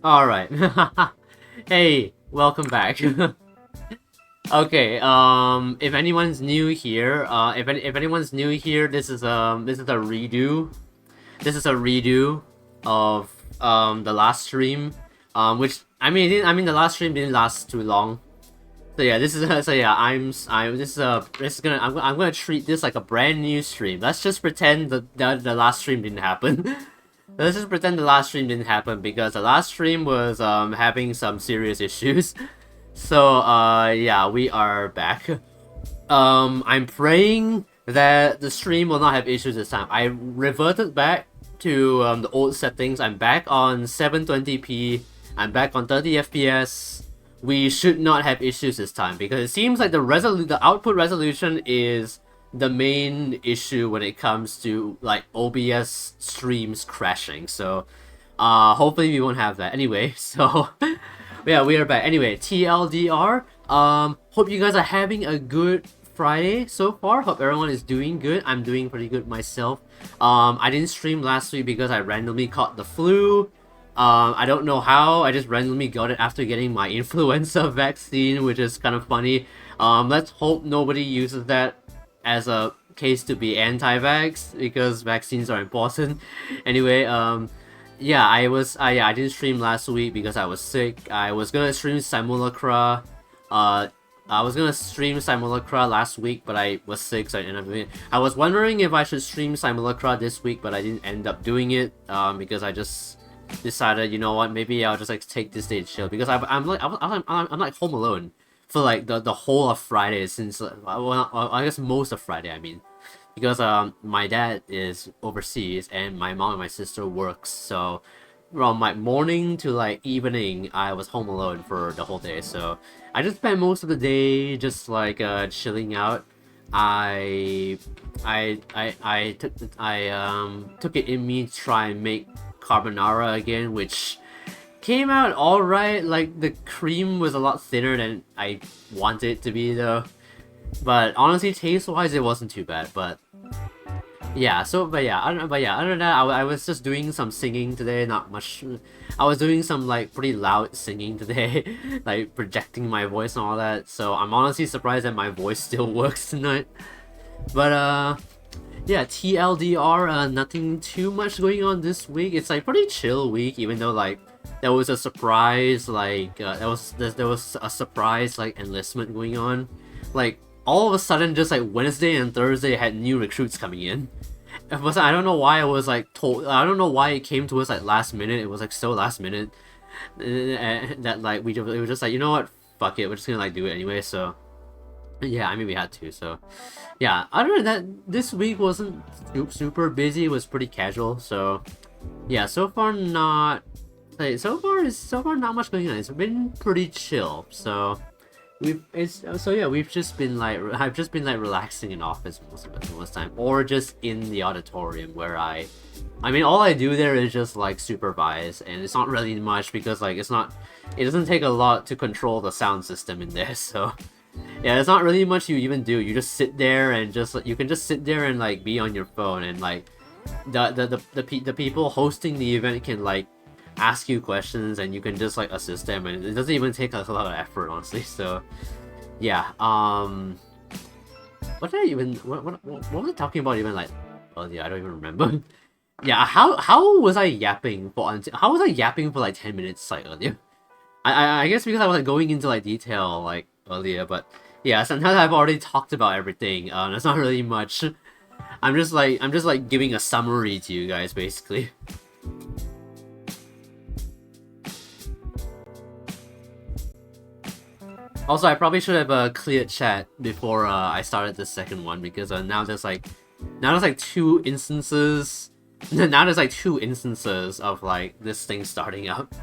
Alright. Hey, welcome back. Okay, if anyone's new here, if anyone's new here, this is a redo. This is a redo of the last stream. Which the last stream didn't last too long. So yeah, this is so yeah, I'm gonna treat this like a brand new stream. Let's just pretend that the last stream didn't happen. Let's just pretend the last stream didn't happen because the last stream was having some serious issues. So yeah, we are back. I'm praying that the stream will not have issues this time. I reverted back to the old settings. I'm back on 720p. I'm back on 30 FPS. We should not have issues this time because it seems like the output resolution is the main issue when it comes to like OBS streams crashing. So hopefully we won't have that. Anyway, so yeah, we are back. Anyway, TLDR. Hope you guys are having a good Friday so far. Hope everyone is doing good. I'm doing pretty good myself. I didn't stream last week because I randomly caught the flu. I don't know how, I just randomly got it after getting my influenza vaccine, which is kind of funny. Let's hope nobody uses that as a case to be anti-vax, because vaccines are important. Anyway, yeah, I didn't stream last week because I was sick. I was gonna stream Simulacra, last week, but I was sick, so I ended up doing it. I was wondering if I should stream Simulacra this week, but I didn't end up doing it, because I just decided, you know what, maybe I'll just like take this day to chill, because I'm like home alone for like the whole of Friday since well, I guess most of Friday, I mean, because my dad is overseas and my mom and my sister works, so from like morning to like evening I was home alone for the whole day. So I just spent most of the day just like chilling out. I took it in me to try and make carbonara again, which came out alright. Like the cream was a lot thinner than I wanted it to be though, but honestly taste wise it wasn't too bad. But yeah, other than that, I was just doing some singing today, not much. I was doing some like pretty loud singing today, like projecting my voice and all that, so I'm honestly surprised that my voice still works tonight. But yeah, TLDR, nothing too much going on this week. It's like pretty chill week, even though like there was a surprise, like there was a surprise like enlistment going on. Like all of a sudden, just like Wednesday and Thursday had new recruits coming in. I don't know why it was like told. I don't know why it came to us like last minute. It was like so last minute that like it was just like, you know what, fuck it, we're just gonna like do it anyway. So yeah, I mean we had to. So yeah, other than that, this week wasn't super busy. It was pretty casual. So yeah, so far not not much going on. It's been pretty chill. So we've just been like I've just been like relaxing in office most of the time, or just in the auditorium where I mean all I do there is just like supervise, and it's not really much because like it doesn't take a lot to control the sound system in there. So yeah, there's not really much you even do. You just sit there and you can just sit there and like be on your phone, and like the people hosting the event can like ask you questions and you can just like assist them, and it doesn't even take a lot of effort, honestly. So yeah, What did I even what was I talking about even like earlier? I don't even remember. Yeah, how was I yapping for how was I yapping for like 10 minutes like earlier? I guess because I was like going into like detail like earlier, but yeah, sometimes I've already talked about everything. There's not really much. I'm just like giving a summary to you guys basically. Also, I probably should have cleared chat before I started the second one because now there's like two instances. Now there's like two instances of like this thing starting up.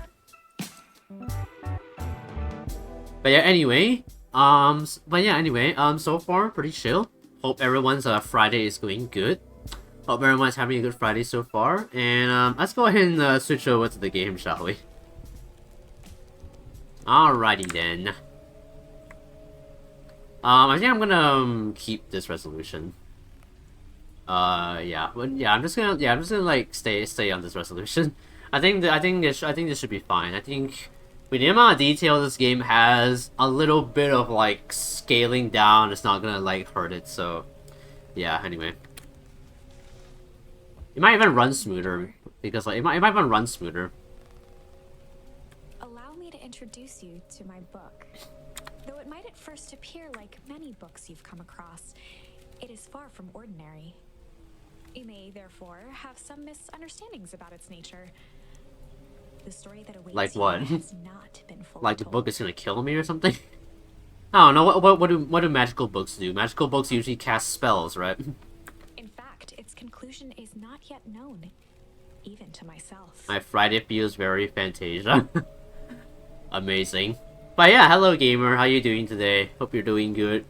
But yeah, anyway, so far pretty chill. Hope everyone's Friday is going good. Hope everyone's having a good Friday so far. And let's go ahead and switch over to the game, shall we? Alrighty then. I think I'm gonna keep this resolution. Yeah, but yeah, I'm just gonna like stay on this resolution. I think this should be fine. I think with the amount of detail this game has, a little bit of like scaling down is not gonna like hurt it. So yeah. Anyway, it might even run smoother because like it might even run smoother. Allow me to introduce you to my book. Though it might at first appear like many books you've come across, it is far from ordinary. You may, therefore, have some misunderstandings about its nature. The story that awaits like what? has not been fully like the told. book is gonna kill me or something? I don't know. What do magical books do? Magical books usually cast spells, right? In fact, its conclusion is not yet known, even to myself. My Friday feels very Fantasia. Amazing. But yeah, hello gamer, how you doing today? Hope you're doing good.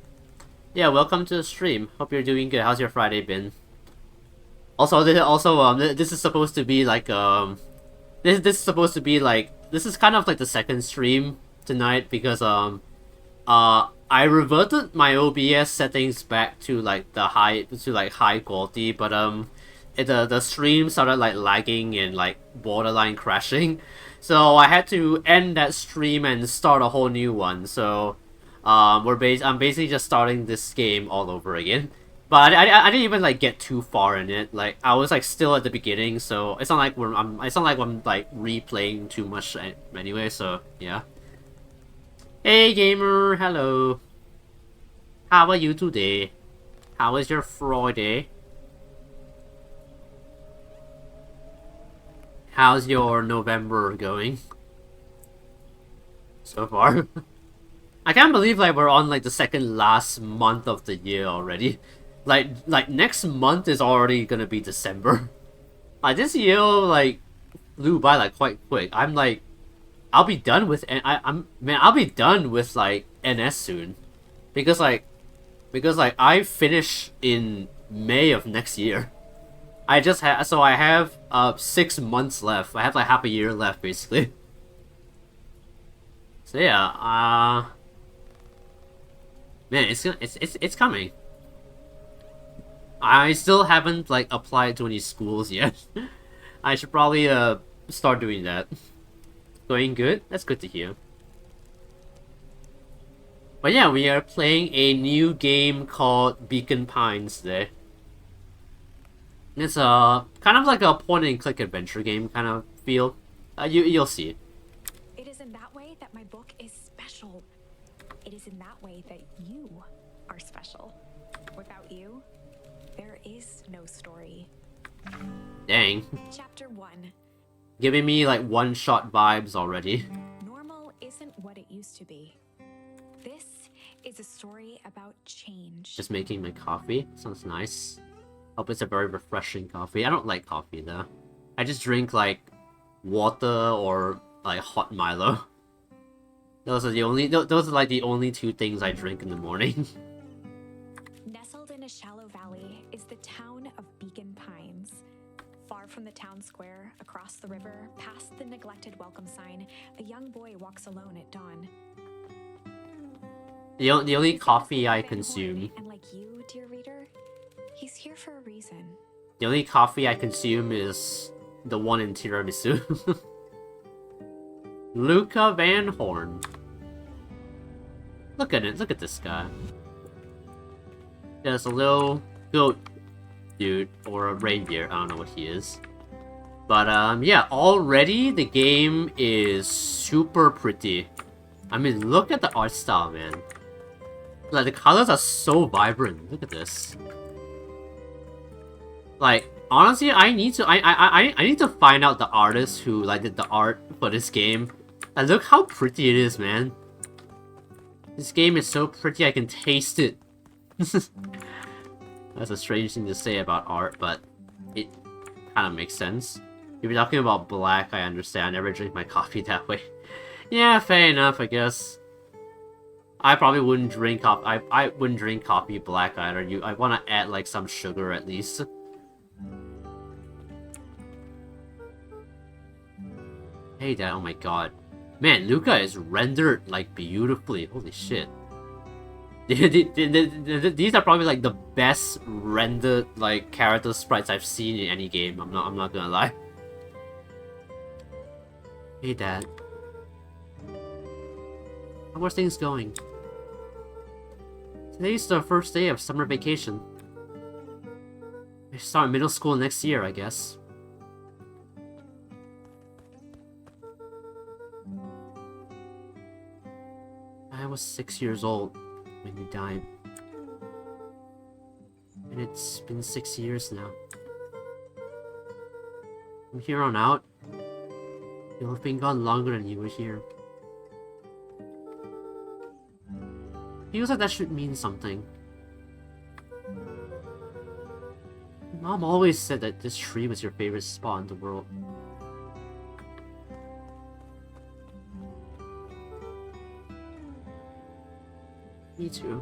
Yeah, welcome to the stream. Hope you're doing good. How's your Friday been? Also, this is supposed to be like this is supposed to be like this is kind of like the second stream tonight because I reverted my OBS settings back to like high quality, but the stream started like lagging and like borderline crashing. So I had to end that stream and start a whole new one. So I'm basically just starting this game all over again. But I didn't even like get too far in it. Like I was like still at the beginning, so it's not like I'm like replaying too much anyway. So yeah. Hey gamer, hello. How are you today? How is your Friday? How's your November going? So far? I can't believe like we're on like the second last month of the year already. Like next month is already gonna be December. Like this year like flew by like quite quick. I'm like I'll be done with I'll be done with like NS soon. Because like I finish in May of next year. I have 6 months left. I have like half a year left basically. So yeah, man, it's coming. I still haven't like applied to any schools yet. I should probably start doing that. Going good? That's good to hear. But yeah, we are playing a new game called PINES today. It's kind of like a point and click adventure game kind of feel. You'll see it. It is in that way that my book is special. It is in that way that you are special. Without you, there is no story. Dang. Chapter 1. Giving me like one-shot vibes already. Normal isn't what it used to be. This is a story about change. Just making my coffee. Sounds nice. Hope it's a very refreshing coffee. I don't like coffee though. I just drink like water or like hot Milo. Those are like the only two things I drink in the morning. Nestled in a shallow valley is the town of Beacon Pines. Far from the town square, across the river, past the neglected welcome sign, a young boy walks alone at dawn. The only coffee I consume. And like you, dear reader, he's here for a reason. The only coffee I consume is the one in tiramisu. Luca Van Horn. Look at it. Look at this guy. There's a little goat dude, or a reindeer, I don't know what he is. But yeah, already the game is super pretty. I mean, look at the art style, man. Like, the colors are so vibrant. Look at this. Like, honestly, I need to I need to find out the artist who like did the art for this game. And look how pretty it is, man. This game is so pretty I can taste it. That's a strange thing to say about art, but it kind of makes sense. If you're talking about black, I understand. I never drink my coffee that way. Yeah, fair enough, I guess. I probably wouldn't drink coffee. I wouldn't drink coffee black either. I want to add like some sugar at least. Hey, Dad. Oh my God, man, Luca is rendered like beautifully. Holy shit. These are probably like the best rendered like character sprites I've seen in any game. I'm not gonna lie. Hey, Dad. How are things going? Today's the first day of summer vacation. I start middle school next year, I guess. I was 6 years old when you died. And it's been 6 years now. From here on out, you'll have been gone longer than you were here. Feels like that should mean something. Mom always said that this tree was your favorite spot in the world. Me too.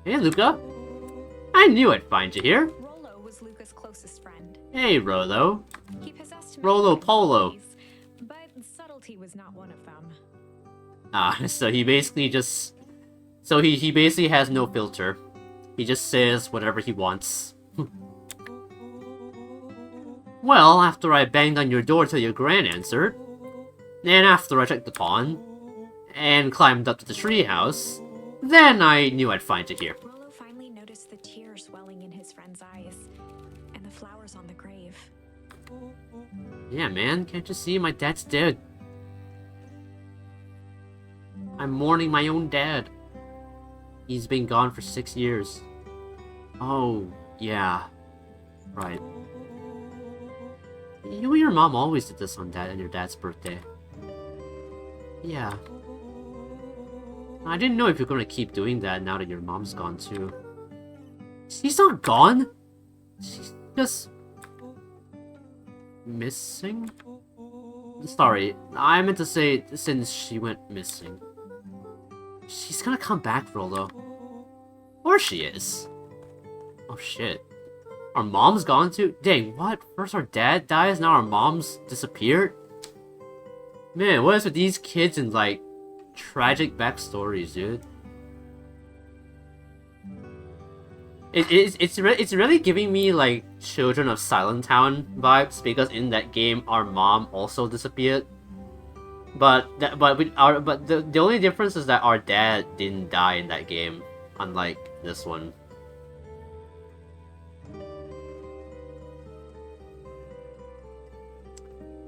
Hey, Luca. I knew I'd find you here. Rollo was Luca's closest friend. Hey, Rollo. He possessed many Rollo Polo. qualities, but subtlety was not one of them. So he basically just... So he basically has no filter. He just says whatever he wants. Well, after I banged on your door till your gran answered, and after I checked the pond, and climbed up to the treehouse, then I knew I'd find you here. Rollo finally noticed the tears welling in his friend's eyes, and the flowers on the grave. Yeah, man, can't you see my dad's dead? I'm mourning my own dad. He's been gone for 6 years. Oh, yeah. Right. You and your mom always did this on your dad's birthday. Yeah. I didn't know if you're gonna keep doing that now that your mom's gone too. She's not gone! She's just... missing? Sorry, I meant to say since she went missing. She's gonna come back, Rollo. Or she is. Oh shit. Our mom's gone too? Dang, what? First our dad dies, now our mom's disappeared? Man, what is with these kids and like tragic backstories, dude? It's really giving me like Children of Silent Town vibes, because in that game our mom also disappeared. But the only difference is that our dad didn't die in that game, unlike this one.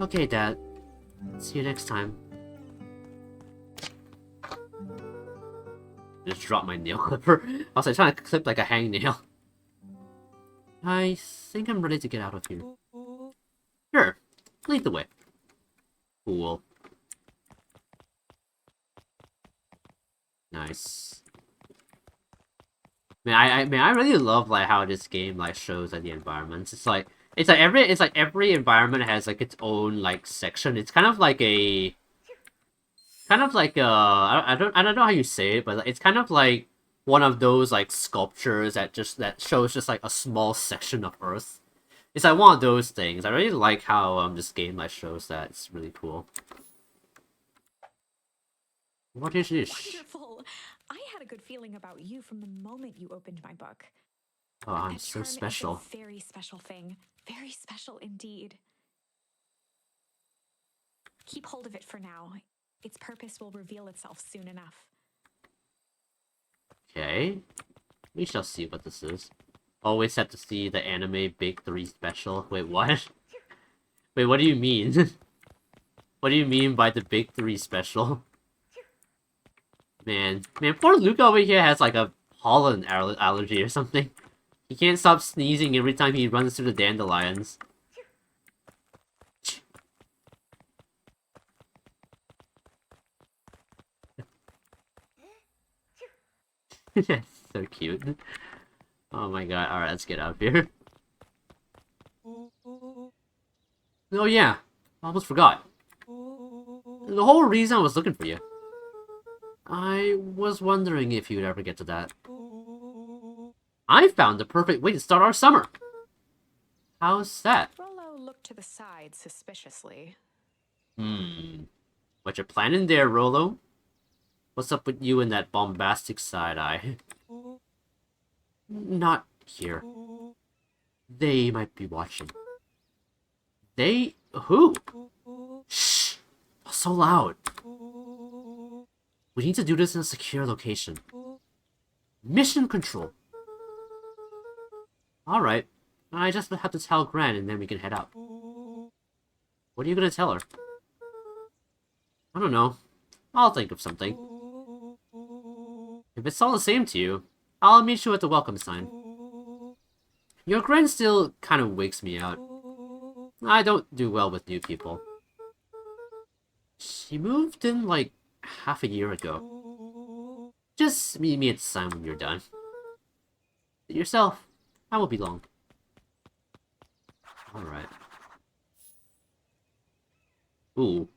Okay, Dad. See you next time. Just dropped my nail clipper. I was like trying to clip like a hangnail. I think I'm ready to get out of here. Sure. Lead the way. Cool. Nice. Man, I really love like how this game like shows like the environments. It's like every environment has like its own like section. It's kind of like a I don't know how you say it, but it's kind of like one of those like sculptures that shows just like a small section of Earth. It's like one of those things. I really like how this game like shows that. It's really cool. What is this? Wonderful! I had a good feeling about you from the moment you opened my book. Oh, I'm That so charm is special. a very special thing. Very special indeed. Keep hold of it for now. Its purpose will reveal itself soon enough. Okay. We shall see what this is. Always have to see the anime Big 3 special. Wait, what? Wait, what do you mean? What do you mean by the Big 3 special? Man, poor Luca over here has like a pollen allergy or something. He can't stop sneezing every time he runs through the dandelions. That's so cute. Oh my god, alright, let's get out of here. Oh yeah, I almost forgot. The whole reason I was looking for you. I was wondering if you'd ever get to that. I found the perfect way to start our summer! How's that? Rollo looked to the side suspiciously. What you planning there, Rolo? What's up with you and that bombastic side-eye? Not here. They might be watching. They? Who? Shh! So loud. We need to do this in a secure location. Mission control. Alright. I just have to tell Gran and then we can head out. What are you gonna tell her? I don't know. I'll think of something. If it's all the same to you, I'll meet you at the welcome sign. Your Gran still kind of wakes me out. I don't do well with new people. She moved in like half a year ago. Just meet me at the sign when you're done. Yourself. I won't be long. Alright. Ooh.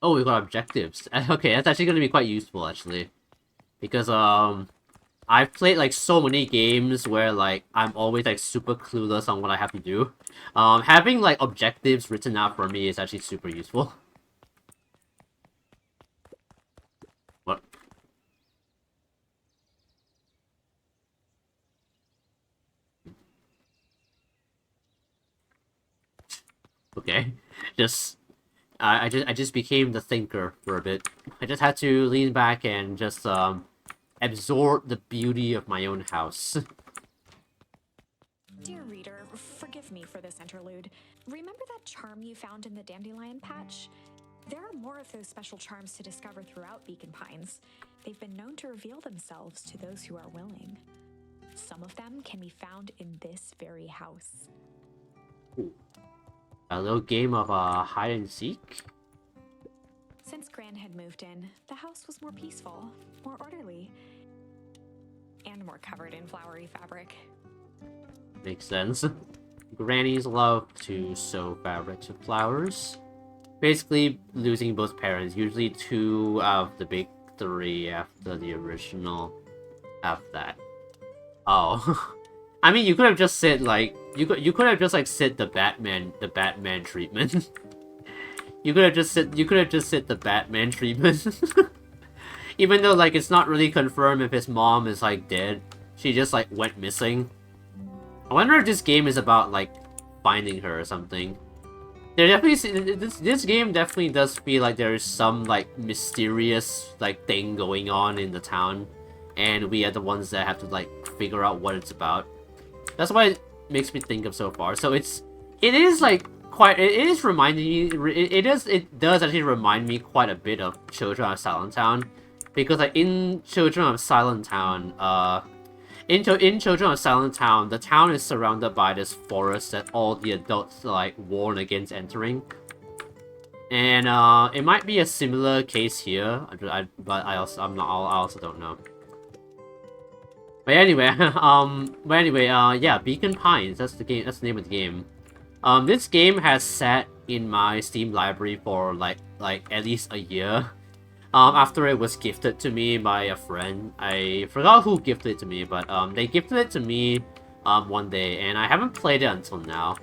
Oh, we got objectives. Okay, that's actually gonna be quite useful, actually. Because, I've played, like, so many games where, like, I'm always, like, super clueless on what I have to do. Having, like, objectives written out for me is actually super useful. What? Okay. I just became the thinker for a bit. I just had to lean back and just, absorb the beauty of my own house. Dear reader, forgive me for this interlude. Remember that charm you found in the dandelion patch? There are more of those special charms to discover throughout Beacon Pines. They've been known to reveal themselves to those who are willing. Some of them can be found in this very house. Ooh. A little game of hide and seek? Since Gran had moved in, the house was more peaceful, more orderly, and more covered in flowery fabric. Makes sense. Grannies love to sew fabric to flowers. Basically, losing both parents. Usually 2 out of the big 3 after the original have that. Oh. I mean, you could have just said, like... You could have just, like, said the Batman treatment. You could have just said the Batman treatment. Even though, like, it's not really confirmed if his mom is, like, dead. She just, like, went missing. I wonder if this game is about, like, finding her or something. There definitely... This game definitely does feel like there is some, like, mysterious, like, thing going on in the town. And we are the ones that have to, like, figure out what it's about. That's why it makes me think of so far. So it is, like, quite... It is reminding me... It does actually remind me quite a bit of Children of Silent Town. Because, like, in Children of Silent Town, in Children of Silent Town, the town is surrounded by this forest that all the adults are, like, warned against entering. And, it might be a similar case here, but I also don't know. But anyway, yeah, Beacon Pines, that's the name of the game. This game has sat in my Steam library for, like, at least a year. After it was gifted to me by a friend. I forgot who gifted it to me, but they gifted it to me one day, and I haven't played it until now.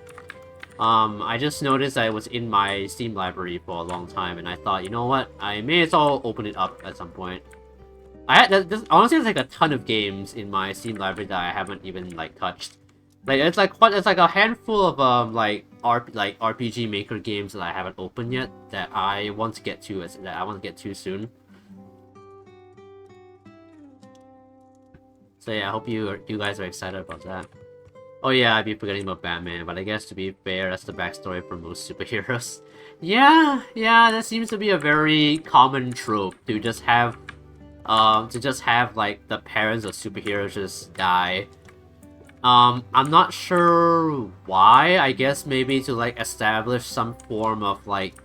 I just noticed that it was in my Steam library for a long time, and I thought, you know what, I may as well open it up at some point. Honestly, there's like a ton of games in my Steam library that I haven't even like touched. Like it's like a handful of like RPG Maker games that I haven't opened yet that I want to get to soon. So yeah, I hope you guys are excited about that. Oh yeah, I'd be forgetting about Batman, but I guess to be fair, that's the backstory for most superheroes. Yeah, that seems to be a very common trope to just have like the parents of superheroes just die. I'm not sure why. I guess maybe to like establish some form of like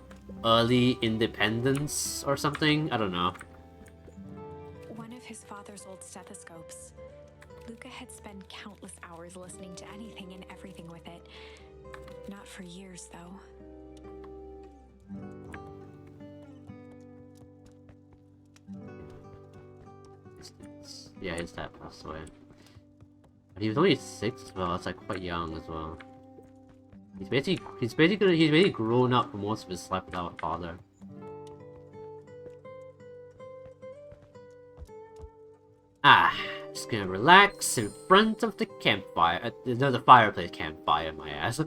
early independence or something. I don't know. One of his father's old stethoscopes. Luca had spent countless hours listening to anything and everything with it. Not for years, though. Yeah, his dad passed away. But he was only 6 as well. That's like quite young as well. He's basically grown up for most of his life without a father. Ah, just gonna relax in front of the campfire. No, the fireplace campfire, my ass.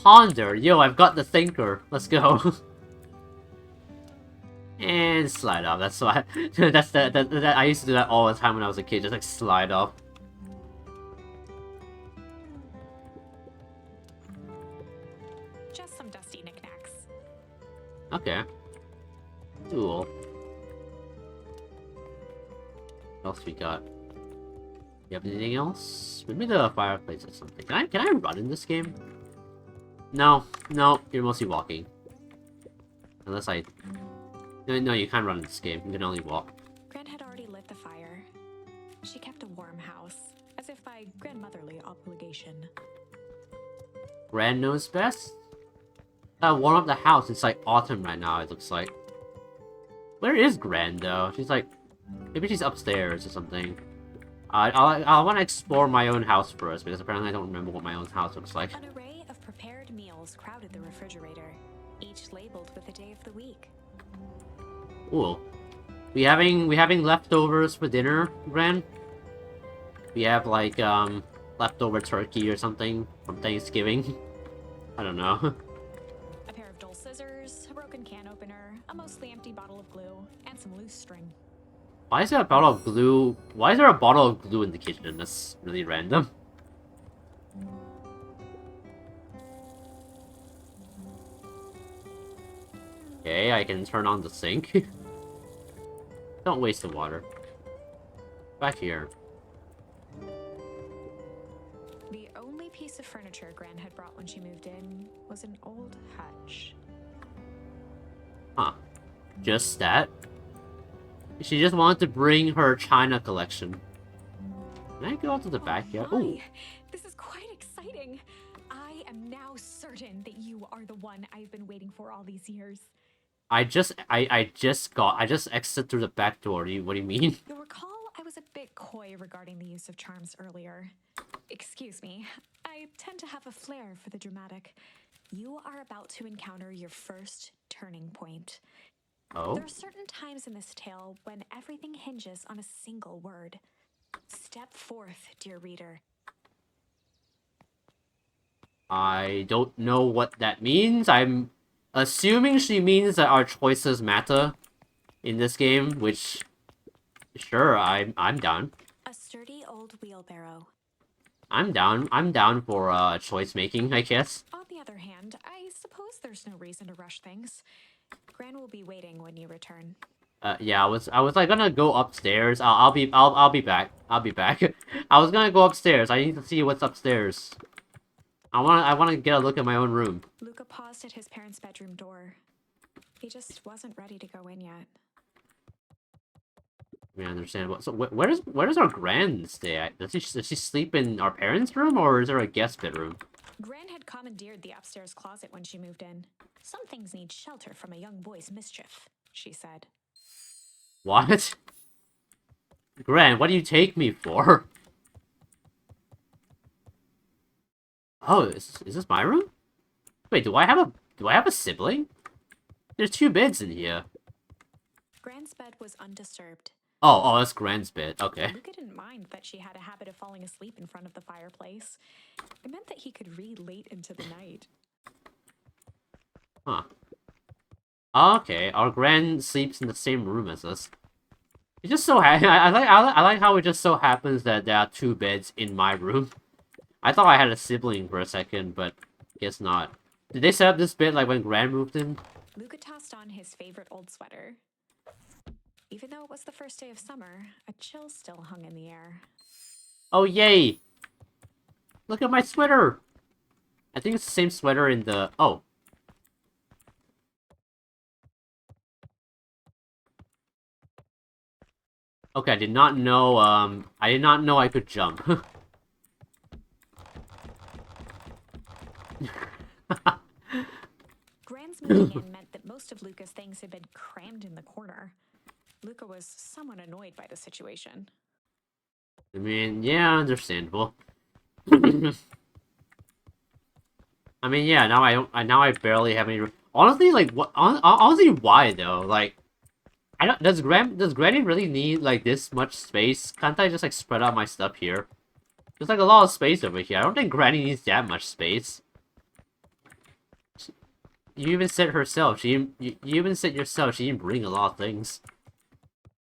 Ponder, yo, I've got the thinker. Let's go. And slide off. That's why. That I used to do that all the time when I was a kid. Just like slide off. Just some dusty knickknacks. Okay. Cool. What else we got? You have anything else? Maybe the fireplace or something. Can I run in this game? No, you're mostly walking. Unless I... No, you can't run in this game. You can only walk. Gran had already lit the fire. She kept a warm house, as if by grandmotherly obligation. Gran knows best? Warm up the house. It's like autumn right now, it looks like. Where is Gran, though? She's like... Maybe she's upstairs or something. I want to explore my own house first, because apparently I don't remember what my own house looks like. An array of prepared meals crowded the refrigerator, each labeled with the day of the week. Cool. We having leftovers for dinner, Gran? We have like leftover turkey or something from Thanksgiving. I don't know. A pair of dull scissors, a broken can opener, a mostly empty bottle of glue, and some loose string. Why is there a bottle of glue? Why is there a bottle of glue in the kitchen? That's really random. Okay, I can turn on the sink. Don't waste the water. Back here. The only piece of furniture Gran had brought when she moved in was an old hutch. Huh. Just that? She just wanted to bring her China collection. Can I go out to the backyard? Oh, This is quite exciting. I am now certain that you are the one I've been waiting for all these years. I just exited through the back door. What do you mean? You'll recall I was a bit coy regarding the use of charms earlier. Excuse me, I tend to have a flair for the dramatic. You are about to encounter your first turning point. Oh? There are certain times in this tale when everything hinges on a single word. Step forth, dear reader. I don't know what that means. I'm assuming she means that our choices matter in this game, which, sure, I'm down. A sturdy old wheelbarrow. I'm down for choice making, I guess. On the other hand, I suppose there's no reason to rush things. Gran will be waiting when you return. Yeah, I was like gonna go upstairs. I'll be back. I'll be back. I was gonna go upstairs. I need to see what's upstairs. I wanna get a look at my own room. Luca paused at his parents' bedroom door. He just wasn't ready to go in yet. I mean, understandable. So where does our Gran stay at? Does she sleep in our parents' room, or is there a guest bedroom? Gran had commandeered the upstairs closet when she moved in. Some things need shelter from a young boy's mischief, she said. What? Gran, what do you take me for? Oh, is this my room? Wait, do I have a sibling? There's 2 beds in here. Gran's bed was undisturbed. Oh, that's Gran's bed. Okay. Luca didn't mind that she had a habit of falling asleep in front of the fireplace. It meant that he could read late into the night. Huh. Okay, our Gran sleeps in the same room as us. It just so I like how it just so happens that there are 2 beds in my room. I thought I had a sibling for a second, but guess not. Did they set up this bed like when Gran moved in? Luca tossed on his favorite old sweater. Even though it was the first day of summer, a chill still hung in the air. Oh yay! Look at my sweater! I think it's the same sweater in the... Oh. Okay, I did not know I could jump. Gran's moving in meant that most of Luca's things had been crammed in the corner. Luca was somewhat annoyed by the situation. I mean, yeah, understandable. I mean, yeah, now I barely have any... Honestly, like, what... Honestly, why, though? Like, I don't... Does Granny really need, like, this much space? Can't I just, like, spread out my stuff here? There's, like, a lot of space over here. I don't think Granny needs that much space. You even said herself. You even said yourself she didn't bring a lot of things.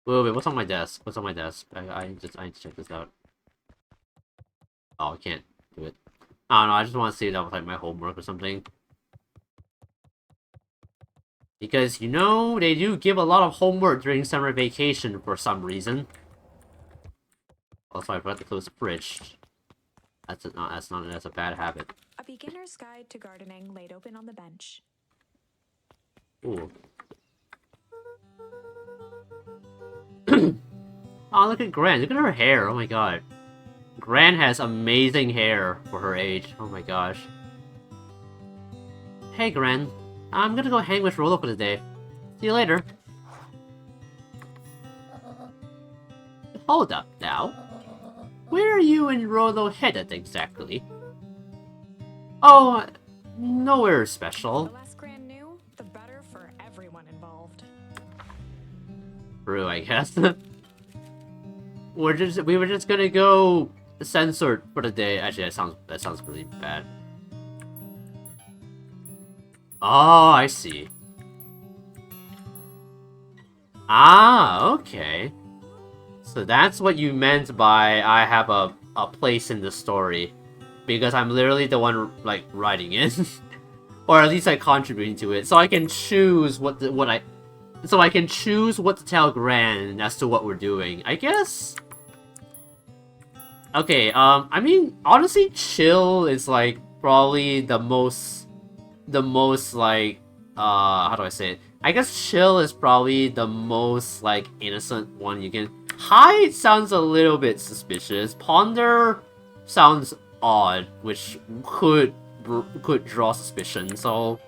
Wait, what's on my desk? What's on my desk? I need to check this out. Oh, I can't do it. I don't know, I just want to see that with, like, my homework or something. Because, you know, they do give a lot of homework during summer vacation for some reason. Also, I forgot to close the fridge. That's a bad habit. A beginner's guide to gardening laid open on the bench. Ooh. Oh, look at Gran. Look at her hair. Oh my god. Gran has amazing hair for her age. Oh my gosh. Hey, Gran. I'm gonna go hang with Rolo for the day. See you later. Hold up now. Where are you and Rolo headed exactly? Oh, nowhere special. The less Gran knew, the better for everyone involved. True, I guess. We were just gonna go censored for the day. Actually, that sounds really bad. Oh, I see. Ah, okay. So that's what you meant by I have a place in the story. Because I'm literally the one, like, writing it. Or at least, like, contributing to it. So I can choose so I can choose what to tell Gran as to what we're doing, I guess? Okay, I mean, honestly, chill is, like, probably the most, like, how do I say it? I guess chill is probably the most, like, innocent one you can... Hide sounds a little bit suspicious. Ponder sounds odd, which could draw suspicion, so...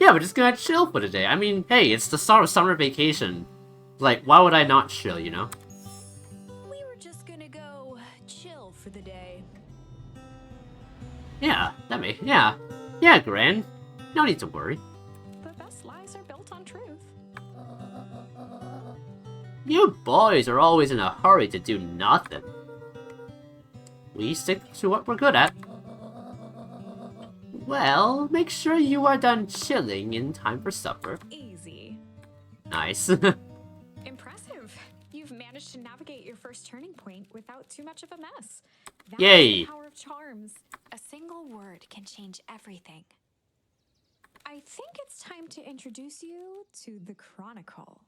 Yeah, we're just gonna chill for the day. I mean, hey, it's the start of summer vacation. Like, why would I not chill, you know? We were just gonna go chill for the day. Yeah, yeah. Yeah, Gran. No need to worry. The best lies are built on truth. You boys are always in a hurry to do nothing. We stick to what we're good at. Well, make sure you are done chilling in time for supper. Easy. Nice. Impressive. You've managed to navigate your first turning point without too much of a mess. That's Yay. the power of charms. A single word can change everything. I think it's time to introduce you to the Chronicle.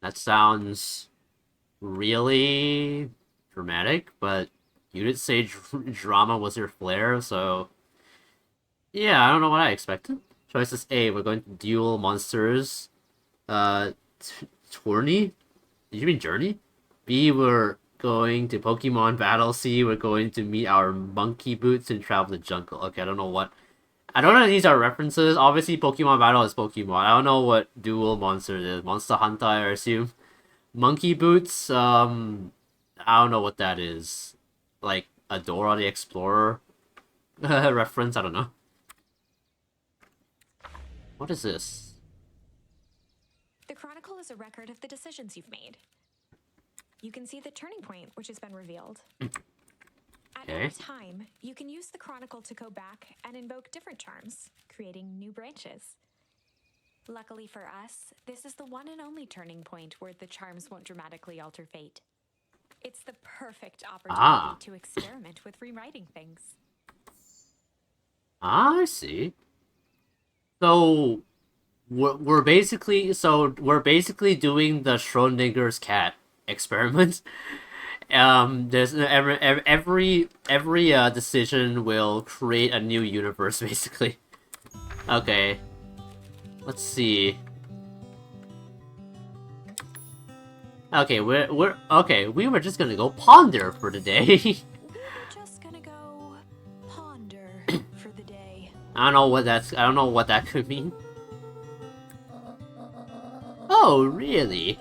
That sounds really dramatic, but you did say drama was your flair, so... Yeah, I don't know what I expected. Choices A, we're going to duel monsters. Tourney? Did you mean journey? B, we're going to Pokemon battle. C, we're going to meet our monkey boots and travel the jungle. Okay, I don't know if these are references. Obviously, Pokemon battle is Pokemon. I don't know what duel monster is. Monster Hunter, I assume. Monkey boots, I don't know what that is. Like, a Dora the Explorer reference? I don't know. What is this? The Chronicle is a record of the decisions you've made. You can see the turning point, which has been revealed. At any time, you can use the Chronicle to go back and invoke different charms, creating new branches. Luckily for us, this is the one and only turning point where the charms won't dramatically alter fate. It's the perfect opportunity to experiment with rewriting things. I see. So we're basically doing the Schrodinger's cat experiment. There's every decision will create a new universe, basically. Okay, let's see. Okay, we were just gonna go ponder for the day. We were just gonna go ponder for the day. I don't know what that could mean. Oh, really?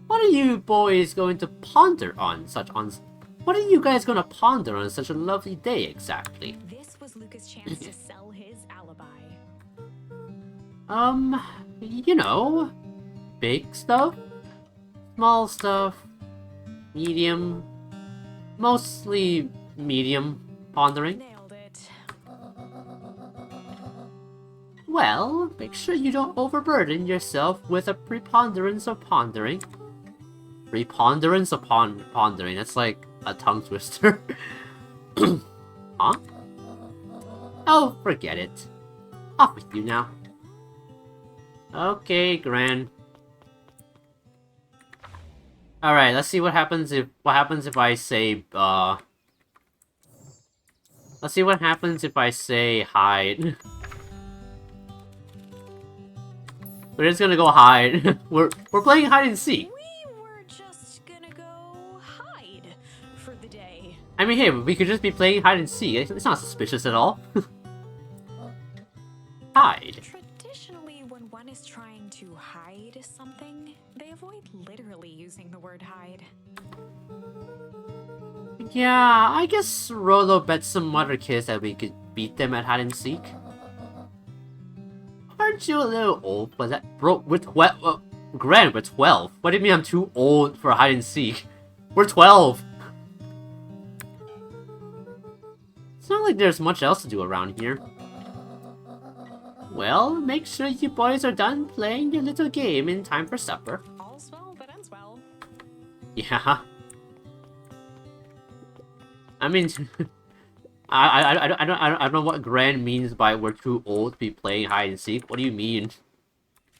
What are you boys going to ponder on what are you guys gonna ponder on such a lovely day, exactly? This was Luca's chance to sell his alibi. You know, big stuff, small stuff, medium, mostly medium pondering. Nailed it. Well, make sure you don't overburden yourself with a preponderance of pondering. Preponderance of pondering, that's like a tongue twister. Huh? Oh, forget it. Off with you now. Okay, Gran. Alright, let's see what happens if I say let's see what happens if I say hide. We're just gonna go hide. We're playing hide and seek. We were just gonna go hide for the day. I mean, hey, we could just be playing hide and seek. It's not suspicious at all. Hide. Traditionally, when one is trying to hide something, they avoid literally using the word hide. Yeah, I guess Rolo bet some other kids that we could beat them at hide and seek. Aren't you a little old for that? Bro, we're 12. Gran, we're 12. What do you mean I'm too old for hide and seek? We're 12. It's not like there's much else to do around here. Well, make sure you boys are done playing your little game in time for supper. All's well that ends well. Yeah. I mean, I don't know what Gran means by we're too old to be playing hide and seek. What do you mean?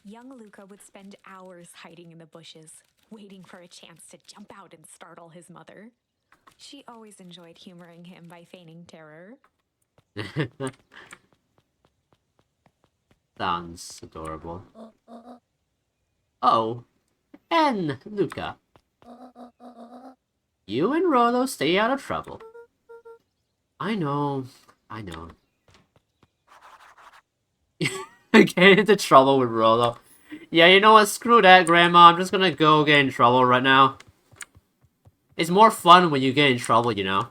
Young Luca would spend hours hiding in the bushes, waiting for a chance to jump out and startle his mother. She always enjoyed humoring him by feigning terror. Sounds adorable. Oh, and Luca. You and Rolo stay out of trouble. I know. Get into trouble with Rolo. Yeah, you know what? Screw that, Grandma. I'm just gonna go get in trouble right now. It's more fun when you get in trouble, you know?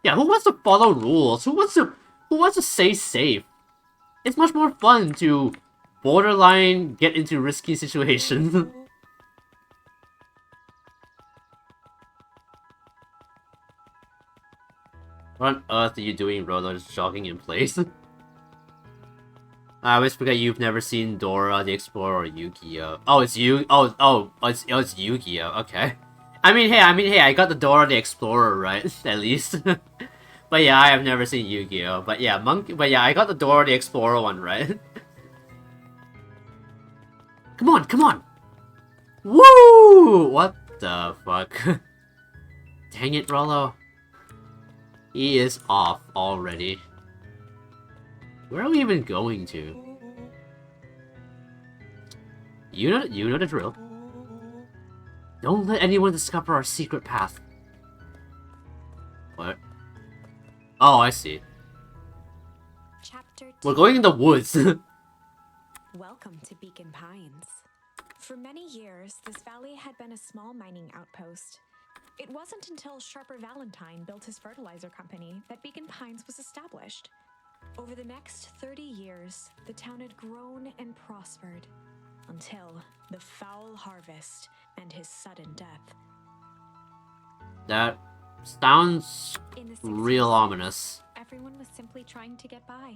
Yeah, who wants to follow rules? Who wants to stay safe? It's much more fun to borderline get into risky situations. What on earth are you doing, Rolo? Just jogging in place? I always forget you've never seen Dora the Explorer or Yu-Gi-Oh! Oh, it's you. It's Yu-Gi-Oh! Okay. I mean, hey, I got the Dora the Explorer right, at least. But yeah, I have never seen Yu-Gi-Oh! But yeah, I got the Dora the Explorer one right. Come on! Woo! What the fuck? Dang it, Rolo. He is off already. Where are we even going to? You know the drill. Don't let anyone discover our secret path. What? Oh, I see. Chapter 2. We're going in the woods. Welcome to Beacon Pines. For many years, this valley had been a small mining outpost. It wasn't until Sharper Valentine built his fertilizer company that Beacon Pines was established. Over the next 30 years, the town had grown and prospered until the foul harvest and his sudden death. That sounds In the 60s, real ominous. everyone was simply trying to get by.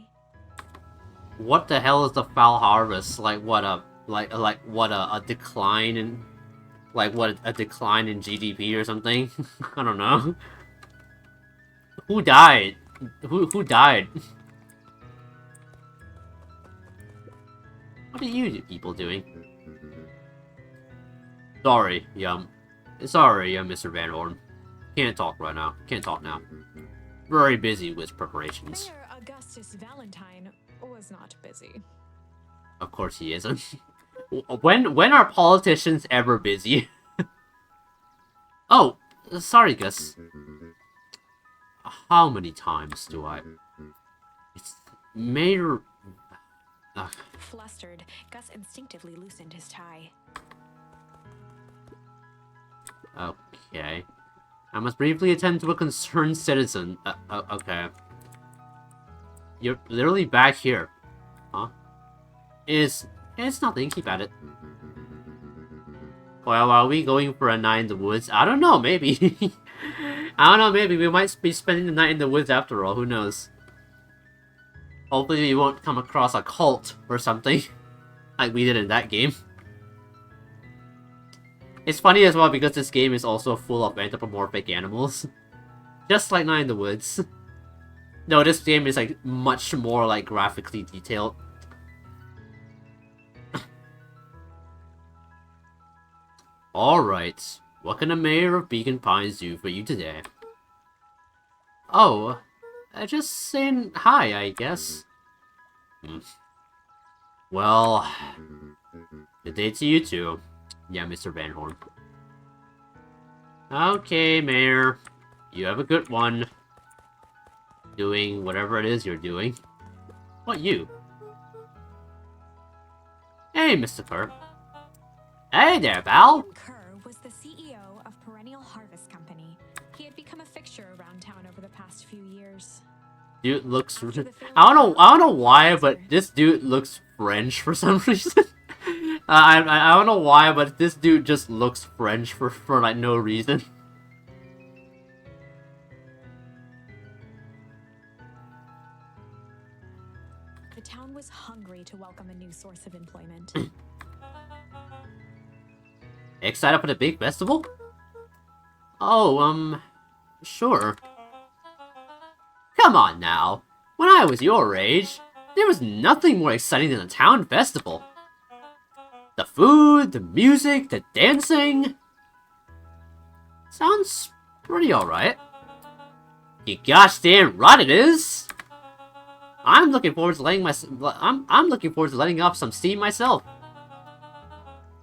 What the hell is the foul harvest? Like what a a decline in a decline in GDP or something? I don't know. Who died? Who died? What are you people doing? Sorry, Mr. Van Horn. Can't talk right now. Can't talk now. Very busy with preparations. Mayor Augustus Valentine was not busy. Of course he isn't. When are politicians ever busy? Oh, sorry, Gus. How many times do I... It's Mayor... Ugh. Flustered, Gus instinctively loosened his tie. Okay. I must briefly attend to a concerned citizen. Okay. You're literally back here. Huh? It's nothing, keep at it. Well, are we going for a night in the woods? I don't know, maybe. I don't know, maybe we might be spending the night in the woods after all, who knows. Hopefully we won't come across a cult or something, like we did in that game. It's funny as well because this game is also full of anthropomorphic animals. Just like Night in the Woods. No, this game is like much more like graphically detailed. Alright, what can the mayor of Beacon Pines do for you today? Oh, just saying hi, I guess. Well, good day to you too. Yeah, Mr. Van Horn. Okay, Mayor. You have a good one. Doing whatever it is you're doing. What, you? Hey, Mr. Kerr. Hey there, Val! Kerr was the CEO of Perennial Harvest Company. He had become a fixture around town over the past few years. Dude looks... I don't know why, but this dude looks French for some reason. I don't know why, but this dude just looks French for like no reason. The town was hungry to welcome a new source of employment. Excited for the big festival? Oh, sure. Come on now. When I was your age, there was nothing more exciting than a town festival. The food, the music, the dancing... Sounds pretty alright. You gosh damn right it is! I'm looking forward to letting off some steam myself.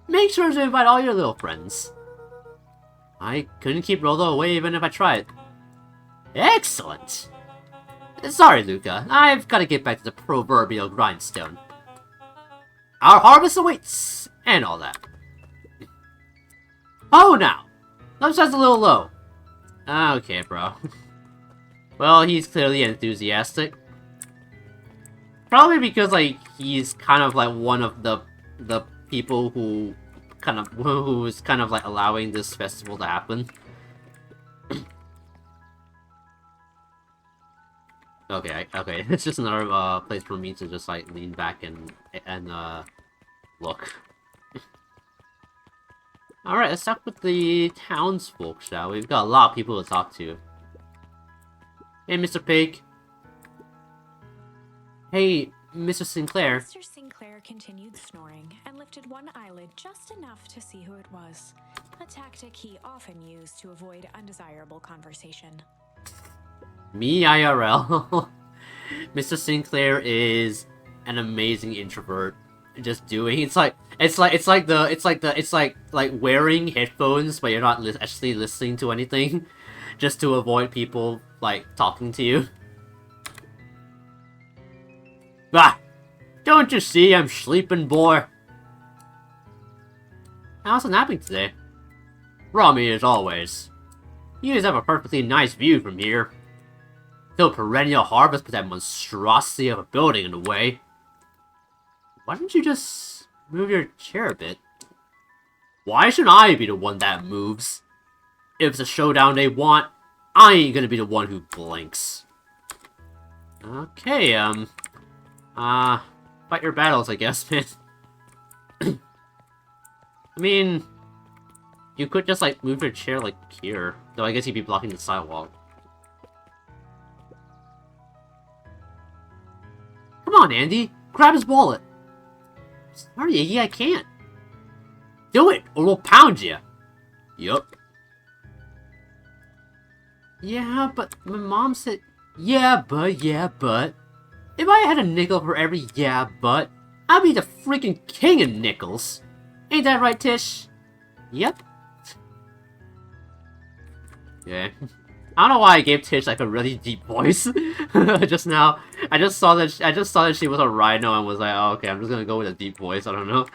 Make sure to invite all your little friends. I couldn't keep Rolo away even if I tried. Excellent! Sorry, Luca. I've got to get back to the proverbial grindstone. Our harvest awaits! And all that. Oh, now! Lunch time's a little low. Okay, bro. Well, he's clearly enthusiastic. Probably because, like, he's kind of like one of the people who who's kind of like allowing this festival to happen. Okay, okay. It's just another place for me to just like lean back and look. Alright, let's talk with the townsfolk, shall we? We've got a lot of people to talk to. Hey, Mr. Pig. Hey, Mr. Sinclair. Mr. Sinclair continued snoring and lifted one eyelid just enough to see who it was. A tactic he often used to avoid undesirable conversation. Me IRL. Mr. Sinclair is an amazing introvert. Just doing it's like wearing headphones but you're not actually listening to anything, just to avoid people like talking to you. Ah, don't you see I'm sleeping, boy? How's it napping today? Rummy as always. You guys have a perfectly nice view from here. Though Perennial Harvest put that monstrosity of a building in the way. Why don't you just move your chair a bit? Why should I be the one that moves? If it's a showdown they want, I ain't gonna be the one who blinks. Okay, fight your battles, I guess, man. I mean, you could just, like, move your chair, like, here. Though I guess you'd be blocking the sidewalk. Come on, Andy. Grab his wallet. Sorry, Iggy, I can't. Do it, or we'll pound you. Yup. Yeah, but my mom said, yeah, but. If I had a nickel for every yeah, but, I'd be the freaking king of nickels. Ain't that right, Tish? Yep. Yeah. I don't know why I gave Tish like a really deep voice just now. I just saw that she was a rhino and was like, oh, okay, I'm just gonna go with a deep voice. I don't know.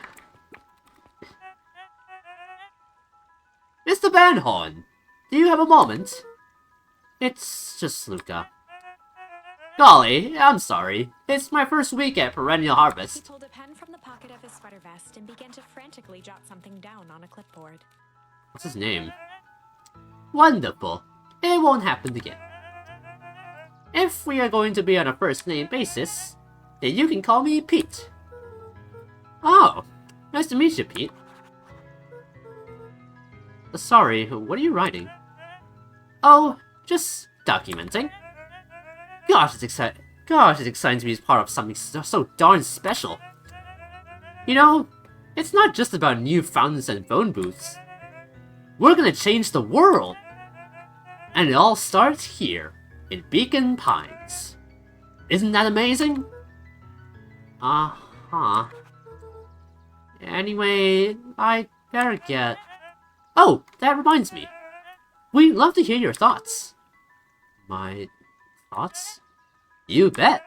Mr. Van Horn, do you have a moment? It's just Luca. Golly, I'm sorry. It's my first week at Perennial He Harvest. pulled a pen from the pocket of his sweater vest and began to frantically jot something down on a clipboard. What's his name? Wonderful. It won't happen again. If we are going to be on a first-name basis, then you can call me Pete. Oh, nice to meet you, Pete. Sorry, what are you writing? Oh, just documenting. Gosh, it's exciting to be part of something so darn special. You know, it's not just about new fountains and phone booths. We're gonna change the world! And it all starts here, in Beacon Pines. Isn't that amazing? Uh-huh. Anyway, I better get... Oh, that reminds me. We'd love to hear your thoughts. My thoughts? You bet.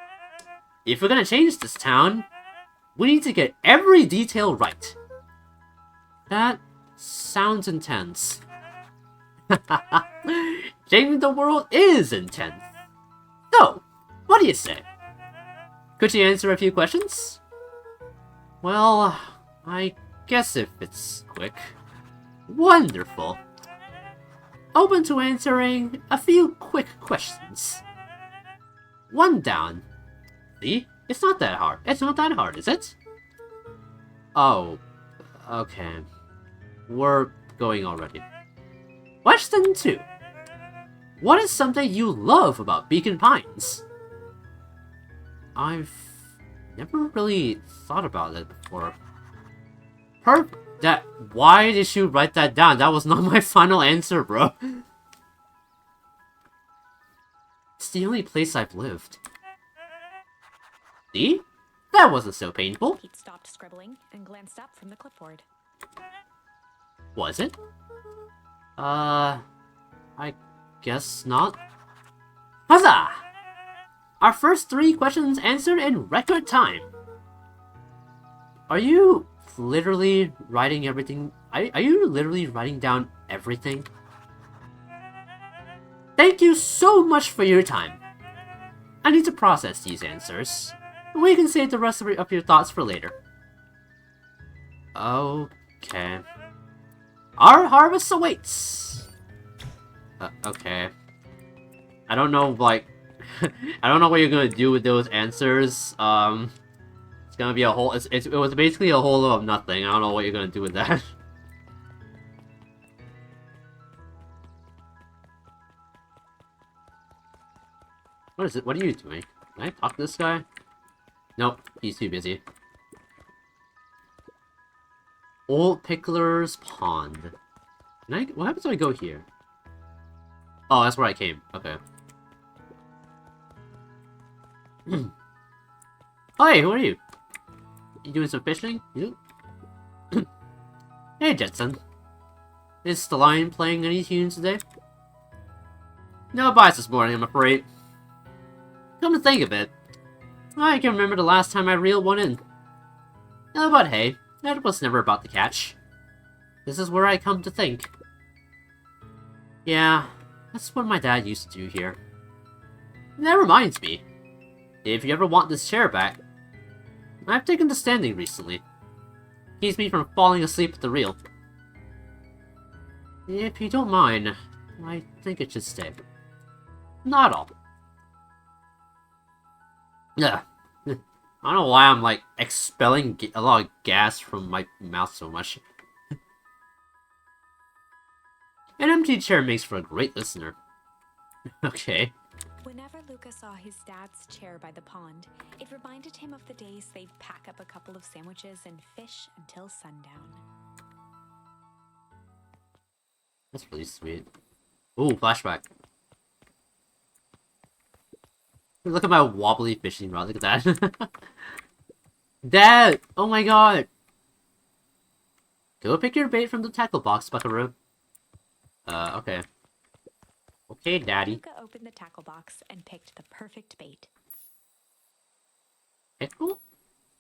If we're gonna change this town, we need to get every detail right. That sounds intense. Changing the world is intense. So, what do you say? Could you answer a few questions? Well, I guess if it's quick. Wonderful. Open to answering a few quick questions. One down. See? It's not that hard. It's not that hard, is it? Oh, okay. We're going already. Question 2. What is something you love about Beacon Pines? I've never really thought about it before. Why did you write that down? That was not my final answer, bro. It's the only place I've lived. See? That wasn't so painful. Pete stopped scribbling and glanced up from the clipboard. Was it? I guess not. Huzzah! Our first 3 questions answered in record time. Are you literally writing everything? Are you literally writing down everything? Thank you so much for your time. I need to process these answers. We can save the rest of your thoughts for later. Okay. Our harvest awaits! Okay. I don't know, like... I don't know what you're gonna do with those answers. It's gonna be a whole... It was basically a whole lot of nothing. I don't know what you're gonna do with that. What is it? What are you doing? Can I talk to this guy? Nope, he's too busy. Old Pickler's Pond. What happens if I go here? Oh, that's where I came. Okay. Hey, who are you? You doing some fishing? You? Hey, Jetson. Is the lion playing any tunes today? No bites this morning, I'm afraid. Come to think of it, I can remember the last time I reeled one in. No, but hey, that was never about the catch. This is where I come to think. Yeah, that's what my dad used to do here. And that reminds me, if you ever want this chair back, I've taken to standing recently. Keeps me from falling asleep at the reel. If you don't mind, I think it should stay. Not all. Yeah. I don't know why I'm like expelling a lot of gas from my mouth so much. An empty chair makes for a great listener. Okay. Whenever Luca saw his dad's chair by the pond, it reminded him of the days they'd pack up a couple of sandwiches and fish until sundown. That's really sweet. Ooh, flashback. Look at my wobbly fishing rod, look at that. Dad! Oh my god! Go pick your bait from the tackle box, Buckaroo. Okay. Okay, Daddy. Luca opened the tackle box and picked the perfect bait. Tickle?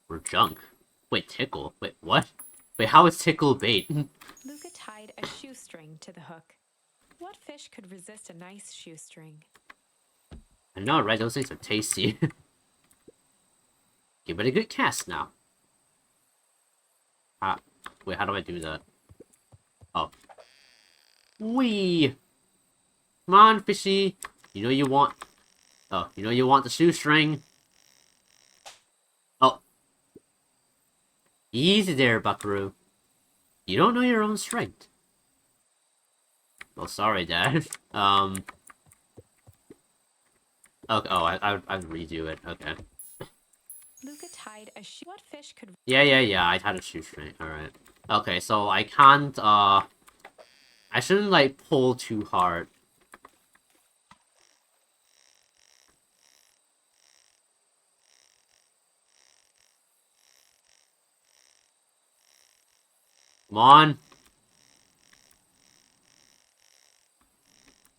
Or junk? Wait, tickle? Wait, what? Wait, how is tickle bait? Luca tied a shoestring to the hook. What fish could resist a nice shoestring? I know, right? Those things are tasty. Give it a good cast now. Wait, how do I do that? Oh. Wee! Come on, fishy. You know you want... Oh, you know you want the shoestring. Oh. Easy there, Buckaroo. You don't know your own strength. Well, sorry, Dad. Okay, oh, I'd redo it. Okay. Luca tied a shoe. What fish could... Yeah, I had a shoestring. Alright. Okay, so I can't, I shouldn't, like, pull too hard. Come on.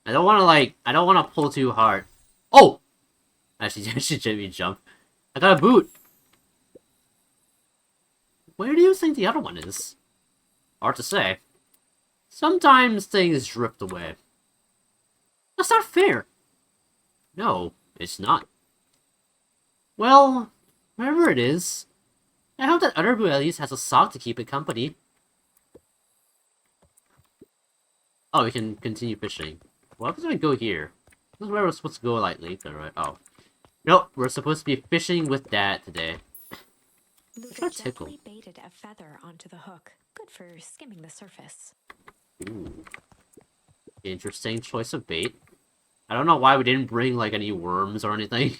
I don't want to pull too hard. Oh! Actually, she did me jump. I got a boot. Where do you think the other one is? Hard to say. Sometimes things drift away. That's not fair. No, it's not. Well, wherever it is, I hope that other boot at least has a sock to keep it company. Oh, we can continue fishing. What happens when we go here? This is where we're supposed to go, like, later, right? Oh. Nope, we're supposed to be fishing with Dad today. Luca gently baited a feather onto the hook. Good for skimming the surface. Ooh. Interesting choice of bait. I don't know why we didn't bring, like, any worms or anything.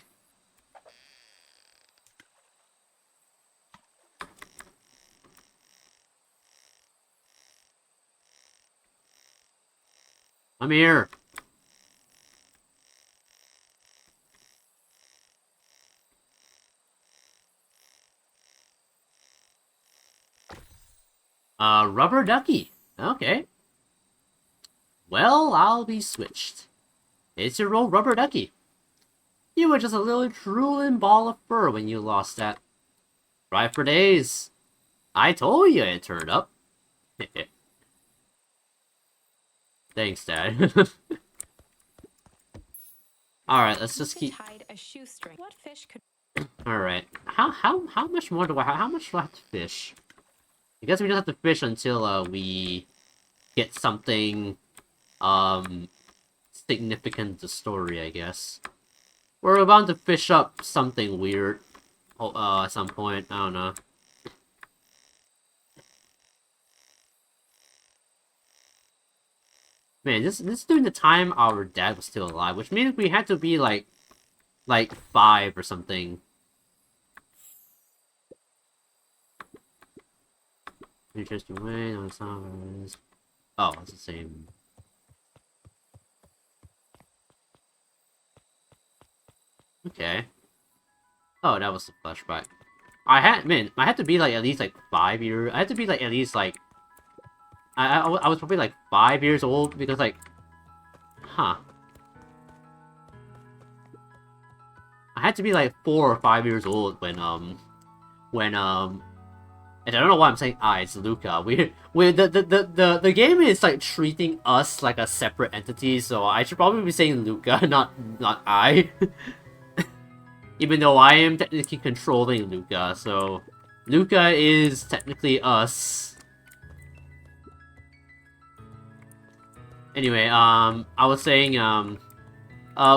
I'm here. Rubber ducky. Okay. Well, I'll be switched. It's your old rubber ducky. You were just a little drooling ball of fur when you lost that. Right for days. I told you it turned up. Thanks, Dad. Alright, let's just keep... Tied a shoestring. What fish could... Alright. How much more do I have? How much do I have to fish? I guess we don't have to fish until, we get something, significant to the story, I guess. We're about to fish up something weird, at some point. I don't know. Man, this is during the time our dad was still alive, which means we had to be, like 5 or something. Interesting way on summers. Oh, it's the same. Okay. Oh, that was the flashback. I had to be like at least like 5 years. I had to be like at least like. I was probably like 5 years old because like, huh. I had to be like 4 or 5 years old when and I don't know why I'm saying it's Luca. The game is like treating us like a separate entity, so I should probably be saying Luca, not I. Even though I am technically controlling Luca, so Luca is technically us. Anyway, I was saying,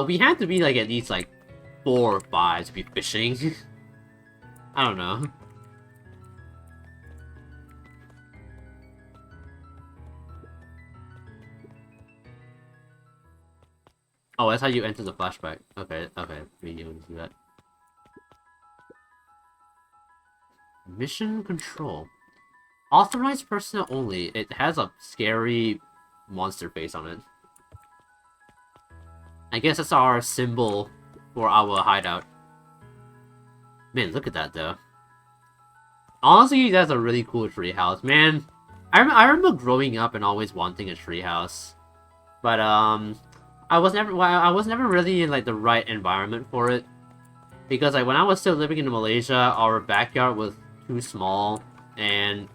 we had to be like at least like 4 or 5 to be fishing. I don't know. Oh, that's how you enter the flashback. Okay, okay. We need to do that. Mission control. Authorized personnel only. It has a scary monster face on it. I guess that's our symbol for our hideout. Man, look at that, though. Honestly, that's a really cool treehouse. Man, I remember growing up and always wanting a treehouse. But, I was never really in, like, the right environment for it. Because, like, when I was still living in Malaysia, our backyard was too small. And,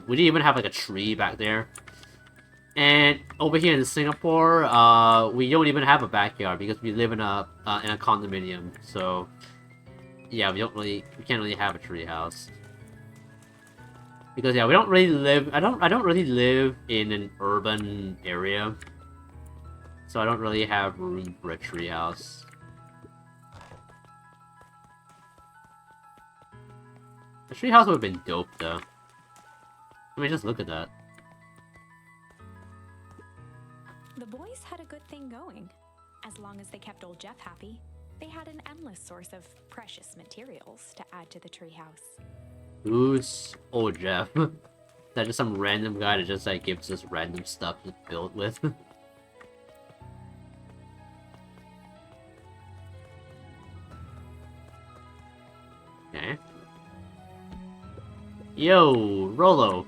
we didn't even have, like, a tree back there. And over here in Singapore, we don't even have a backyard because we live in a condominium. So, yeah, we can't really have a tree house. Because yeah, we don't really live. I don't really live in an urban area, so I don't really have room for a tree house. A tree house would have been dope, though. I mean, just look at that. The boys had a good thing going. As long as they kept old Jeff happy, they had an endless source of precious materials to add to the treehouse. Who's old Jeff? That just some random guy that just like gives us random stuff to build with. Okay. Yo, Rolo.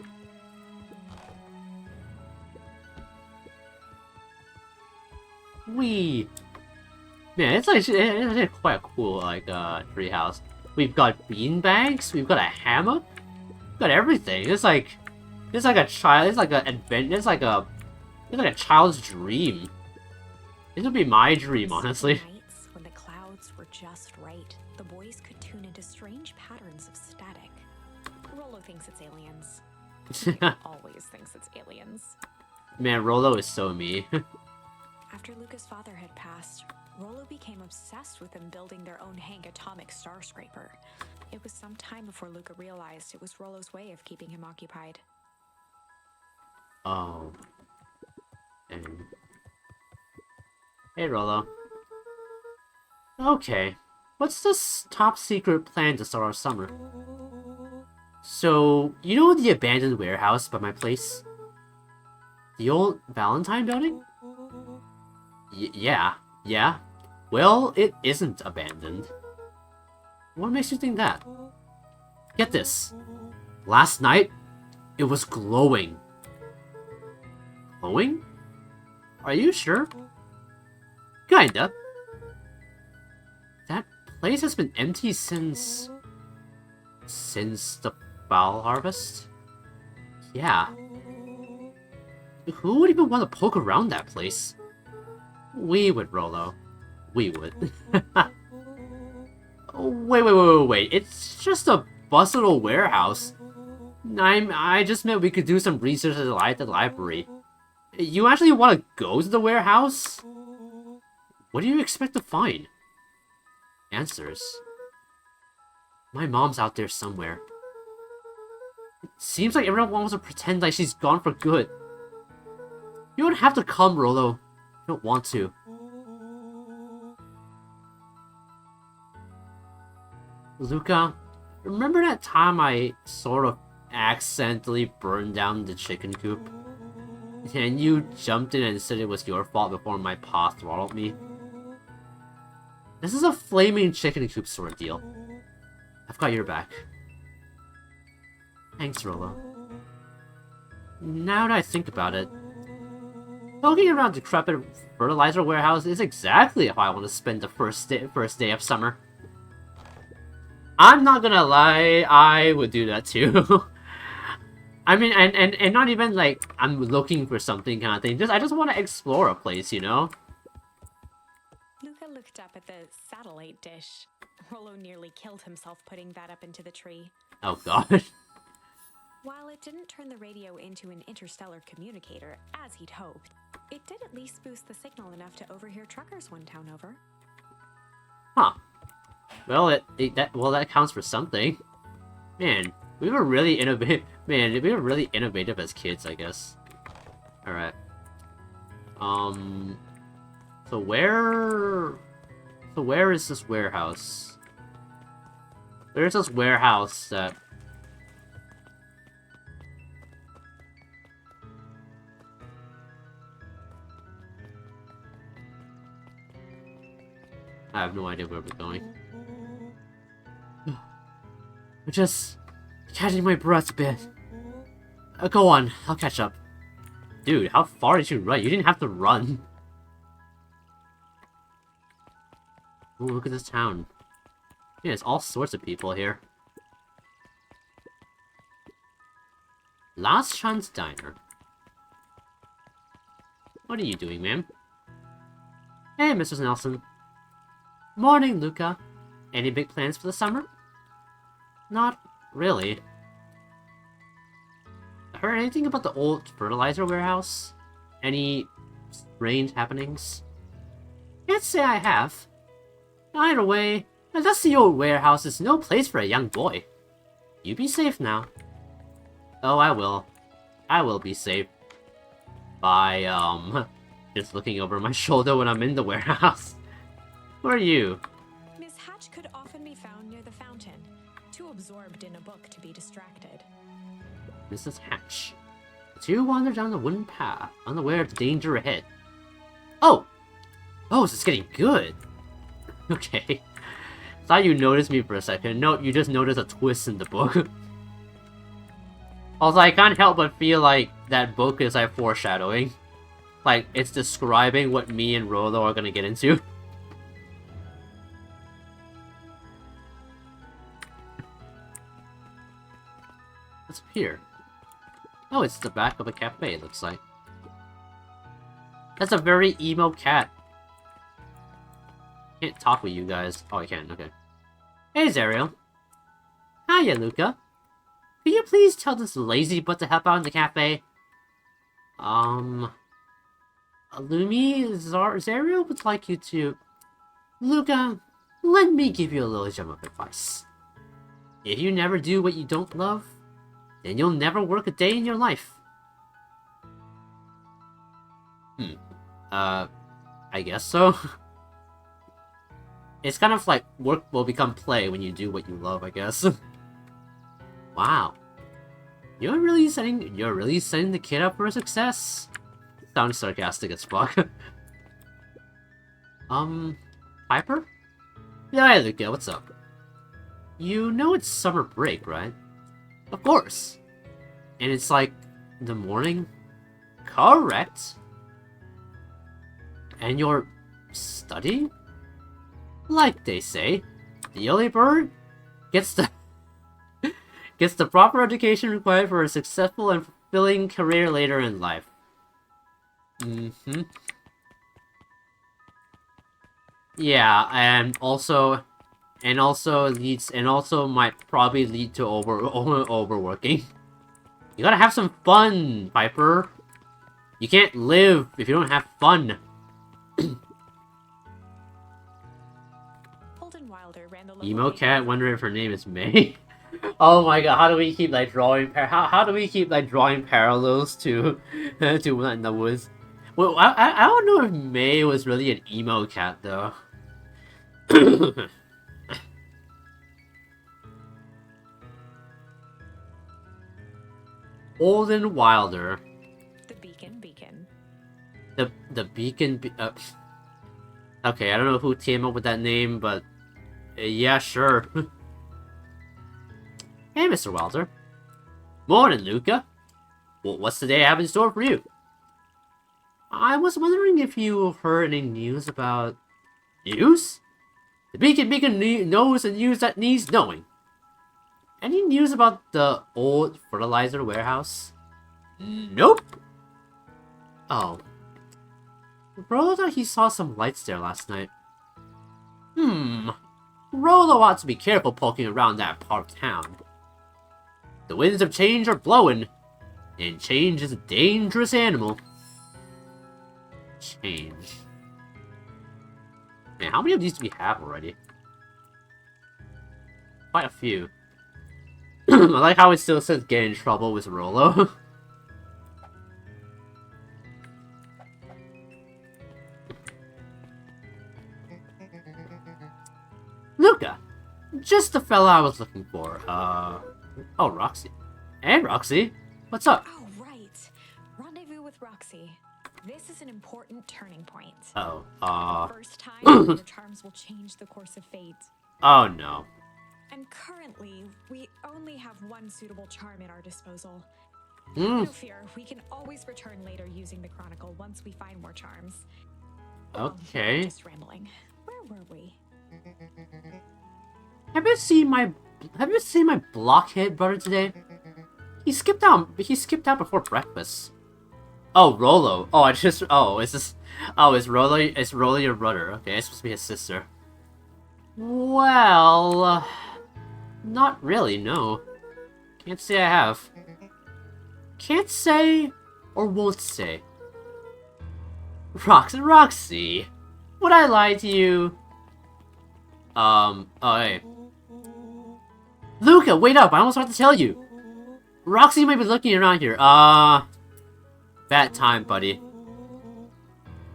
Wee. Man, it's actually quite a cool like treehouse. We've got beanbags. We've got a hammock. We've got everything. It's like a child. It's like an adventure. It's like a child's dream. This would be my dream, honestly. Some nights, when the clouds were just right, the boys could tune into strange patterns of static. Rolo thinks it's aliens. He always thinks it's aliens. Man, Rolo is so me. After Luca's father had passed, Rolo became obsessed with them building their own Hank atomic star scraper. It was some time before Luca realized it was Rolo's way of keeping him occupied. Oh. And... Hey, Rolo. Okay. What's this top secret plan to start our summer? So, you know the abandoned warehouse by my place? The old Valentine building? Yeah. Well, it isn't abandoned. What makes you think that? Get this. Last night, it was glowing. Glowing? Are you sure? Kinda. That place has been empty since the fowl harvest? Yeah. Who would even want to poke around that place? We would, Rolo. We would. Wait. It's just a bus little warehouse. I just meant we could do some research at the library. You actually want to go to the warehouse? What do you expect to find? Answers. My mom's out there somewhere. It seems like everyone wants to pretend like she's gone for good. You don't have to come, Rolo. You don't want to. Luca, remember that time I sort of accidentally burned down the chicken coop? And you jumped in and said it was your fault before my paw throttled me? This is a flaming chicken coop sort of deal. I've got your back. Thanks, Rolo. Now that I think about it, poking around decrepit fertilizer warehouse is exactly how I want to spend the first day of summer. I'm not gonna lie, I would do that too. I mean, and not even like I'm looking for something kind of thing. I just want to explore a place, you know. Luca looked up at the satellite dish. Rolo nearly killed himself putting that up into the tree. Oh god. While it didn't turn the radio into an interstellar communicator, as he'd hoped, it did at least boost the signal enough to overhear truckers one town over. Huh. Well, that counts for something. Man, we were really innovative. Man, we were really innovative as kids, I guess. All right. So where is this warehouse? There's this warehouse that... I have no idea where we're going. I'm just catching my breath a bit. Go on, I'll catch up. Dude, how far did you run? You didn't have to run. Ooh, look at this town. Yeah, there's all sorts of people here. Last Chance Diner. What are you doing, ma'am? Hey, Mrs. Nelson. Morning, Luca. Any big plans for the summer? Not really. Heard anything about the old fertilizer warehouse? Any strange happenings? Can't say I have. Either way, a dusty old warehouse is no place for a young boy. You be safe now. Oh, I will. I will be safe. By, just looking over my shoulder when I'm in the warehouse. Who are you? Miss Hatch could often be found near the fountain, too absorbed in a book to be distracted. Mrs. Hatch. The two wander down the wooden path, unaware of the danger ahead. Oh! Oh, this is getting good! Okay. Thought you noticed me for a second. Nope, you just noticed a twist in the book. Also, I can't help but feel like that book is like foreshadowing. Like, it's describing what me and Rolo are gonna get into. What's up here? Oh, it's the back of a cafe, it looks like. That's a very emo cat. Can't talk with you guys. Oh, I can, okay. Hey, Zariel. Hiya, Luca. Could you please tell this lazy butt to help out in the cafe? Zariel would like you to... Luca, let me give you a little gem of advice. If you never do what you don't love, then you'll never work a day in your life. I guess so. It's kind of like work will become play when you do what you love, I guess. Wow. You're really setting the kid up for success. Sounds sarcastic as fuck. Piper? Yeah, hey, Luca, what's up? You know it's summer break, right? Of course. And it's like the morning? Correct. And you're studying? Like they say, the early bird gets the proper education required for a successful and fulfilling career later in life. Yeah, and also might probably lead to overworking. You gotta have some fun, Piper. You can't live if you don't have fun. Emo cat wondering if her name is May. Oh my god, how do we keep like drawing parallels to to What in the Woods? Well, I don't know if May was really an emo cat though. Olden Wilder. The Beacon. The Beacon. Okay, I don't know who came up with that name, but yeah, sure. Hey, Mr. Wilder. Morning, Luca. Well, what's the day I have in store for you? I was wondering if you heard any news about... News? The Beacon knows the news that needs knowing. Any news about the old fertilizer warehouse? Nope. Oh. Rolo thought he saw some lights there last night. Rolo ought to be careful poking around that part of town. The winds of change are blowing, and change is a dangerous animal. Change. Man, how many of these do we have already? quite a few. I like how it still says get in trouble with Rolo. Luca! Just the fella I was looking for. Oh, Roxy. Hey, Roxy. What's up? Oh, right. Rendezvous with Roxy. This is an important turning point. Oh, The first time, your charms will change the course of fate. Oh, no. And currently, we only have one suitable charm at our disposal. Hmm. No fear, we can always return later using the Chronicle once we find more charms. Okay. Just rambling. Where were we? Have you seen my blockhead brother today? He skipped out before breakfast. Oh, Rolo. Oh, is Rolo your brother? Okay, it's supposed to be his sister. Well, not really, no. Can't say I have. Can't say, or won't say. Roxy, would I lie to you? Oh, hey. Luca, wait up, I almost forgot to tell you. Roxy might be looking around here. Bad time, buddy.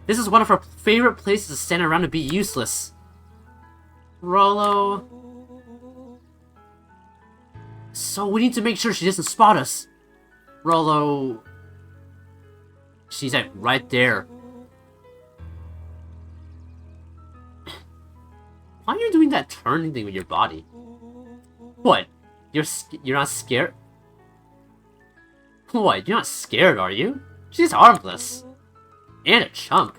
This is one of her favorite places to stand around and be useless. Rolo. So we need to make sure she doesn't spot us. Rolo. She's like right there. Why are you doing that turning thing with your body? What? You're not scared? What? You're not scared, are you? She's harmless. And a chump.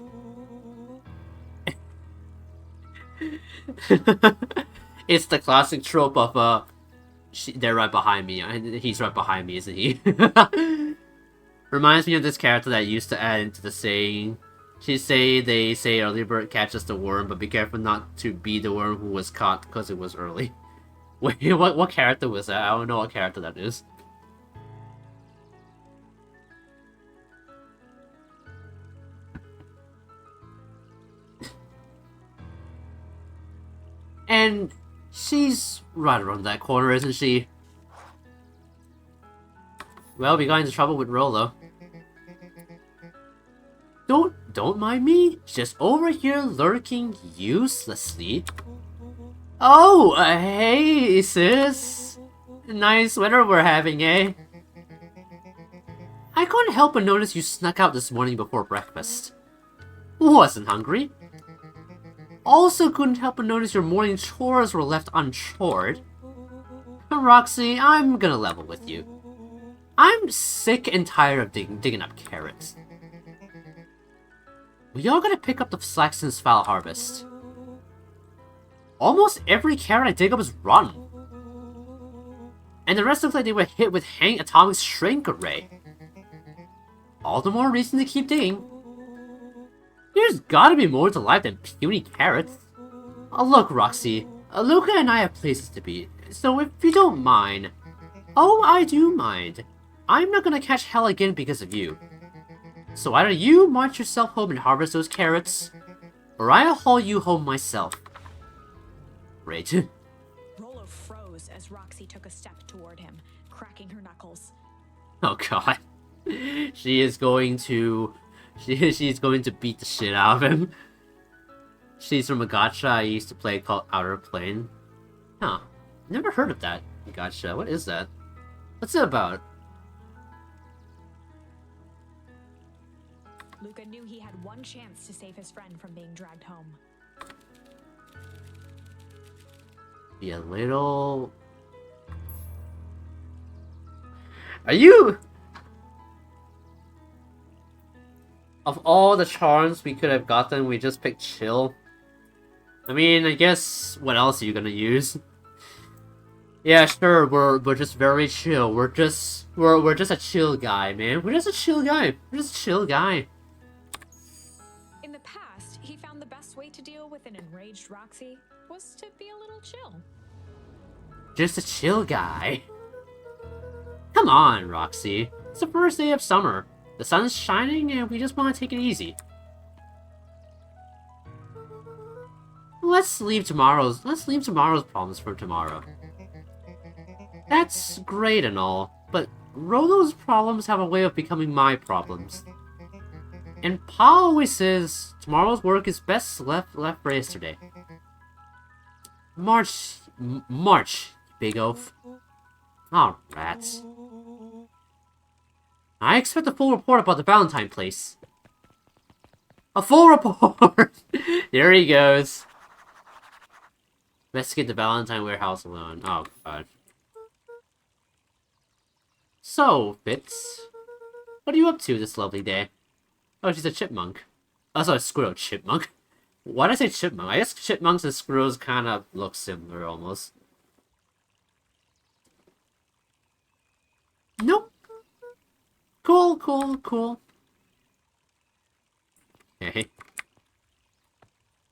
It's the classic trope of, they're right behind me, and he's right behind me, isn't he? Reminds me of this character that used to add into the saying. They say early bird catches the worm, but be careful not to be the worm who was caught because it was early. Wait, what character was that? I don't know what character that is. And she's right around that corner, isn't she? Well, we got into trouble with Rolo. Don't mind me. Just over here lurking uselessly. Oh, hey, sis. Nice weather we're having, eh? I couldn't help but notice you snuck out this morning before breakfast. Wasn't hungry. Also couldn't help but notice your morning chores were left unchored. Roxy, I'm gonna level with you. I'm sick and tired of digging up carrots. We all gotta pick up the slack since foul harvest. Almost every carrot I dig up is rotten. And the rest look like they were hit with Hank Atomic's shrink array. All the more reason to keep digging. There's gotta be more to life than puny carrots. Look, Roxy, Luca and I have places to be, so if you don't mind... Oh, I do mind. I'm not gonna catch hell again because of you. So either you march yourself home and harvest those carrots, or I'll haul you home myself. Great. Rolo froze as Roxy took a step toward him, cracking her knuckles. Oh god. She's going to beat the shit out of him. She's from a gacha I used to play called Outer Plane. Huh. Never heard of that gacha. What is that? What's it about? Luca knew he had one chance to save his friend from being dragged home. Be a little... Are you... Of all the charms we could have gotten, we just picked chill. I mean, I guess, what else are you gonna use? Yeah, sure, we're just very chill. We're just a chill guy, man. We're just a chill guy. We're just a chill guy. In the past, he found the best way to deal with an enraged Roxy was to be a little chill. Just a chill guy. Come on, Roxy. It's the first day of summer. The sun's shining and we just want to take it easy. Let's leave tomorrow's problems for tomorrow. That's great and all, but Rolo's problems have a way of becoming my problems. And Pa always says tomorrow's work is best left for yesterday. March, big oaf. Oh, rats. I expect a full report about the Valentine place. A full report! There he goes. Investigate the Valentine warehouse alone. Oh, God. So, Fitz, what are you up to this lovely day? Oh, she's a chipmunk. Oh, sorry, squirrel chipmunk. Why did I say chipmunk? I guess chipmunks and squirrels kind of look similar, almost. Nope. Cool. Hey.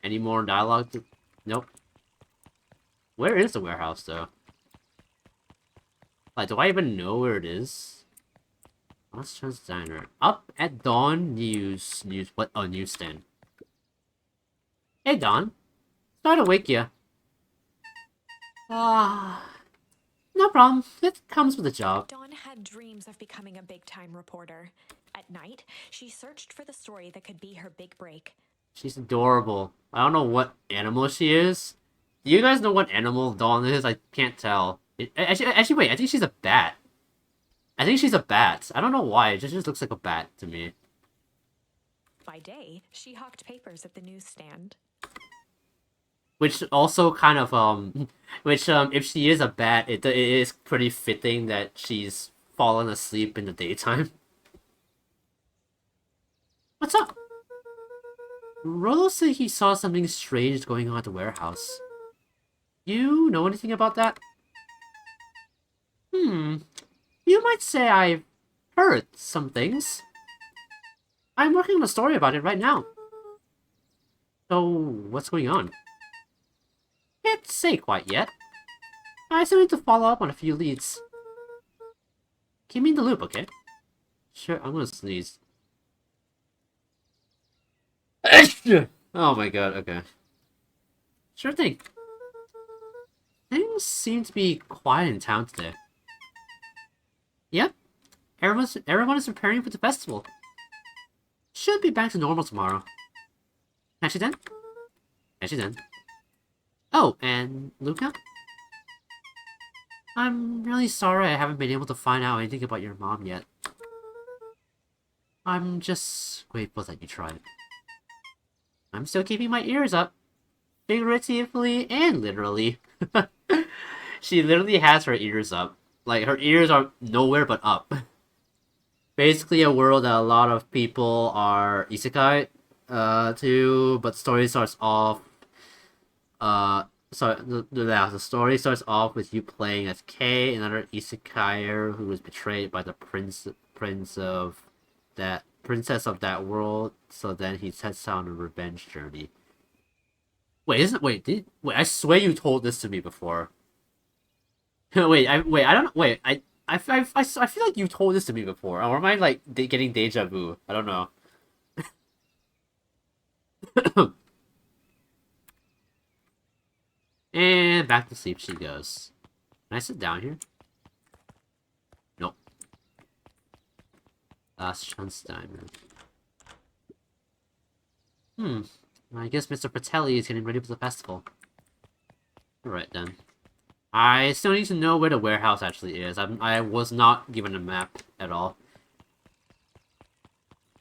Any more dialogue? Nope. Where is the warehouse, though? Like, do I even know where it is? Last Chance Diner. Up at Dawn News. What? Oh, newsstand. Hey, Dawn. Sorry to wake you. No problem. It comes with the job. Dawn had dreams of becoming a big-time reporter. At night, she searched for the story that could be her big break. She's adorable. I don't know what animal she is. Do you guys know what animal Dawn is? I can't tell. Actually, wait. I think she's a bat. I think she's a bat. I don't know why. It just looks like a bat to me. By day, she hawked papers at the newsstand. Which also kind of, if she is a bat, it is pretty fitting that she's fallen asleep in the daytime. What's up? Rolo said he saw something strange going on at the warehouse. You know anything about that? You might say I've heard some things. I'm working on a story about it right now. So, what's going on? Can't say quite yet. I still need to follow up on a few leads. Keep me in the loop, okay? Sure, I'm gonna sneeze. Oh my god, okay. Sure thing. Things seem to be quiet in town today. Yep. Everyone is preparing for the festival. Should be back to normal tomorrow. Catch you then? Catch you then. Oh, and Luca? I'm really sorry I haven't been able to find out anything about your mom yet. I'm just grateful that you tried. I'm still keeping my ears up. Figuratively and literally. She literally has her ears up. Like, her ears are nowhere but up. Basically a world that a lot of people are isekai to, but the story starts off the story starts off with you playing as Kei, another isekaier who was betrayed by the princess of that world. So then he sets out on a revenge journey. Wait, I swear you told this to me before. I don't know. I feel like you told this to me before, or am I like getting deja vu? I don't know. And back to sleep she goes. Can I sit down here? Nope. Last chance diamond. I guess Mr. Patelli is getting ready for the festival. Alright then. I still need to know where the warehouse actually is. I was not given a map at all.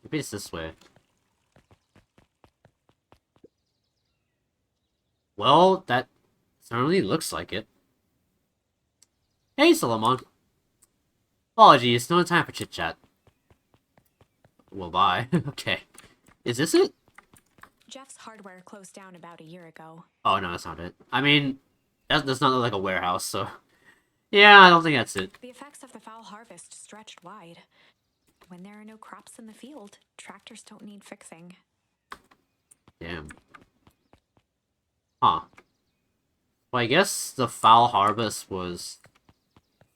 Maybe it's this way. Well, that certainly looks like it. Hey, Solomon. Apologies, no time for chit-chat. Well, bye. Okay. Is this it? Jeff's hardware closed down about a year ago. Oh, no, that's not it. I mean, that does not look like a warehouse, so... Yeah, I don't think that's it. The effects of the foul harvest stretched wide. When there are no crops in the field, tractors don't need fixing. Damn. Huh. Well, I guess the foul harvest was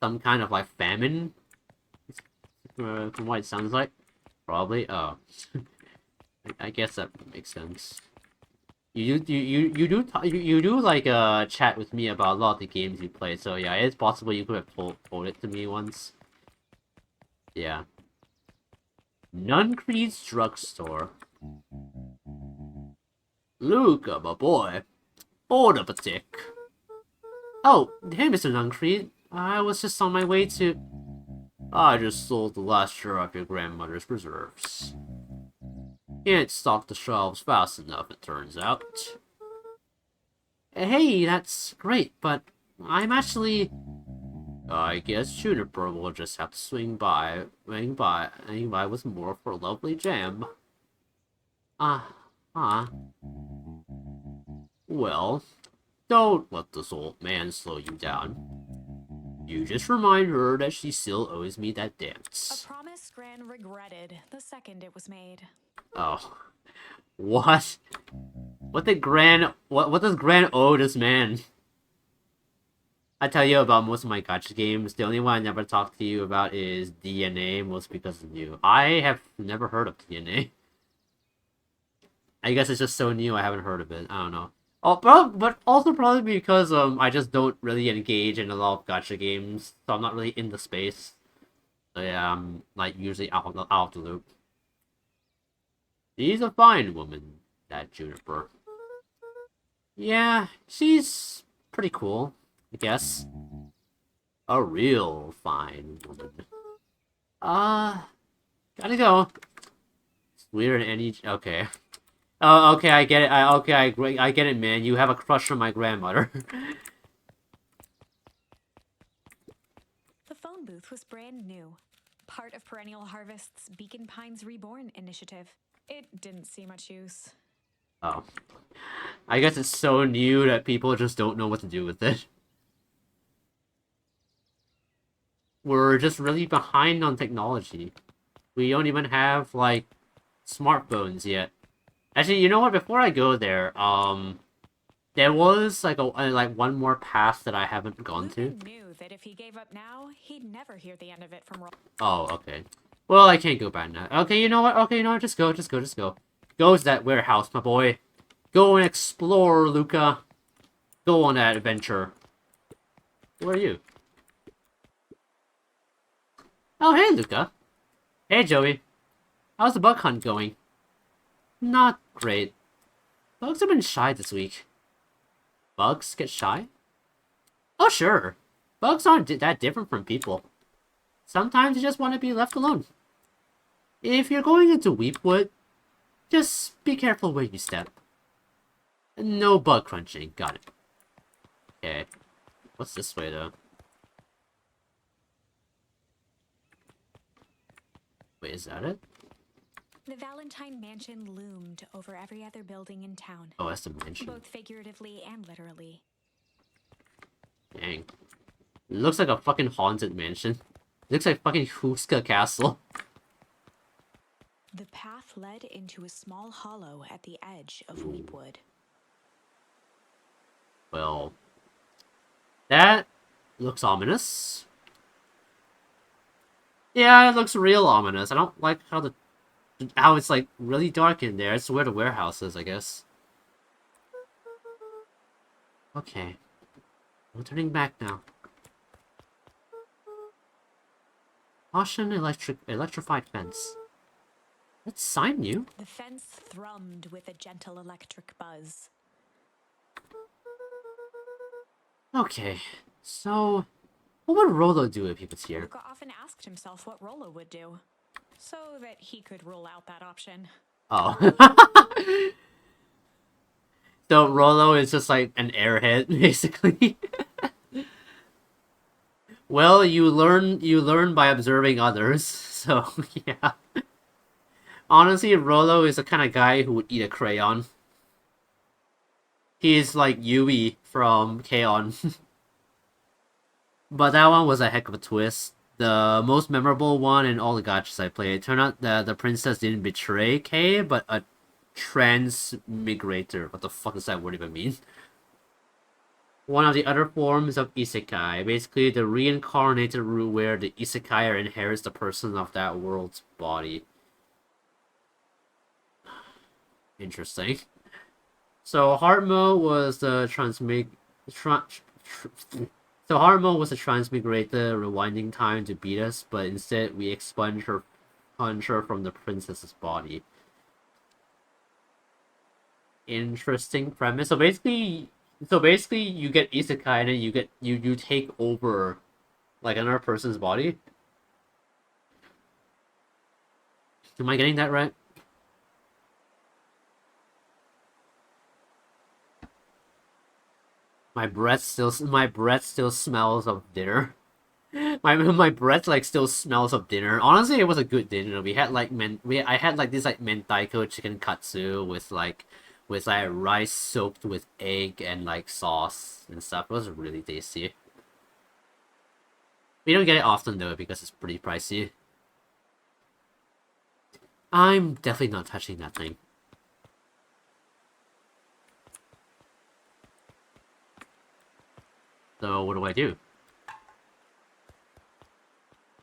some kind of, like, famine? From what it sounds like? Probably. Oh. I guess that makes sense. You do like chat with me about a lot of the games you play, so yeah, it's possible you could have told it to me once. Yeah. Nuncreed's drugstore. Luca, my boy. Hold up a tick. Oh, hey, Mr. Nuncreed. I was just on my way to... I just sold the last jar of your grandmother's preserves. Can't stock the shelves fast enough, it turns out. Hey, that's great, but I'm actually... I guess Juniper will just have to swing by with more for a lovely jam. Uh-huh. Well, don't let this old man slow you down. You just remind her that she still owes me that dance. A promise Gran regretted the second it was made. Oh. What? What does Gran owe this man? I tell you about most of my gacha games. The only one I never talked to you about is DNA, mostly because of you. I have never heard of DNA. I guess it's just so new I haven't heard of it. I don't know. Oh, but also probably because I just don't really engage in a lot of gacha games, so I'm not really in the space. So yeah, I'm like usually out of the loop. She's a fine woman, that Juniper. Yeah, she's pretty cool, I guess. A real fine woman. Gotta go. It's weird and any... Okay. Oh, okay, I get it. I get it, man. You have a crush on my grandmother. The phone booth was brand new, part of Perennial Harvest's Beacon Pines Reborn initiative. It didn't see much use. Oh. I guess it's so new that people just don't know what to do with it. We're just really behind on technology. We don't even have, like, smartphones yet. Actually, you know what? Before I go there, there was like one more path that I haven't gone to. Lupin knew that if he gave up now, he'd never hear the end of it from. Oh, okay. Well, I can't go back now. Okay, you know what? Okay, you know what? Just go. Go to that warehouse, my boy. Go and explore, Luca. Go on that adventure. Who are you? Oh, hey, Luca. Hey, Joey. How's the bug hunt going? Not great. Bugs have been shy this week. Bugs get shy? Oh, sure. Bugs aren't that different from people. Sometimes you just want to be left alone. If you're going into Weepwood, just be careful where you step. No bug crunching. Got it. Okay. What's this way, though? Wait, is that it? The Valentine Mansion loomed over every other building in town. Oh, that's the mansion. Both figuratively and literally. Dang. It looks like a fucking haunted mansion. It looks like fucking Huska Castle. The path led into a small hollow at the edge of Weepwood. Well, that looks ominous. Yeah, it looks real ominous. I don't like how it's like really dark in there. It's where the warehouse is, I guess. Okay. We're turning back now. Caution electrified fence. That sign new? The fence thrummed with a gentle electric buzz. Okay. So, what would Rolo do if he was here? Luca often asked himself what Rolo would do, so that he could rule out that option. Oh. So Rolo is just like an airhead, basically. Well, you learn by observing others, so yeah. Honestly, Rolo is the kind of guy who would eat a crayon. He's like Yui from K-On! But that one was a heck of a twist. The most memorable one in all the gachas I played. It turned out that the princess didn't betray Kay, but a transmigrator. What the fuck does that word even mean? One of the other forms of isekai. Basically, the reincarnated route where the isekai inherits the person of that world's body. Interesting. So hard mode was the so hard mode was the transmigrator rewinding time to beat us, but instead we punch her from the princess's body. Interesting premise. So basically, you get isekai and then you take over like another person's body. Am I getting that right? My breath still smells of dinner. My breath like still smells of dinner. Honestly, it was a good dinner. We had like I had like this like mentaiko chicken katsu with like rice soaked with egg and like sauce and stuff. It was really tasty. We don't get it often though because it's pretty pricey. I'm definitely not touching that thing. So what do I do?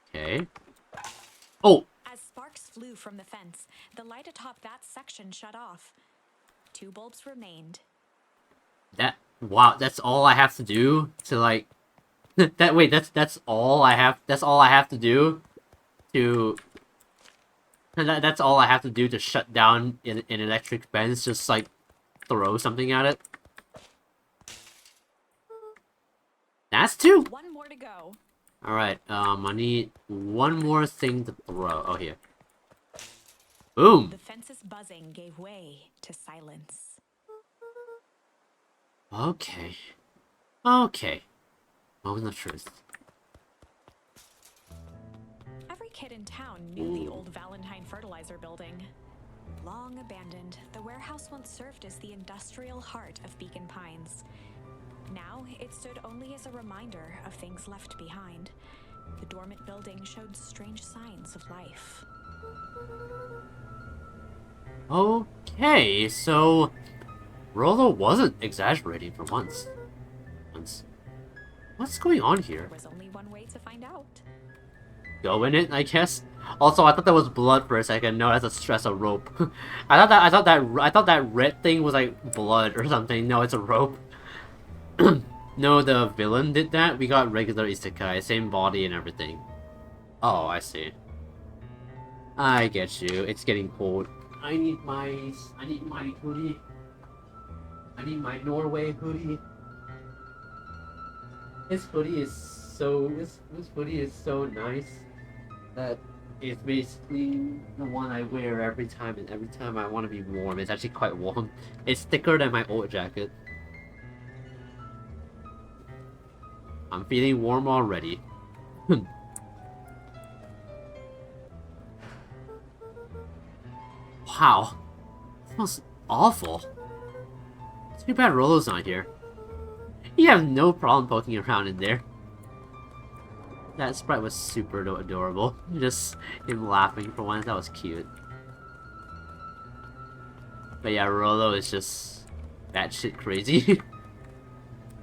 Okay. Oh! As sparks flew from the fence, the light atop that section shut off. 2 bulbs remained. Wow, that's all I have to do to like that's all I have to do to that's all I have to do to shut down an electric fence, just like throw something at it. That's 2. 1 more to go. Alright, I need one more thing to throw. Oh, here. Boom! The fence's buzzing gave way to silence. Okay. Okay. Moment of truth. Every kid in town knew the old Valentine fertilizer building. Long abandoned, the warehouse once served as the industrial heart of Beacon Pines. Now, it stood only as a reminder of things left behind. The dormant building showed strange signs of life. Okay, so Rollo wasn't exaggerating for once. What's going on here? There was only one way to find out. Go in it, I guess. Also, I thought that was blood for a second. No, that's a rope. I thought that red thing was like blood or something. No, it's a rope. No, the villain did that. We got regular isekai, same body and everything. Oh, I see. I get you. It's getting cold. I need my hoodie. I need my Norway hoodie. This hoodie is so nice that it's basically the one I wear every time, and every time I want to be warm. It's actually quite warm. It's thicker than my old jacket. I'm feeling warm already. Wow. It smells awful. Too bad Rollo's not here. You have no problem poking around in there. That sprite was super adorable. Just him laughing for once, that was cute. But yeah, Rollo is just batshit crazy.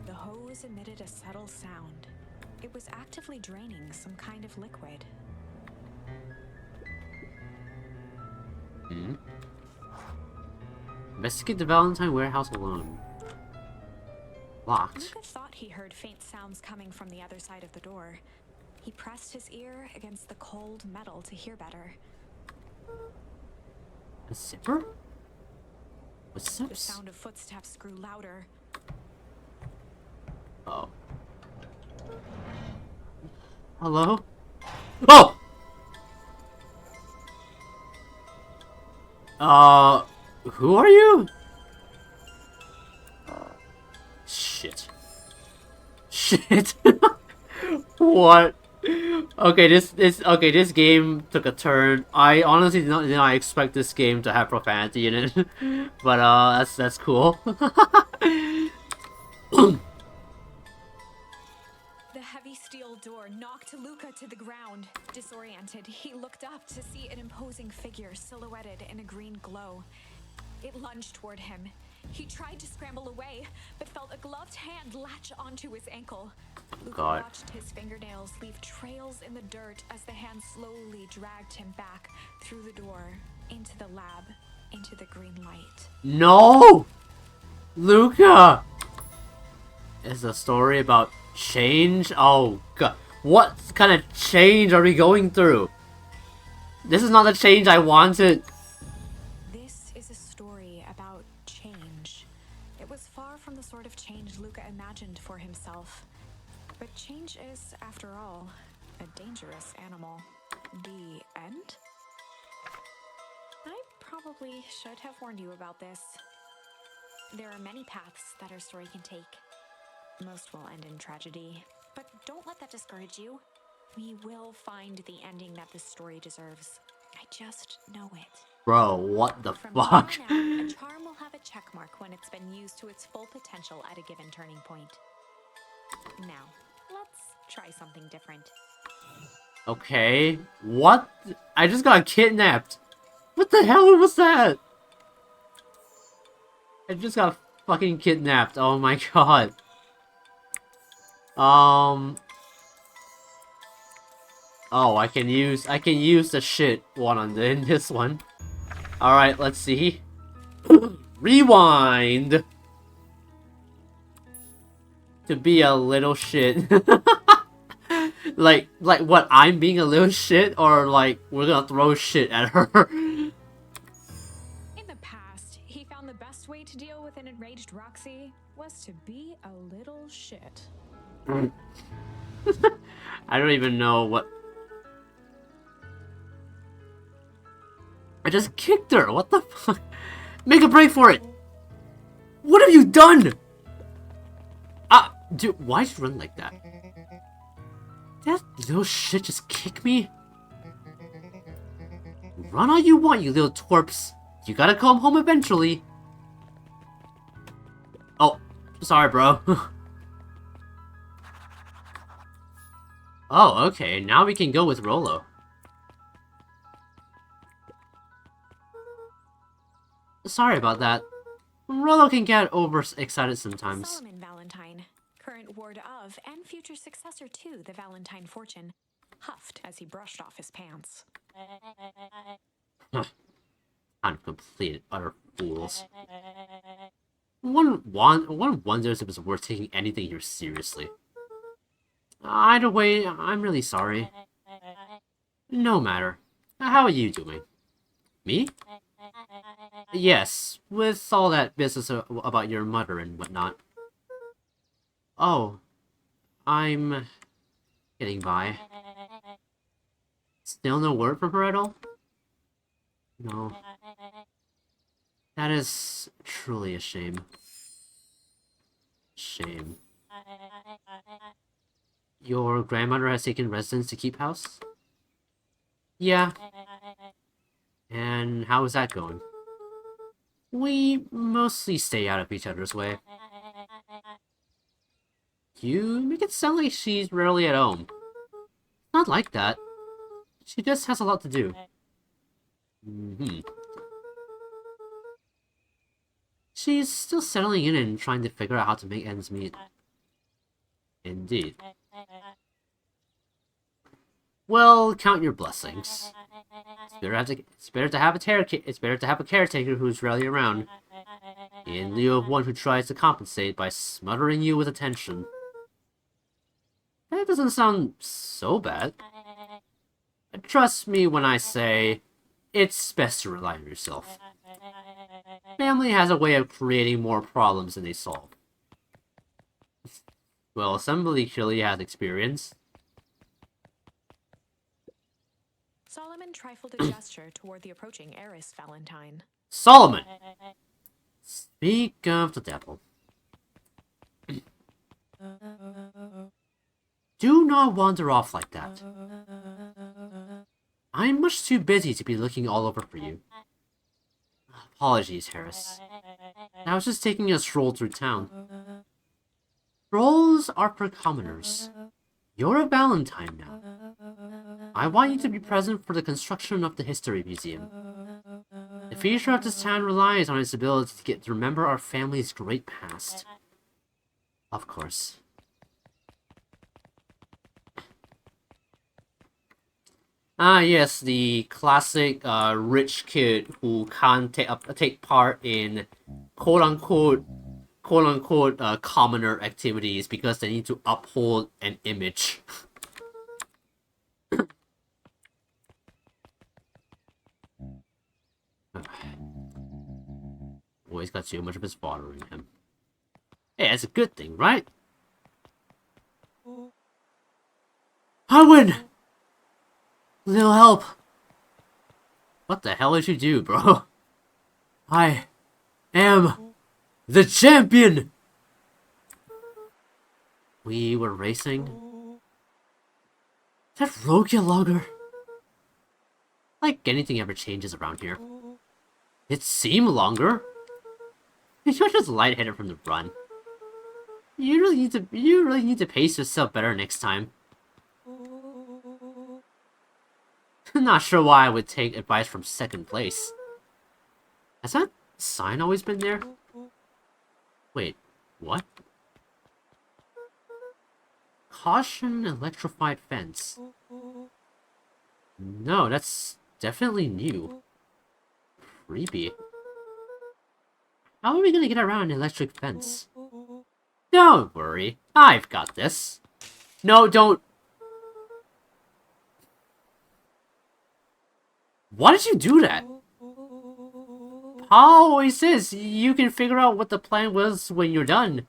The hose emitted a subtle sound. It was actively draining some kind of liquid. Investigate the Valentine warehouse alone. Locked. Luca thought he heard faint sounds coming from the other side of the door. He pressed his ear against the cold metal to hear better. A zipper? What's The this? sound of footsteps grew louder. Oh. Hello? Oh! Who are you? Shit. Shit. What? Okay, this game took a turn. I honestly did not expect this game to have profanity in it. But that's cool. The heavy steel door knocked Luca to the ground. Disoriented, he looked up to see an imposing figure silhouetted in a green glow. It lunged toward him. He tried to scramble away, but felt a gloved hand latch onto his ankle. Luca watched his fingernails leave trails in the dirt as the hand slowly dragged him back through the door, into the lab, into the green light. No! Luca! Is a story about change? Oh god. What kind of change are we going through? This is not the change I wanted. This is a story about change. It was far from the sort of change Luca imagined for himself. But change is, after all, a dangerous animal. The end? I probably should have warned you about this. There are many paths that our story can take. Most will end in tragedy. But don't let that discourage you. We will find the ending that this story deserves. I just know it. Bro, what the From fuck? here on out, a charm will have a checkmark when it's been used to its full potential at a given turning point. Now, let's try something different. Okay. What? I just got kidnapped. What the hell was that? I just got fucking kidnapped. Oh my god. Oh, I can use the shit one in this one. Alright, let's see. Rewind! To be a little shit. like what, I'm being a little shit? Or like, we're gonna throw shit at her? In the past, he found the best way to deal with an enraged Roxy was to be a little shit. I don't even know what... I just kicked her! What the fuck? Make a break for it! What have you done? Dude, why'd you run like that? That little shit just kick me? Run all you want, you little twerps. You gotta come home eventually. Oh, sorry, bro. Oh, okay, now we can go with Rolo. Sorry about that. Rolo can get overexcited sometimes. Solomon Valentine, current ward of and future successor to the Valentine fortune, huffed as he brushed off his pants. I'm complete and utter fools. One wonders if it's worth taking anything here seriously. Either way, I'm really sorry. No matter. How are you doing? Me? Yes, with all that business about your mother and whatnot. Oh, I'm getting by. Still no word from her at all? No. That is truly a shame. Shame. Your grandmother has taken residence to keep house? Yeah. And how is that going? We mostly stay out of each other's way. You make it sound like she's rarely at home. Not like that. She just has a lot to do. She's still settling in and trying to figure out how to make ends meet. Indeed. Well, count your blessings. It's better to have a caretaker who's rarely around, in lieu of one who tries to compensate by smothering you with attention. That doesn't sound so bad. Trust me when I say, it's best to rely on yourself. Family has a way of creating more problems than they solve. Well, somebody clearly has experience. Solomon trifled a gesture toward the approaching heiress Valentine. Solomon! Speak of the devil. Do not wander off like that. I'm much too busy to be looking all over for you. Apologies, Harris. I was just taking a stroll through town. Strolls are for commoners. You're a Valentine now. I want you to be present for the construction of the History Museum. The future of this town relies on its ability to get to remember our family's great past. Of course. Ah, yes, the classic rich kid who can't take part in quote-unquote quote-unquote commoner activities because they need to uphold an image. Always got too much of his father in him. Hey, that's a good thing, right? I win! Little help. What the hell did you do, bro? I am the champion! We were racing? That road get longer? Like anything ever changes around here. It seemed longer. You're just lightheaded from the run. You really need to pace yourself better next time. I'm not sure why I would take advice from second place. Has that sign always been there? Wait, what? Caution electrified fence. No, that's definitely new. Creepy. How are we gonna get around an electric fence? Don't worry, I've got this. No, don't. Why did you do that? Paul always says you can figure out what the plan was when you're done.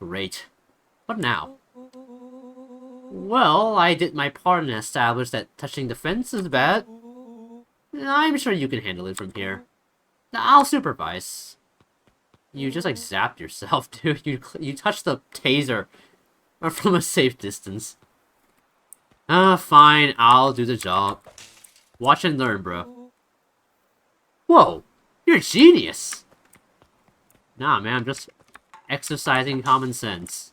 Great. What now? Well, I did my part and established that touching the fence is bad. I'm sure you can handle it from here. I'll supervise. You just like zapped yourself, dude. You touched the taser from a safe distance. Fine. I'll do the job. Watch and learn, bro. Whoa, you're a genius. Nah, man, I'm just exercising common sense.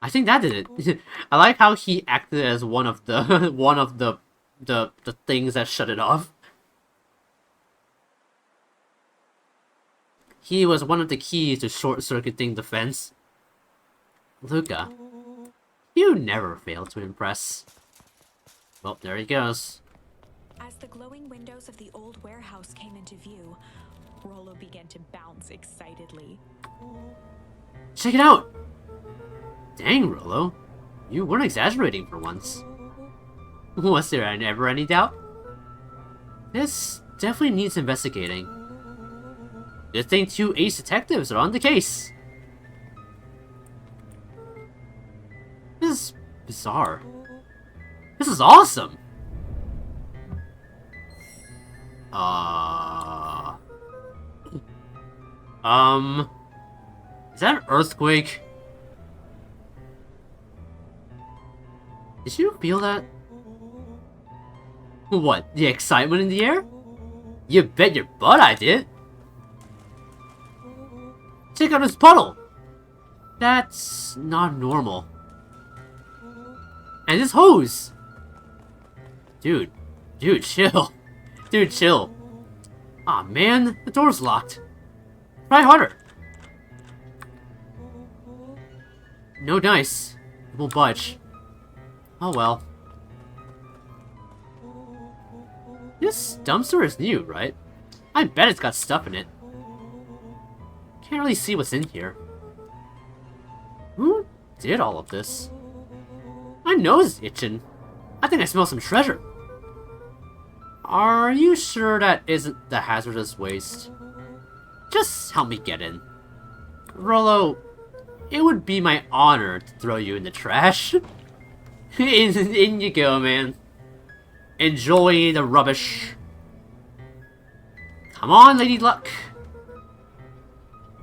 I think that did it. I like how he acted as one of the the things that shut it off. He was one of the keys to short-circuiting the fence. Luca, you never fail to impress. Well, there he goes. As the glowing windows of the old warehouse came into view, Rollo began to bounce excitedly. Check it out! Dang, Rollo. You weren't exaggerating for once. Was there ever any doubt? This definitely needs investigating. Good thing 2 ace detectives are on the case. This is bizarre. This is awesome! Is that an earthquake? Did you feel that? What, the excitement in the air? You bet your butt I did! Check out this puddle! That's not normal. And this hose! Dude, chill. Dude, chill. Aw, man, the door's locked. Try harder. No dice. It won't budge. Oh well. This dumpster is new, right? I bet it's got stuff in it. Can't really see what's in here. Who did all of this? My nose is itching. I think I smell some treasure. Are you sure that isn't the hazardous waste? Just help me get in. Rollo, it would be my honor to throw you in the trash. in you go, man. Enjoy the rubbish. Come on, Lady Luck.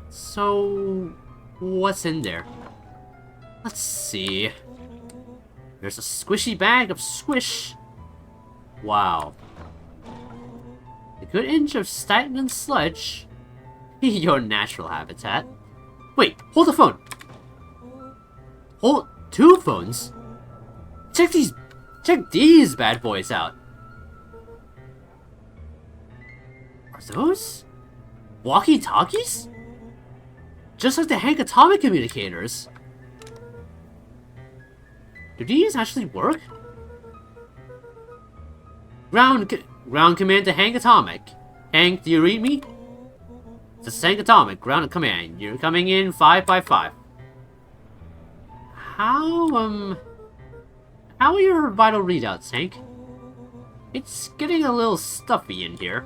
So, what's in there? Let's see. There's a squishy bag of squish. Wow. A good inch of stagnant sludge. Your natural habitat. Wait, hold the phone. Hold 2 phones? Check these bad boys out. Are those walkie-talkies? Just like the Hank Atomic communicators. Do these actually work? Ground command to Hank Atomic. Hank, do you read me? It's a Sank Atomic, ground command. You're coming in 5 by 5. How are your vital readouts, Hank? It's getting a little stuffy in here.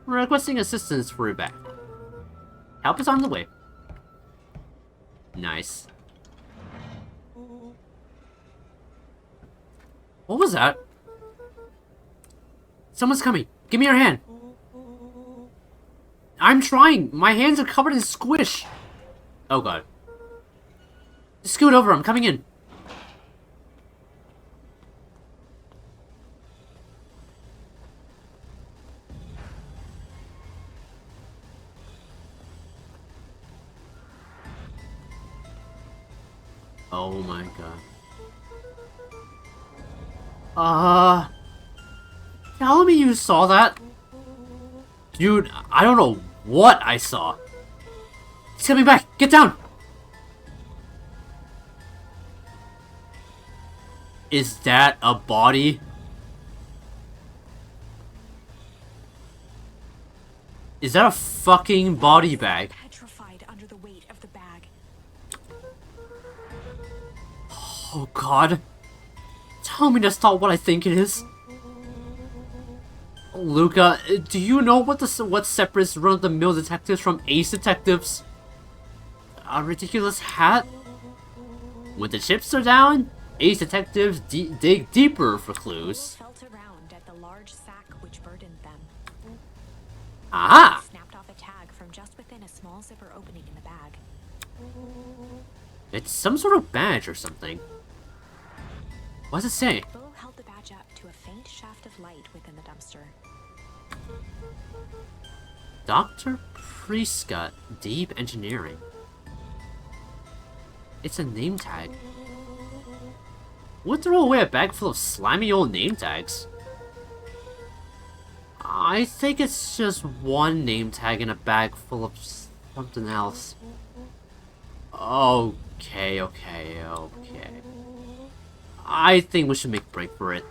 We're requesting assistance for your back. Help is on the way. Nice. What was that? Someone's coming. Give me your hand. I'm trying. My hands are covered in squish. Oh god. Scoot over. I'm coming in. Oh my god. Tell me you saw that? Dude, I don't know what I saw. He's coming back! Get down! Is that a body? Is that a fucking body bag? Petrified under the weight of the bag. Oh god. Tell me that's not what I think it is. Luca, do you know what separates run-of-the-mill detectives from ace detectives? A ridiculous hat? When the chips are down, ace detectives dig deeper for clues. Felt around at the large sack which burdened them. Aha! Snapped off a tag from just within a small zipper opening in the bag. It's some sort of badge or something. What does it say? Bo held the badge up to a faint shaft of light within the dumpster. Dr. Prescott, Deep Engineering. It's a name tag. Would throw away a bag full of slimy old name tags. I think it's just one name tag in a bag full of something else. Okay. I think we should make a break for it.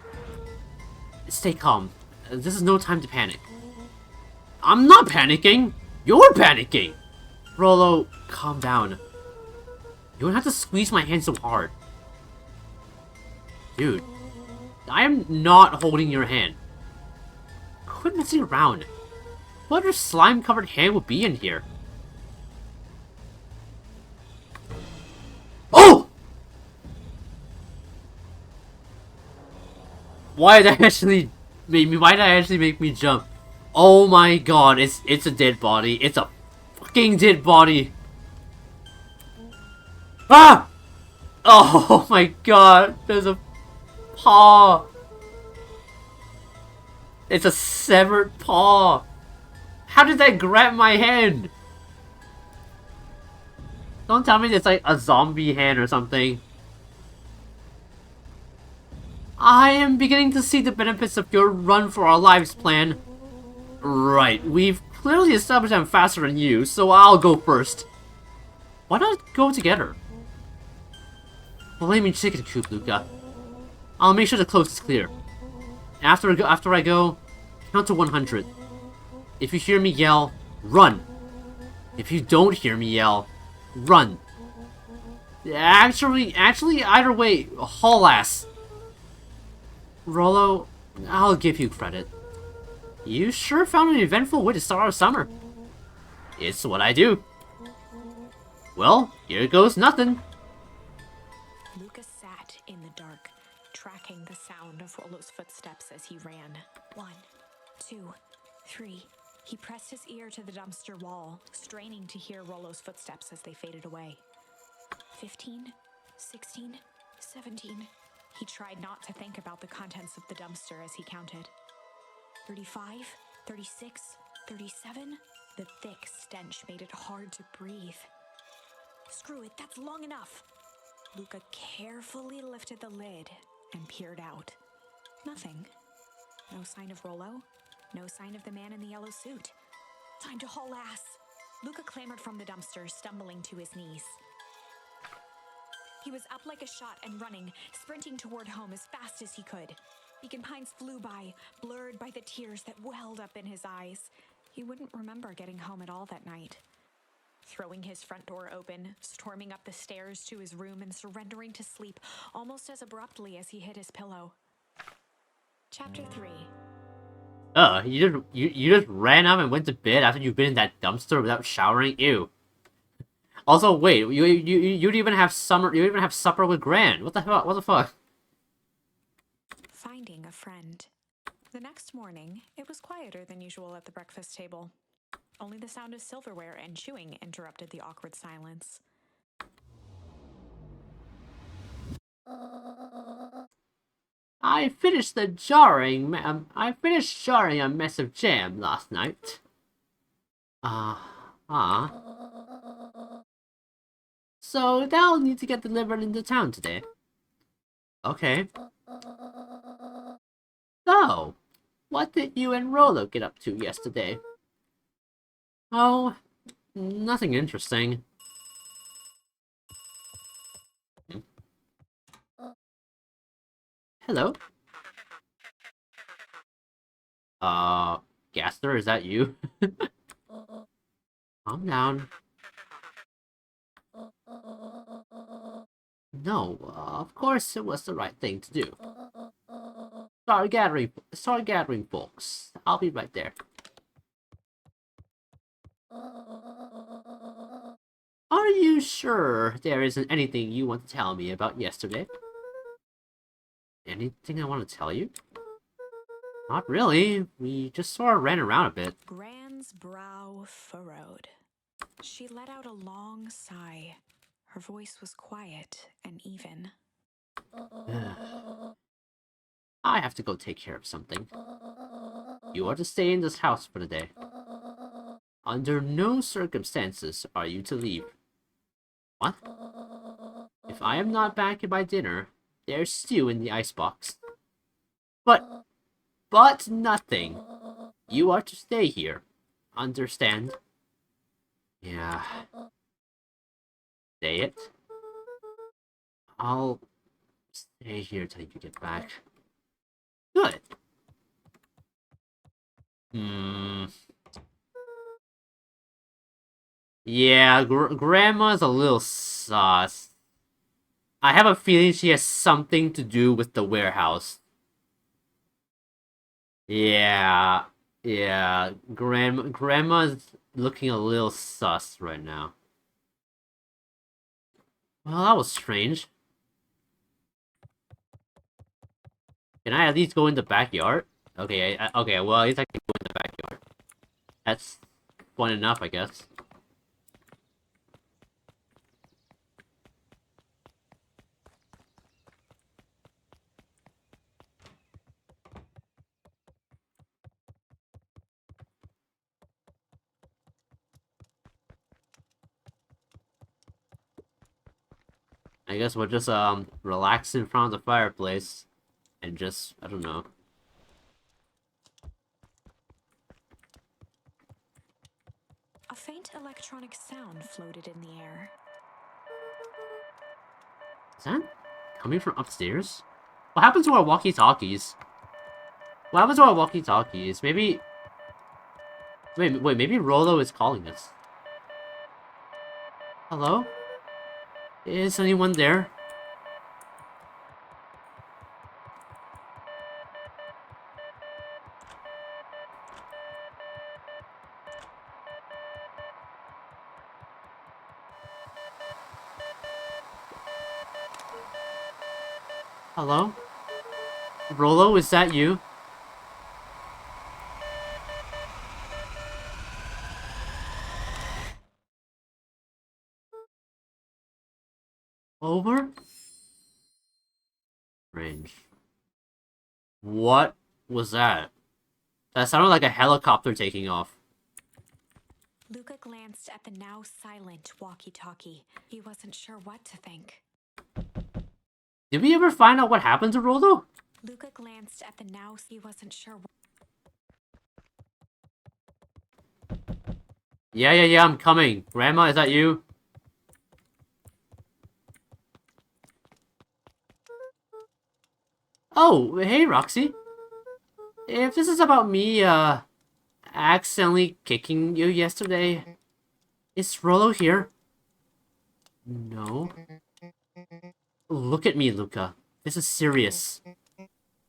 Stay calm. This is no time to panic. I'm not panicking! You're panicking! Rollo, calm down. You don't have to squeeze my hand so hard. Dude, I am not holding your hand. Quit messing around. What other slime-covered hand would be in here? Oh! Why did that actually make me jump? Oh my god, it's a dead body. It's a fucking dead body. Ah! Oh my god, there's a paw. It's a severed paw. How did that grab my hand? Don't tell me it's like a zombie hand or something. I am beginning to see the benefits of your run for our lives plan. Right, we've clearly established I'm faster than you, so I'll go first. Why not go together? Flaming chicken coop, Luca. I'll make sure the coast is clear. After I go, count to 100. If you hear me yell, run. If you don't hear me yell, run. Actually, either way, haul ass. Rollo, I'll give you credit. You sure found an eventful way to start our summer. It's what I do. Well, here goes nothing. Lucas sat in the dark, tracking the sound of Rollo's footsteps as he ran. 1, 2, 3. He pressed his ear to the dumpster wall, straining to hear Rollo's footsteps as they faded away. 15, 16, 17. He tried not to think about the contents of the dumpster as he counted. 35, 36, 37. The thick stench made it hard to breathe. Screw it, that's long enough. Luca carefully lifted the lid and peered out. Nothing. No sign of Rollo. No sign of the man in the yellow suit. Time to haul ass. Luca clambered from the dumpster, stumbling to his knees. He was up like a shot and running, sprinting toward home as fast as he could. Beacon Pines flew by, blurred by the tears that welled up in his eyes. he wouldn't remember getting home at all that night. Throwing his front door open, storming up the stairs to his room, and surrendering to sleep almost as abruptly as he hit his pillow. Chapter 3. You just ran up and went to bed after you've been in that dumpster without showering? Ew. Also, wait, you even have supper with Gran. What the fuck? What the fuck? Finding a friend. The next morning, it was quieter than usual at the breakfast table. Only the sound of silverware and chewing interrupted the awkward silence. I finished jarring a mess of jam last night. So that'll need to get delivered into town today. Okay. So, what did you and Rolo get up to yesterday? Oh, nothing interesting. Hello? Gaster, is that you? Calm down. No, of course it was the right thing to do. Start gathering, folks. I'll be right there. Are you sure there isn't anything you want to tell me about yesterday? Anything I want to tell you? Not really. We just sort of ran around a bit. Gran's brow furrowed. She let out a long sigh. Her voice was quiet and even. I have to go take care of something. You are to stay in this house for the day. Under no circumstances are you to leave. What? If I am not back by dinner, there's stew in the icebox. But nothing. You are to stay here. Understand? Yeah. Say it. I'll stay here till you get back. Good. Yeah, Grandma's a little sus. I have a feeling she has something to do with the warehouse. Yeah. Yeah. Grandma's looking a little sus right now. Well, that was strange. Can I at least go in the backyard? Okay, okay, well, at least I can go in the backyard. That's fun enough, I guess. I guess we'll just, relax in front of the fireplace. And just, I don't know. A faint electronic sound floated in the air. Is that coming from upstairs? What happened to our walkie-talkies? What happened to our walkie-talkies? Maybe... Wait, maybe Rolo is calling us. Hello? Is anyone there? Hello? Rolo, is that you? Over? Range. What was that? That sounded like a helicopter taking off. Luca glanced at the now silent walkie-talkie. He wasn't sure what to think. Did we ever find out what happened to Rolo? Luca glanced at the now. He wasn't sure. Yeah, I'm coming. Grandma, is that you? Oh, hey, Roxy. If this is about me, accidentally kicking you yesterday? Is Rollo here? No. Look at me, Luca. This is serious.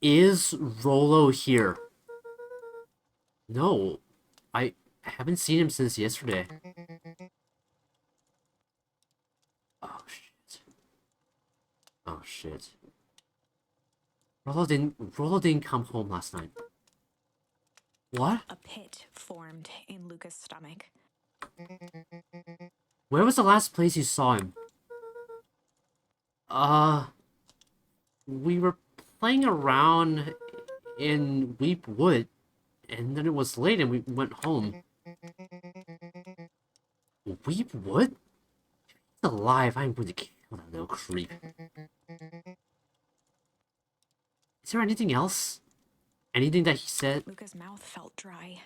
Is Rollo here? No. I haven't seen him since yesterday. Oh, shit. Oh, shit. Rollo didn't come home last night. What? A pit formed in Luca's stomach. Where was the last place you saw him? We were playing around in Weep Wood, and then it was late and we went home. Weep Wood? If he's alive, I'm going to kill that little creep. Is there anything else? Anything that he said? Luca's mouth felt dry.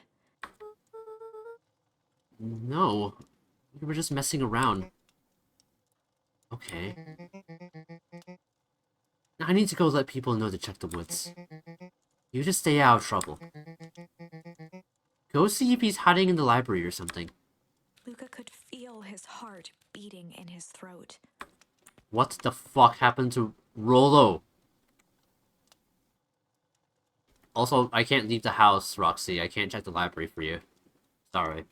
No. We were just messing around. Okay. I need to go let people know to check the woods. You just stay out of trouble. Go see if he's hiding in the library or something. Luca could feel his heart beating in his throat. What the fuck happened to Rollo? Also, I can't leave the house, Roxy. I can't check the library for you. Sorry.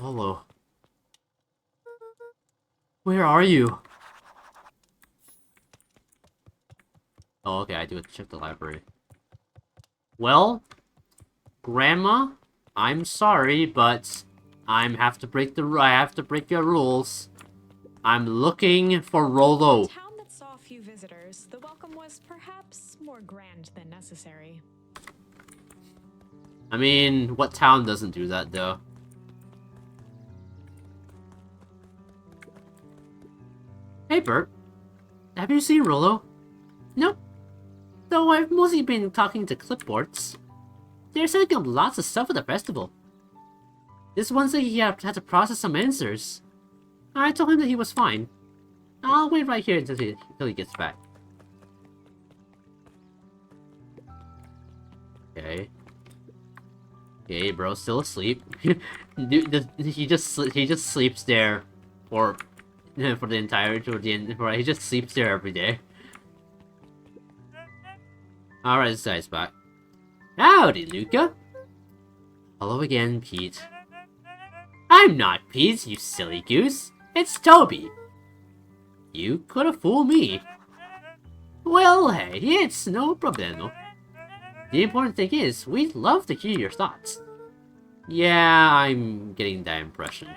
Rollo. Where are you? Oh, okay, I do have to check the library. Well, Grandma, I'm sorry, but I have to break your rules. I'm looking for Rollo. A town that saw a few visitors, the welcome was perhaps more grand than necessary. I mean, what town doesn't do that, though? Hey, Bert. Have you seen Rollo? Nope. Though I've mostly been talking to clipboards. They're setting up lots of stuff for the festival. This one said he had to process some answers. I told him that he was fine. I'll wait right here until he gets back. Okay. Okay, bro, still asleep. he just sleeps there for the entire he just sleeps there every day. Alright, this guy's back. Howdy, Luca. Hello again, Pete. I'm not Pete, you silly goose. It's Toby. You could have fooled me. Well, hey, it's no problemo. The important thing is, we'd love to hear your thoughts. Yeah, I'm getting that impression.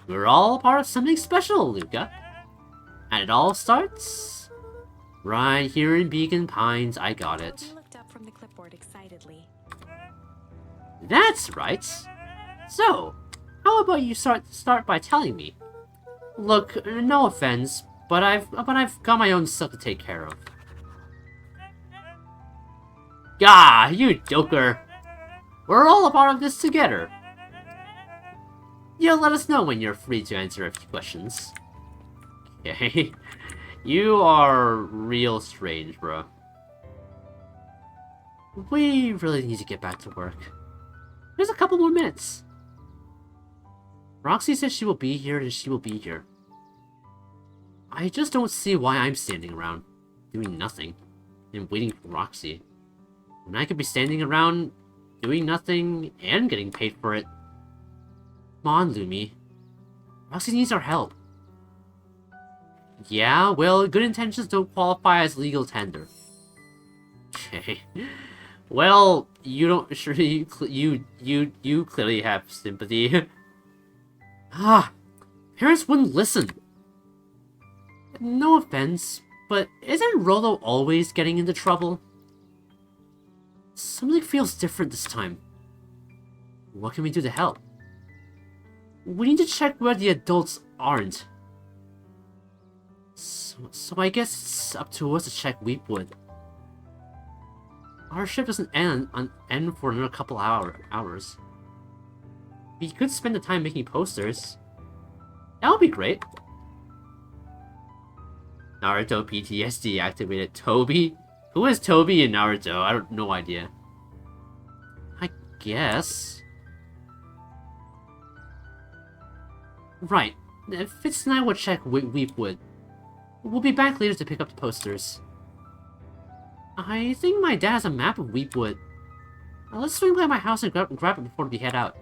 We're all part of something special, Luca. And it all starts right here in Beacon Pines. I got it. He looked up from the clipboard excitedly. That's right. So, how about you start by telling me? Look, no offense, but I've got my own stuff to take care of. Gah, you joker. We're all a part of this together. You'll let us know when you're free to answer a few questions. Okay. You are real strange, bro. We really need to get back to work. There's a couple more minutes. Roxy says she will be here, and she will be here. I just don't see why I'm standing around, doing nothing, and waiting for Roxy. When I could be standing around, doing nothing, and getting paid for it. Come on, Lumi. Roxy needs our help. Yeah, well, good intentions don't qualify as legal tender. Okay. Well, you don't sure you clearly have sympathy. Parents wouldn't listen. No offense, but isn't Rollo always getting into trouble? Something feels different this time. What can we do to help? We need to check where the adults aren't. So I guess it's up to us to check Weepwood. Our shift doesn't end for another couple hours. We could spend the time making posters. That would be great. Naruto PTSD activated. Toby? Who is Toby in Naruto? I don't no idea. guess. Right. Fitz and I will check Weepwood. We'll be back later to pick up the posters. I think my dad has a map of Weepwood. Let's swing by my house and grab it before we head out.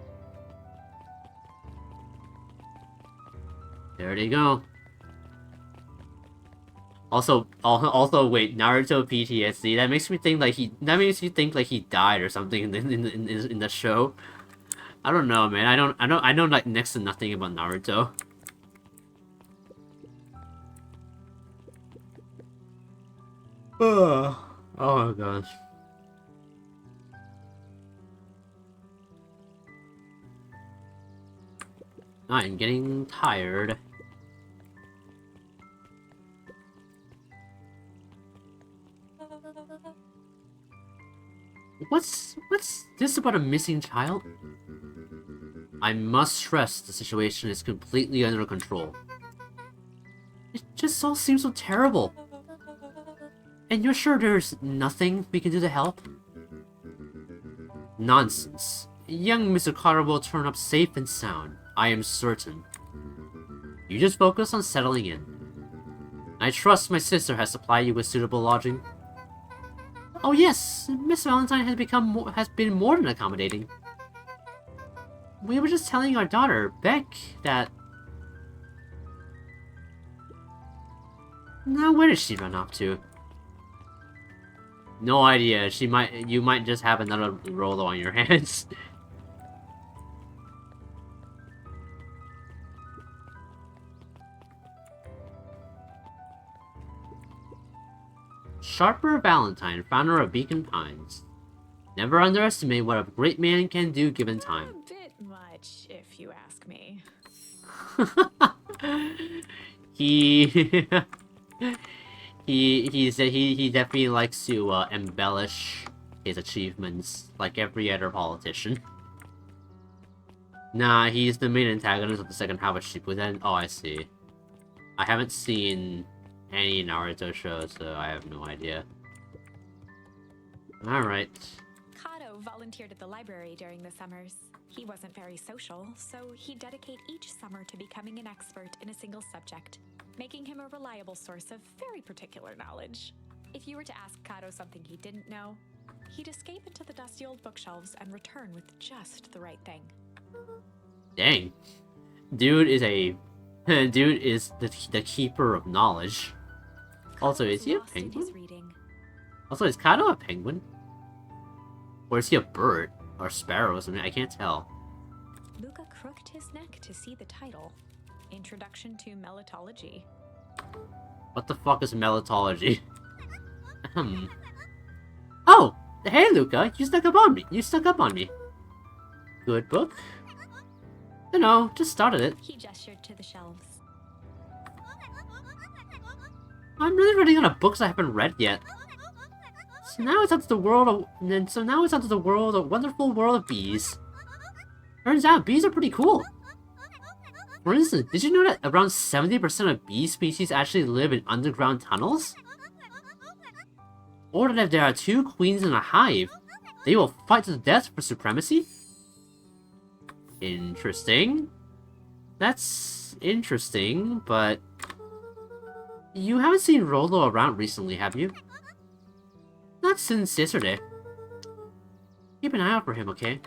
There they go. Also, wait, Naruto PTSD. That makes me think like he died or something in the show. I don't know, man. I know like next to nothing about Naruto. Oh my gosh. I'm getting tired. What's this about a missing child? I must stress the situation is completely under control. It just all seems so terrible. And you're sure there's nothing we can do to help? Nonsense. Young Mr. Carter will turn up safe and sound. I am certain. You just focus on settling in. I trust my sister has supplied you with suitable lodging. Oh yes, Miss Valentine has been more than accommodating. We were just telling our daughter, Beck, that... Now where did she run off to? No idea. You might just have another Rolo on your hands. Sharper Valentine, founder of Beacon Pines. Never underestimate what a great man can do given time. A bit much, if you ask me. he he definitely likes to embellish his achievements like every other politician. Nah, he's the main antagonist of the second half of Shippuden. Oh, I see. I haven't seen any Naruto shows, so I have no idea. Alright. Kato volunteered at the library during the summers. He wasn't very social, so he'd dedicate each summer to becoming an expert in a single subject, making him a reliable source of very particular knowledge. If you were to ask Kato something he didn't know, he'd escape into the dusty old bookshelves and return with just the right thing. Dang. Dude is the keeper of knowledge. Also, is he a penguin? Also, is Kato a penguin? Or is he a bird? Or sparrow or something? I can't tell. Luca crooked his neck to see the title. Introduction to Melitology. What the fuck is melitology? Oh! Hey, Luca! You snuck up on me! Good book? No, just started it. He gestured to the shelves. I'm really running out of books I haven't read yet. So now it's onto the wonderful world of bees. Turns out bees are pretty cool. For instance, did you know that around 70% of bee species actually live in underground tunnels? Or that if there are two queens in a hive, they will fight to the death for supremacy? Interesting. That's interesting, but... You haven't seen Rolo around recently, have you? Not since yesterday. Keep an eye out for him, okay?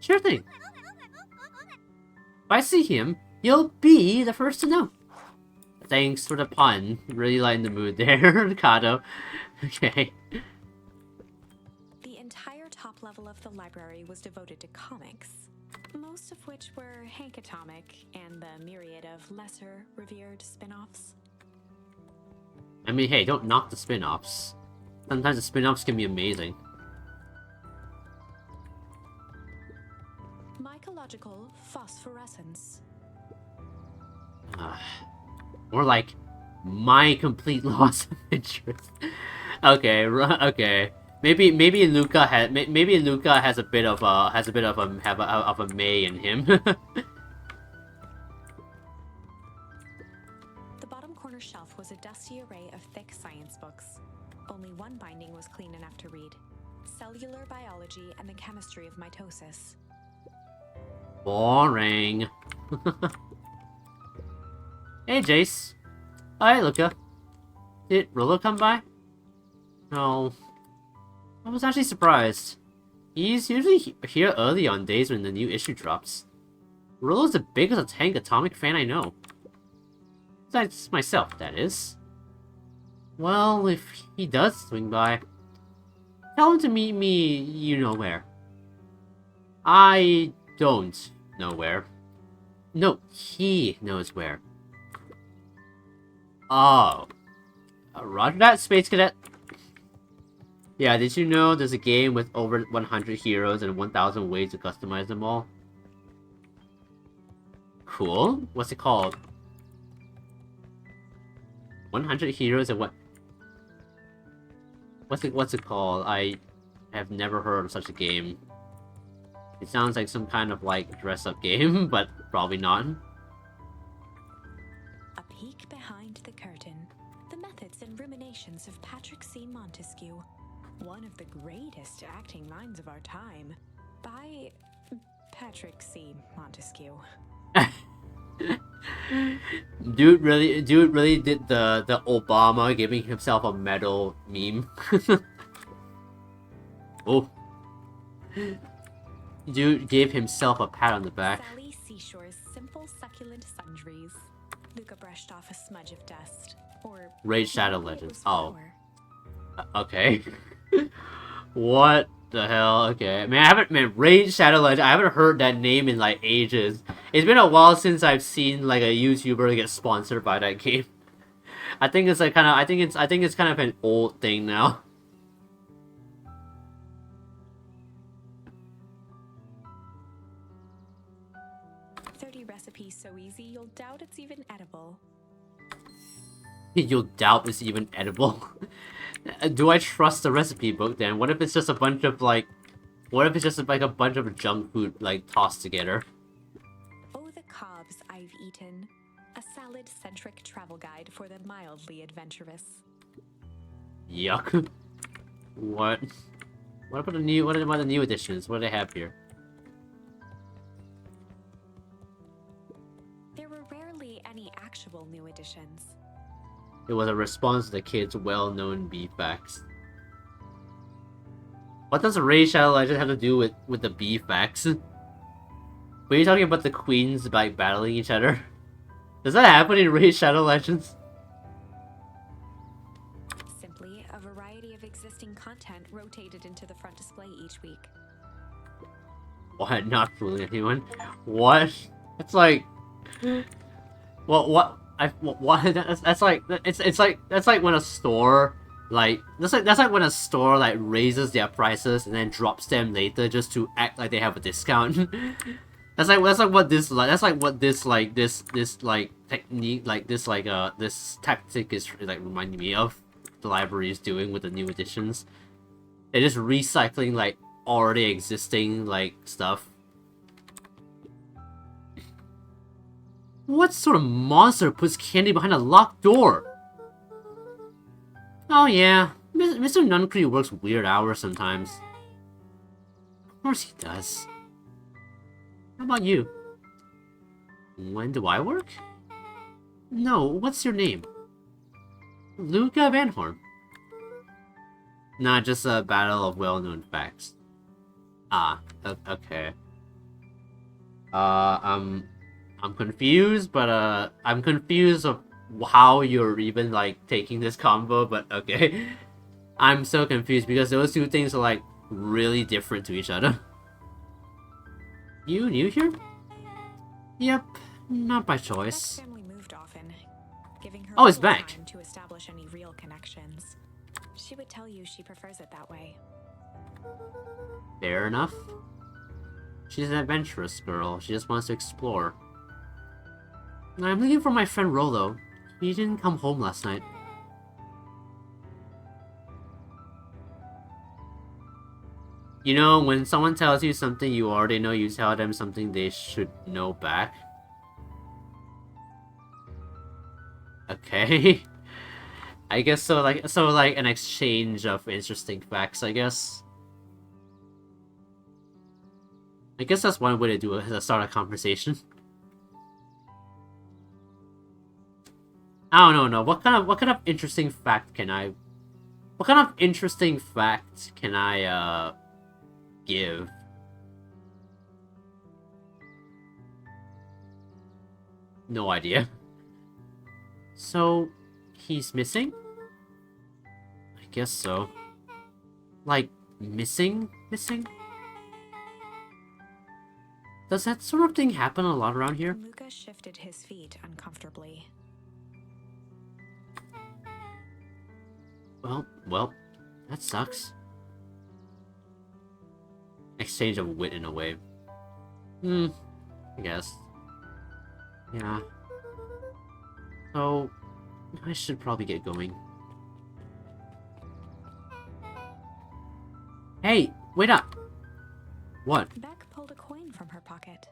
Sure thing. If I see him, you'll be the first to know. Thanks for the pun. Really lighting the mood there, Kato. Okay. The entire top level of the library was devoted to comics, most of which were Hank Atomic and the myriad of lesser revered spin-offs. I mean, hey, don't knock the spin-offs. Sometimes the spin-offs can be amazing. Mycological phosphorescence. More like my complete loss of interest. Okay, okay. Maybe Luca has a bit of a May in him. The bottom corner shelf was a dusty array of thick science books. Only one binding was clean enough to read. cellular biology and the chemistry of mitosis. Boring. Hey, Jace. Hi, Luca. Did Rolo come by? No. I was actually surprised. He's usually here early on days when the new issue drops. Rolo's the biggest Tank Atomic fan I know. Besides myself, that is. Well, if he does swing by, tell him to meet me you know where. I don't know where. No, he knows where. Oh. Roger that, Space Cadet. Yeah, did you know there's a game with over 100 heroes and 1,000 ways to customize them all? Cool. What's it called? 100 heroes and what? What's it called? I have never heard of such a game. It sounds like some kind of like dress-up game, but probably not. A peek behind the curtain. The methods and ruminations of Patrick C. Montesquieu, one of the greatest acting minds of our time, by Patrick C. Montesquieu. Dude really did the Obama giving himself a medal meme. Oh. Dude gave himself a pat on the back. Sally Seashore's simple succulent sundries. Luca brushed off a smudge of dust. Or Raid Shadow maybe it Legends. was Oh. flour. Okay. What the hell? Okay. Man, Raid Shadow Legends, I haven't heard that name in like ages. It's been a while since I've seen like a YouTuber get sponsored by that game. I think it's like I think it's kind of an old thing now. Recipes so easy you'll doubt it's even edible. You'll doubt it's even edible. Do I trust the recipe book then? What if it's just a bunch of like... What if it's just like a bunch of junk food like tossed together? Oh, the cobs I've eaten. A salad-centric travel guide for the mildly adventurous. Yuck. What? What about the new... What about the new editions? What do they have here? There were rarely any actual new editions. It was a response to the kids' well-known beef facts. What does Raid Shadow Legends have to do with the beef facts? Were you talking about the queens like battling each other? Does that happen in Raid Shadow Legends? Simply a variety of existing content rotated into the front display each week. What? Not fooling anyone? What? It's like... What? That's like that's like when a store that's like when a store like raises their prices and then drops them later just to act like they have a discount. That's like what this technique this tactic is like reminding me of. The library is doing with the new editions. They're just recycling like already existing like stuff. What sort of monster puts candy behind a locked door? Oh yeah, Mr. Nuncree works weird hours sometimes. Of course he does. How about you? When do I work? No, what's your name? Luca Van Horn. Not just a battle of well-known facts. Ah, okay. I'm confused, but I'm confused of how you're even like taking this combo, but okay. I'm so confused because those two things are like really different to each other. You new here? Yep, not by choice. Family moved often, giving her Oh, it's little back. time to establish any real connections. She would tell you she prefers it that way. Fair enough. She's an adventurous girl. She just wants to explore. I'm looking for my friend Rolo. He didn't come home last night. You know, when someone tells you something you already know, you tell them something they should know back. Okay. I guess so like an exchange of interesting facts, I guess. I guess that's one way to do it, to start a conversation. I don't know. What kind of interesting fact can I? What kind of interesting fact can I give? No idea. So, he's missing? I guess so. Like, missing? Missing? Does that sort of thing happen a lot around here? Luca shifted his feet uncomfortably. Well, that sucks. Exchange of wit in a way. I guess. Yeah. So, I should probably get going. Hey, wait up! What? Beck pulled a coin from her pocket.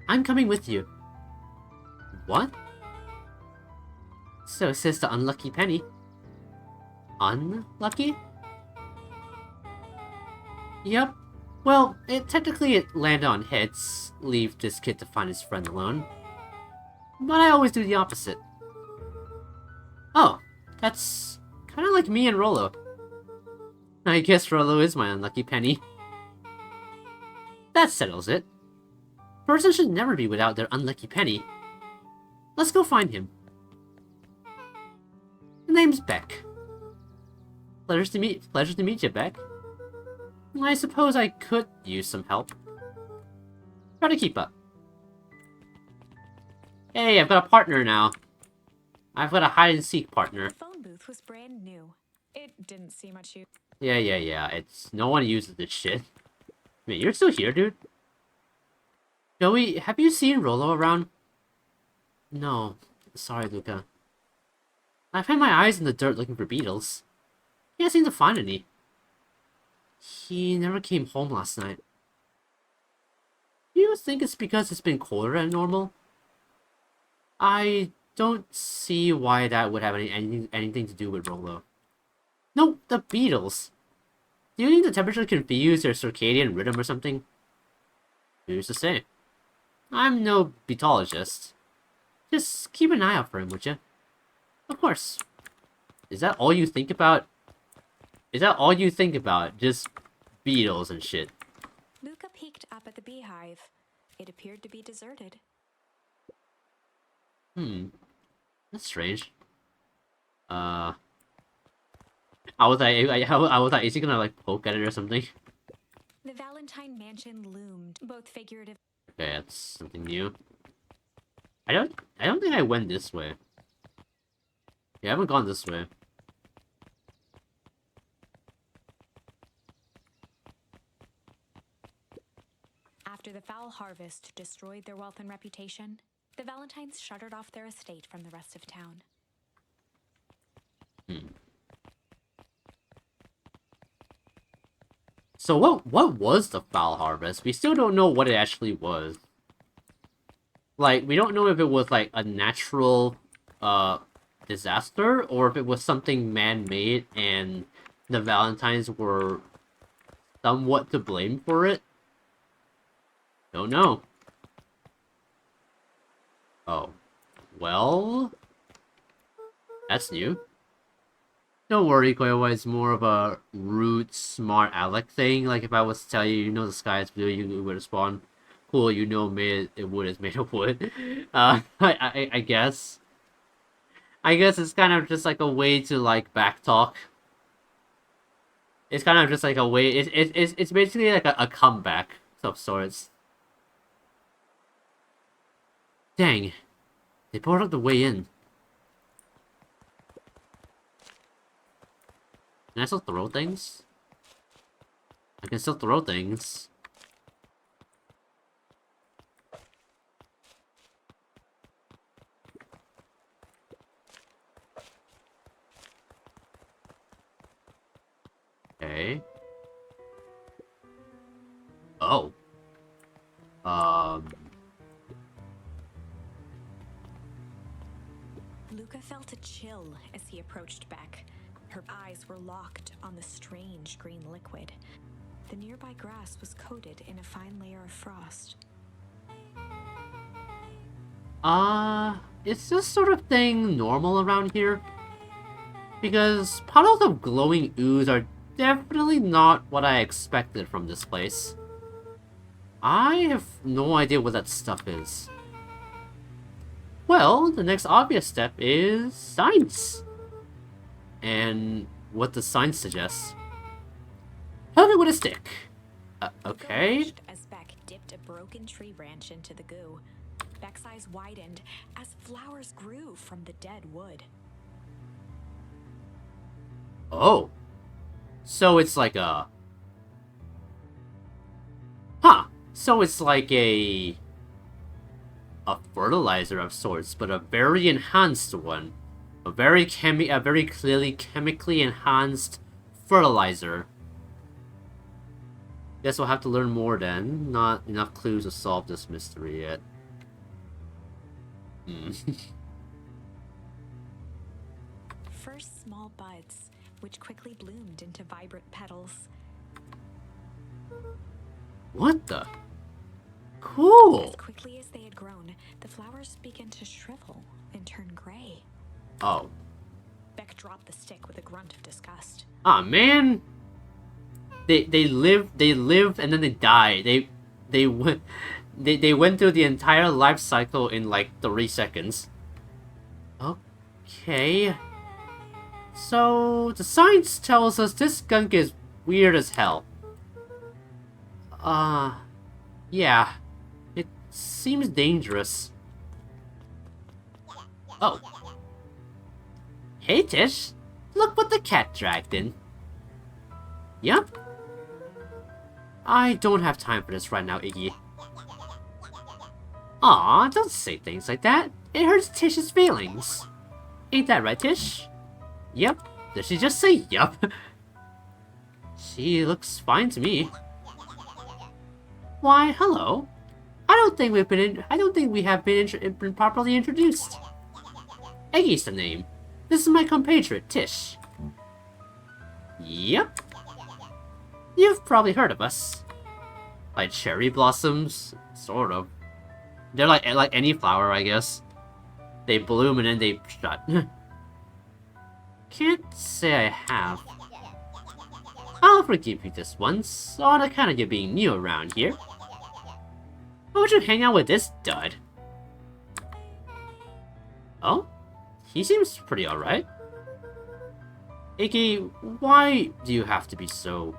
I'm coming with you. What? So says the unlucky penny. Unlucky? Yep. Well, technically it landed on heads. Leave this kid to find his friend alone. But I always do the opposite. Oh, that's kind of like me and Rollo. I guess Rollo is my unlucky penny. That settles it. A person should never be without their unlucky penny. Let's go find him. The name's Beck. Pleasure to meet you, Beck. I suppose I could use some help. Try to keep up. Hey, I've got a partner now. I've got a hide-and-seek partner. The phone booth was brand new. It didn't see much use. Yeah. It's no one uses this shit. Man, you're still here, dude? Joey, have you seen Rollo around? No. Sorry, Luca. I've had my eyes in the dirt looking for beetles. Can't seem to find any. He never came home last night. Do you think it's because it's been colder than normal? I don't see why that would have anything to do with Rollo. No, the beetles. Do you think the temperature confused their circadian rhythm or something? Who's to say? I'm no beetologist. Just keep an eye out for him, would you? Of course. Is that all you think about? Is that all you think about? Just beetles and shit. Luca peeked up at the beehive. It appeared to be deserted. That's strange. How was I? Is he gonna like poke at it or something? The Valentine mansion loomed, both figurative. Okay, that's something new. I don't think I went this way. Yeah, I haven't gone this way. After the foul harvest destroyed their wealth and reputation, the Valentines shuttered off their estate from the rest of town. So what was the foul harvest? We still don't know what it actually was. Like, we don't know if it was like a natural disaster or if it was something man-made and the Valentines were somewhat to blame for it. Don't know. Oh. Well, that's new. Don't worry, Koiwa, it's more of a rude, smart Alec thing. Like, if I was to tell you, you know the sky is blue, you would respond, cool, you know wood is made of wood. I guess. I guess it's kind of just like a way to, like, backtalk. It's kind of just like a way, it's basically like a comeback of sorts. Dang. They brought up the way in. Can I still throw things? I can still throw things. Okay. Oh. Luca felt a chill as he approached Beck. Her eyes were locked on the strange green liquid. The nearby grass was coated in a fine layer of frost. Is this sort of thing normal around here? Because puddles of glowing ooze are definitely not what I expected from this place. I have no idea what that stuff is. Well, the next obvious step is science. And what does science suggest? Help me with a stick. Okay. As Beck dipped a broken tree branch into the goo, Beck's eyes widened as flowers grew from the dead wood. Oh. So it's like a... Huh. So it's like a fertilizer of sorts, but a very enhanced one. A very clearly chemically enhanced fertilizer. Guess we'll have to learn more then. Not enough clues to solve this mystery yet. First small buds, which quickly bloomed into vibrant petals. What the? Cool! As quickly as they had grown, the flowers began to shrivel and turn gray. Oh. Beck dropped the stick with a grunt of disgust. Ah, man! They live and then they die. They went through the entire life cycle in like 3 seconds. Okay. So the science tells us this skunk is weird as hell. Yeah. It seems dangerous. Oh. Hey Tish, look what the cat dragged in. Yup. I don't have time for this right now, Iggy. Aw, don't say things like that. It hurts Tish's feelings. Ain't that right, Tish? Yep. Did she just say yup? She looks fine to me. Why, hello. I don't think we have been properly introduced. Iggy's the name. This is my compatriot, Tish. Yep. You've probably heard of us. Like cherry blossoms? Sort of. They're like any flower, I guess. They bloom and then they shut. Can't say I have. I'll forgive you this once, on account of you being new around here. Why would you hang out with this dud? Oh? He seems pretty alright. Iggy, why do you have to be so...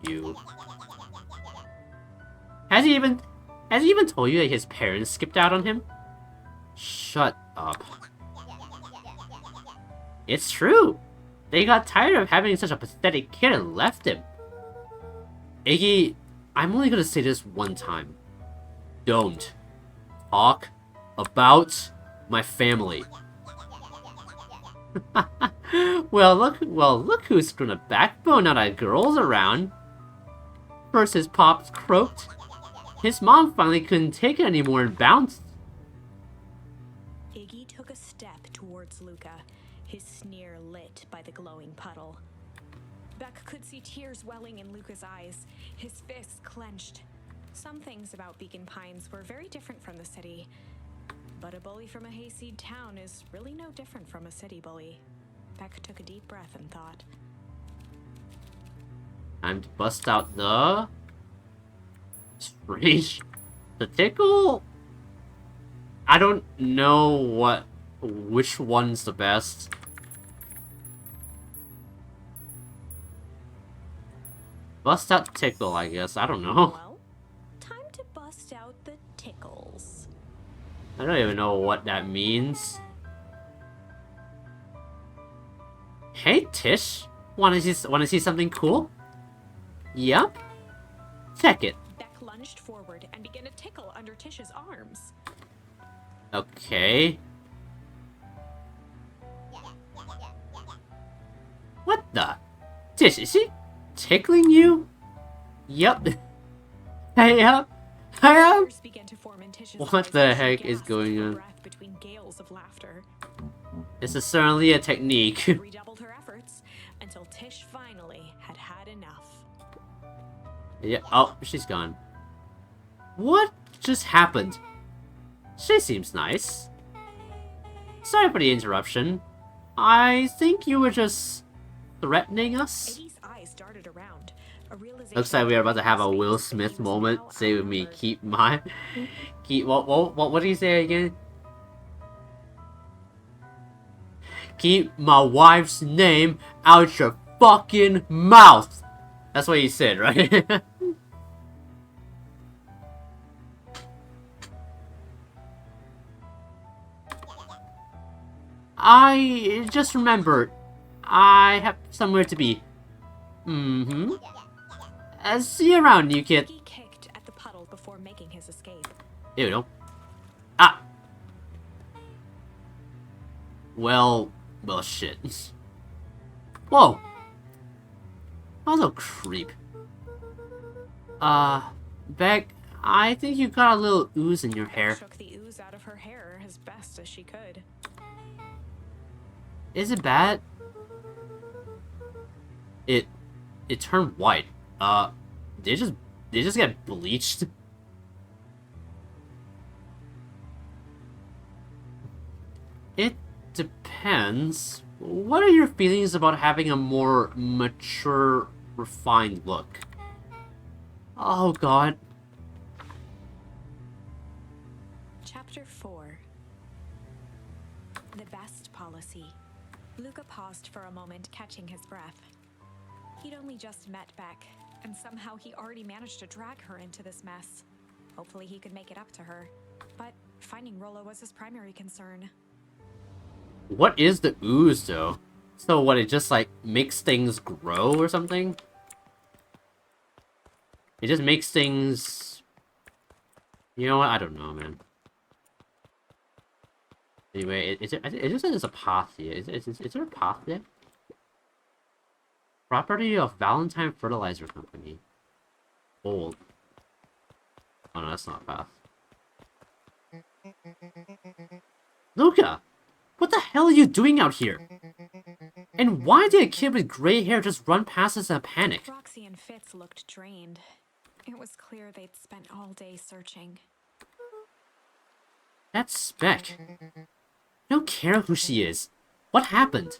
you? Has he even told you that his parents skipped out on him? Shut up. It's true. They got tired of having such a pathetic kid and left him. Iggy, I'm only gonna say this one time. Don't talk about my family. Well, look who's grown a backbone now that girls around. First his pops croaked. His mom finally couldn't take it anymore and bounced. Iggy took a step towards Luca, his sneer lit by the glowing puddle. Beck could see tears welling in Luca's eyes, his fists clenched. Some things about Beacon Pines were very different from the city, but a bully from a hayseed town is really no different from a city bully. Beck took a deep breath and thought. Time to bust out the... strange... the tickle? I don't know which one's the best. Bust out tickle, I guess. I don't know. Well, time to bust out the tickles. I don't even know what that means. Hey, Tish. Wanna see something cool? Yup. Check it. Beck lunged forward and began to tickle under Tish's arms. Okay. What the? Tish, is she tickling you? Yup. Hey up. Hey up. What the heck is going on? Between gales of laughter. This is certainly a technique. Redoubled her efforts, Yeah, oh, she's gone. What just happened? She seems nice. Sorry for the interruption. I think you were just threatening us? Iggy's eyes darted around. A Looks realization like we are about to dawned on have his a Will face that he Smith was moment. now Say with me, outnumbered. keep my... What did he say again? Keep my wife's name out your fucking mouth! That's what he said, right? I just remembered. I have somewhere to be. Mm-hmm. See you around, new kid. Iggy kicked at the puddle before making his escape. Ew, no. Ah! Well, shit. Whoa! Oh, little creep. Beck, I think you got a little ooze in your hair. Shook the ooze out of her hair as best as she could. Is it bad? It turned white. They just get bleached? It depends. What are your feelings about having a more mature, refined look? Oh god. Chapter 4. The best policy. Luca paused for a moment, catching his breath. He'd only just met Beck, and somehow he already managed to drag her into this mess. Hopefully he could make it up to her. But finding Rollo was his primary concern. What is the ooze, though? So what, it just, like, makes things grow or something? It just makes things... You know what? I don't know, man. Anyway, it just says there's a path here. Is there a path there? Property of Valentine Fertilizer Company. Old. Oh no, that's not a path. Luca! What the hell are you doing out here? And why did a kid with gray hair just run past us in a panic? Roxy and Fitz looked drained. It was clear they'd spent all day searching. That's Spec. I don't care who she is. What happened?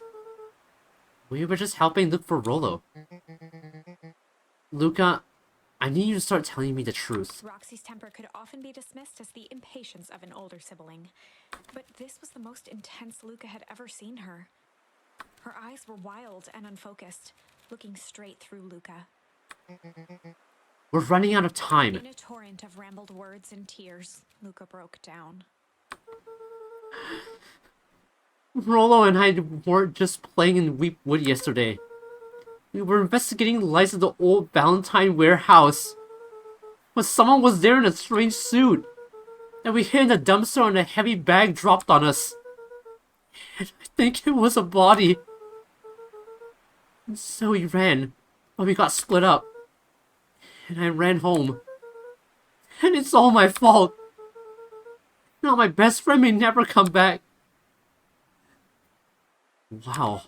We were just helping look for Rollo. Luca, I need you to start telling me the truth. Roxy's temper could often be dismissed as the impatience of an older sibling. But this was the most intense Luca had ever seen her. Her eyes were wild and unfocused, looking straight through Luca. We're running out of time. In a torrent of rambled words and tears, Luca broke down. Rollo and I weren't just playing in Weepwood yesterday. We were investigating the lights of the old Valentine warehouse. But someone was there in a strange suit. And we hid in a dumpster and a heavy bag dropped on us. And I think it was a body. And so we ran, but we got split up. And I ran home. And it's all my fault. Now my best friend may never come back. Wow.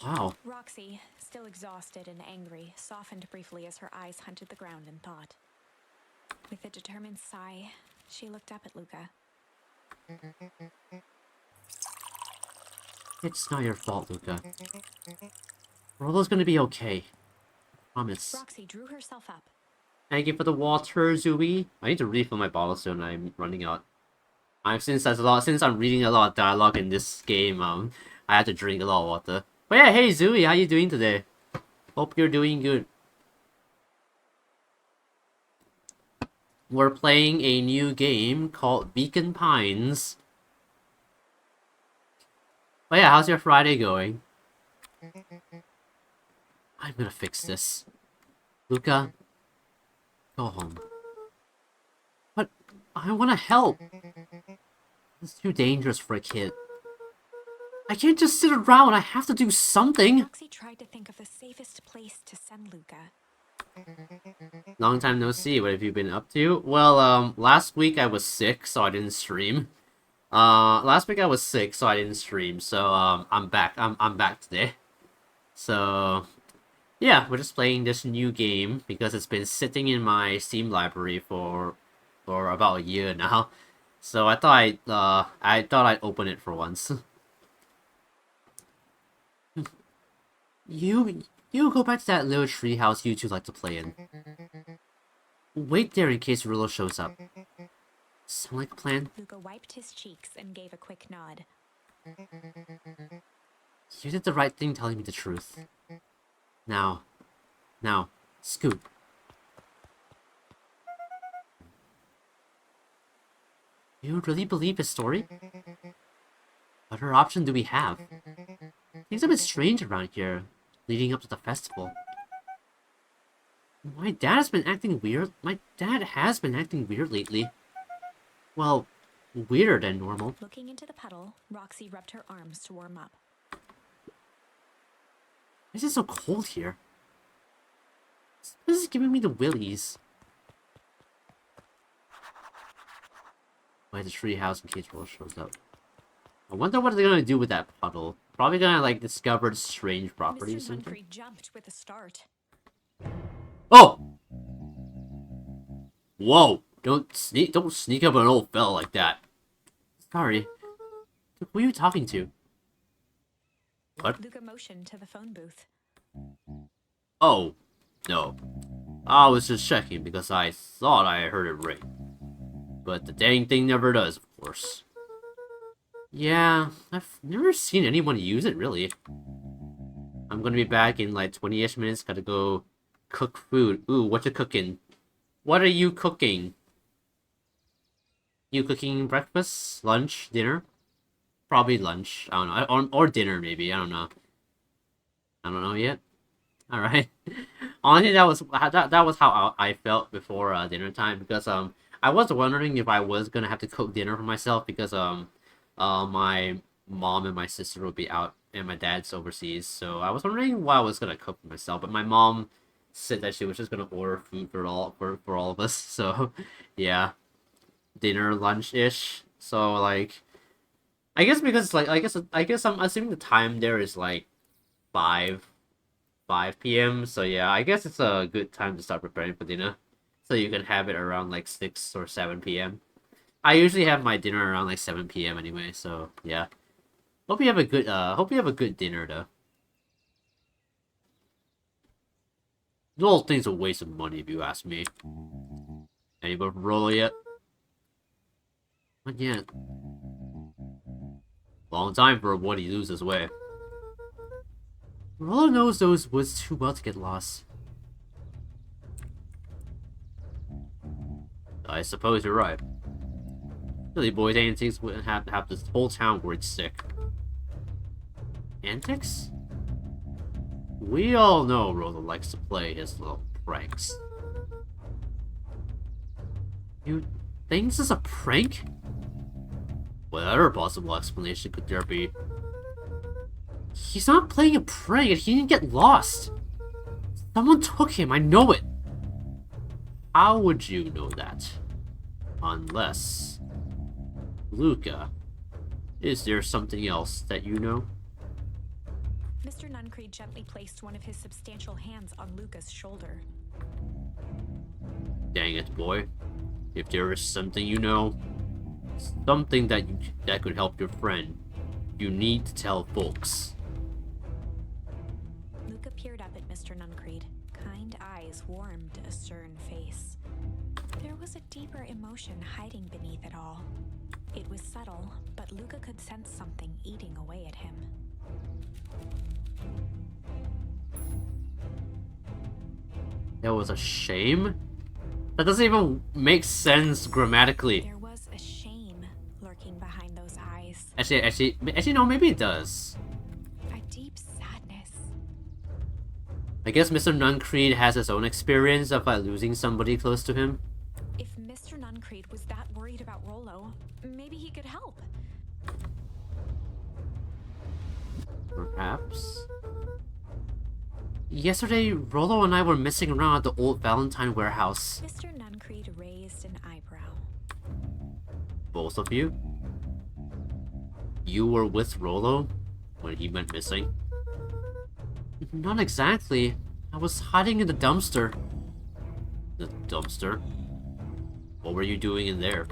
Wow. Roxy, still exhausted and angry, softened briefly as her eyes hunted the ground in thought. With a determined sigh, she looked up at Luca. It's not your fault, Luca. Rollo's gonna be okay. Promise. Roxy drew herself up. Thank you for the water, Zooey. I need to refill my bottle soon. I'm running out. Since I'm reading a lot of dialogue in this game, I have to drink a lot of water. But yeah, hey Zooey, how you doing today? Hope you're doing good. We're playing a new game called Beacon Pines. But yeah, how's your Friday going? I'm gonna fix this. Luca, go home. But I wanna help. It's too dangerous for a kid. I can't just sit around. I have to do something. Roxy tried to think of the safest place to send Luca. Long time no see. What have you been up to? Well, last week I was sick, so I didn't stream. So, I'm back. I'm back today. So, Yeah, we're just playing this new game because it's been sitting in my Steam library for about a year now. So I thought I'd open it for once. You go back to that little treehouse you two like to play in. Wait there in case Rulo shows up. Sound like a plan? Luca wiped his cheeks and gave a quick nod. You did the right thing telling me the truth. Now, Scoot. You really believe his story? What other option do we have? Things a bit strange around here, leading up to the festival. My dad has been acting weird. My dad has been acting weird lately. Well, weirder than normal. Looking into the puddle, Roxy rubbed her arms to warm up. Why is it so cold here? This is giving me the willies. By the treehouse in case Roll shows up. I wonder what they're gonna do with that puddle. Probably gonna like discover strange properties. Mr. Nuncree jumped with a start. Oh! Whoa! Don't sneak up on an old fella like that. Sorry. Who are you talking to? What? Luca motioned to the phone booth. Oh, no. I was just checking because I thought I heard it ring. But the dang thing never does, of course. Yeah, I've never seen anyone use it, really. I'm gonna be back in like 20-ish minutes. Gotta go cook food. Ooh, what you cooking? What are you cooking? You cooking breakfast, lunch, dinner? Probably lunch. I don't know. Or dinner, maybe. I don't know. I don't know yet. Alright. Honestly, that was how I felt before dinner time. Because I was wondering if I was gonna have to cook dinner for myself. Because my mom and my sister will be out. And my dad's overseas. So I was wondering what I was gonna cook for myself. But my mom said that she was just gonna order food for all of us. So, yeah. Dinner, lunch-ish. So, like... I guess because, like, I guess I'm assuming the time there is, like, 5 p.m. So, yeah, I guess it's a good time to start preparing for dinner. So you can have it around, like, 6 or 7 p.m. I usually have my dinner around, like, 7 p.m. anyway, so, yeah. Hope you have a good dinner, though. The whole thing's a waste of money, if you ask me. Anybody roll yet? Not yet. Long time for what he loses way. Rollo knows those woods too well to get lost. I suppose you're right. Silly boy's antics wouldn't have this whole town worried sick. Antics? We all know Rollo likes to play his little pranks. You think this is a prank? What other possible explanation could there be? He's not playing a prank and he didn't get lost. Someone took him, I know it. How would you know that? Unless... Luca, is there something else that you know? Mr. Nuncree gently placed one of his substantial hands on Luca's shoulder. Dang it, boy. If there is something you know, something that could help your friend, you need to tell folks. Luca peered up at Mr. Nuncree. Kind eyes warmed a stern face. There was a deeper emotion hiding beneath it all. It was subtle, but Luca could sense something eating away at him. There was a shame? That doesn't even make sense grammatically. There was a shame lurking behind those eyes. Actually, no, maybe it does. A deep sadness. I guess Mr. Nuncree has his own experience of losing somebody close to him. If Mr. Nuncree was that worried about Rollo, maybe he could help. Perhaps. Yesterday, Rollo and I were messing around at the old Valentine warehouse. Mr. Nuncree raised an eyebrow. Both of you? You were with Rollo when he went missing? Not exactly. I was hiding in the dumpster. The dumpster? What were you doing in there?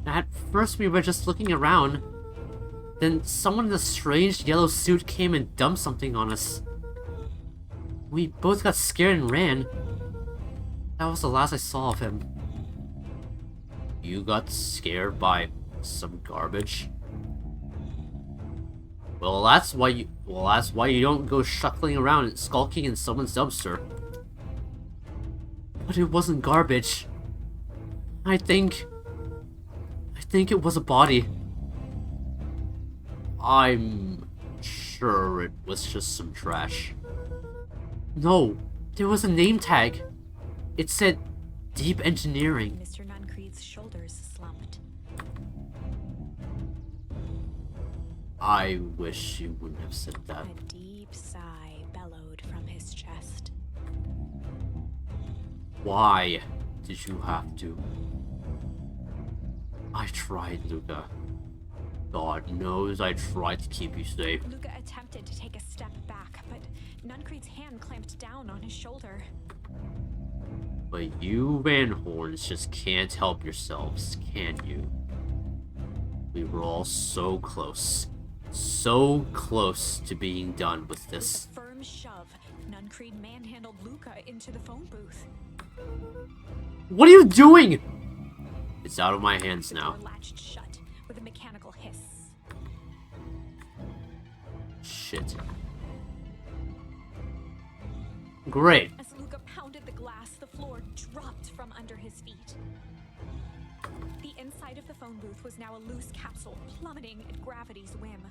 At first we were just looking around. Then someone in a strange yellow suit came and dumped something on us. We both got scared and ran. That was the last I saw of him. You got scared by some garbage? Well, that's why you don't go shuffling around and skulking in someone's dumpster. But it wasn't garbage. I think it was a body. I'm sure it was just some trash. No, there was a name tag. It said Deep Engineering. Mr. Nuncreed's shoulders slumped. I wish you wouldn't have said that. A deep sigh bellowed from his chest. Why did you have to? I tried, Luca. God knows I tried to keep you safe. Luca attempted to take a step back, but Nuncreed's hand clamped down on his shoulder. But you Van Horns just can't help yourselves, can you? We were all so close. So close to being done with this. With a firm shove, Nuncreed manhandled Luca into the phone booth. What are you doing? It's out of my hands The now. door latched shut with a mechanical hiss. Shit. Great. As Luca pounded the glass, the floor dropped from under his feet. The inside of the phone booth was now a loose capsule, plummeting at gravity's whim.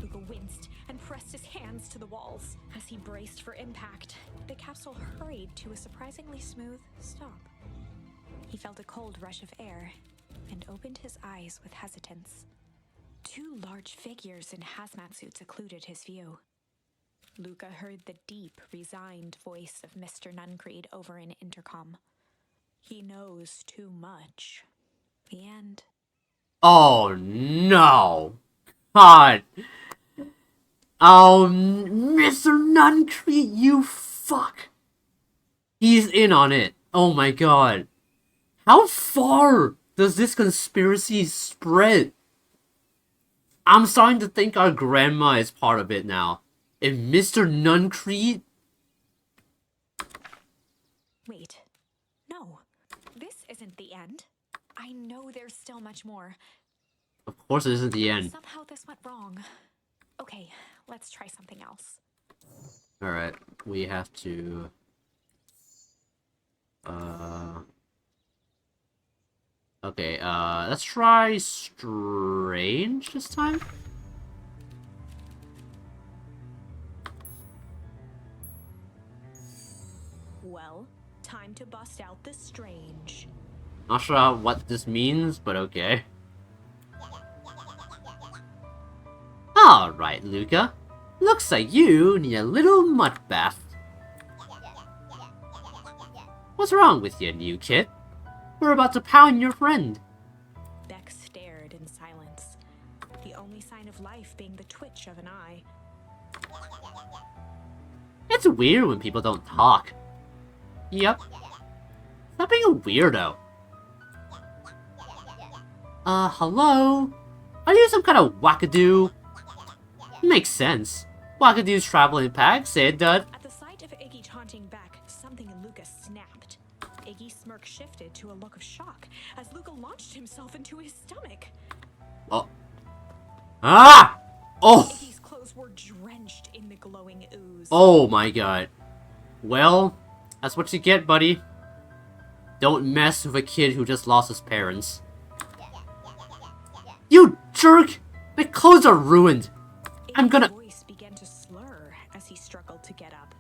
Luca winced and pressed his hands to the walls. As he braced for impact, the capsule hurried to a surprisingly smooth stop. He felt a cold rush of air and opened his eyes with hesitance. Two large figures in hazmat suits occluded his view. Luca heard the deep, resigned voice of Mr. Nuncreed over an intercom. He knows too much. The end. Oh no. God. Oh, Mr. Nuncreed, you fuck. He's in on it. Oh my god. How far does this conspiracy spread? I'm starting to think our grandma is part of it now. If Mr. Nuncreed... Wait. No. This isn't the end. I know there's still much more. Of course it isn't the end. Somehow this went wrong. Okay, let's try something else. Alright, we have to... Okay, let's try Strange this time? Well, time to bust out the strange. Not sure what this means, but okay. Alright, Luca. Looks like you need a little mud bath. What's wrong with you, new kid? We're about to pound your friend. Beck stared in silence, the only sign of life being the twitch of an eye. It's weird when people don't talk. Yep. Stop being a weirdo. Hello? Are you some kind of wackadoo? Makes sense. Wackadoos travel in packs, say it does. At the sight of Iggy taunting Beck, something in Luca snapped. Iggy's smirk shifted to a look of shock as Luca launched himself into his stomach. Oh. Ah! Oh! Iggy's clothes were drenched in the glowing ooze. Oh my god. Well, that's what you get, buddy. Don't mess with a kid who just lost his parents. You jerk! My clothes are ruined. I'm gonna... Iggy's voice began to slur as he struggled to get up.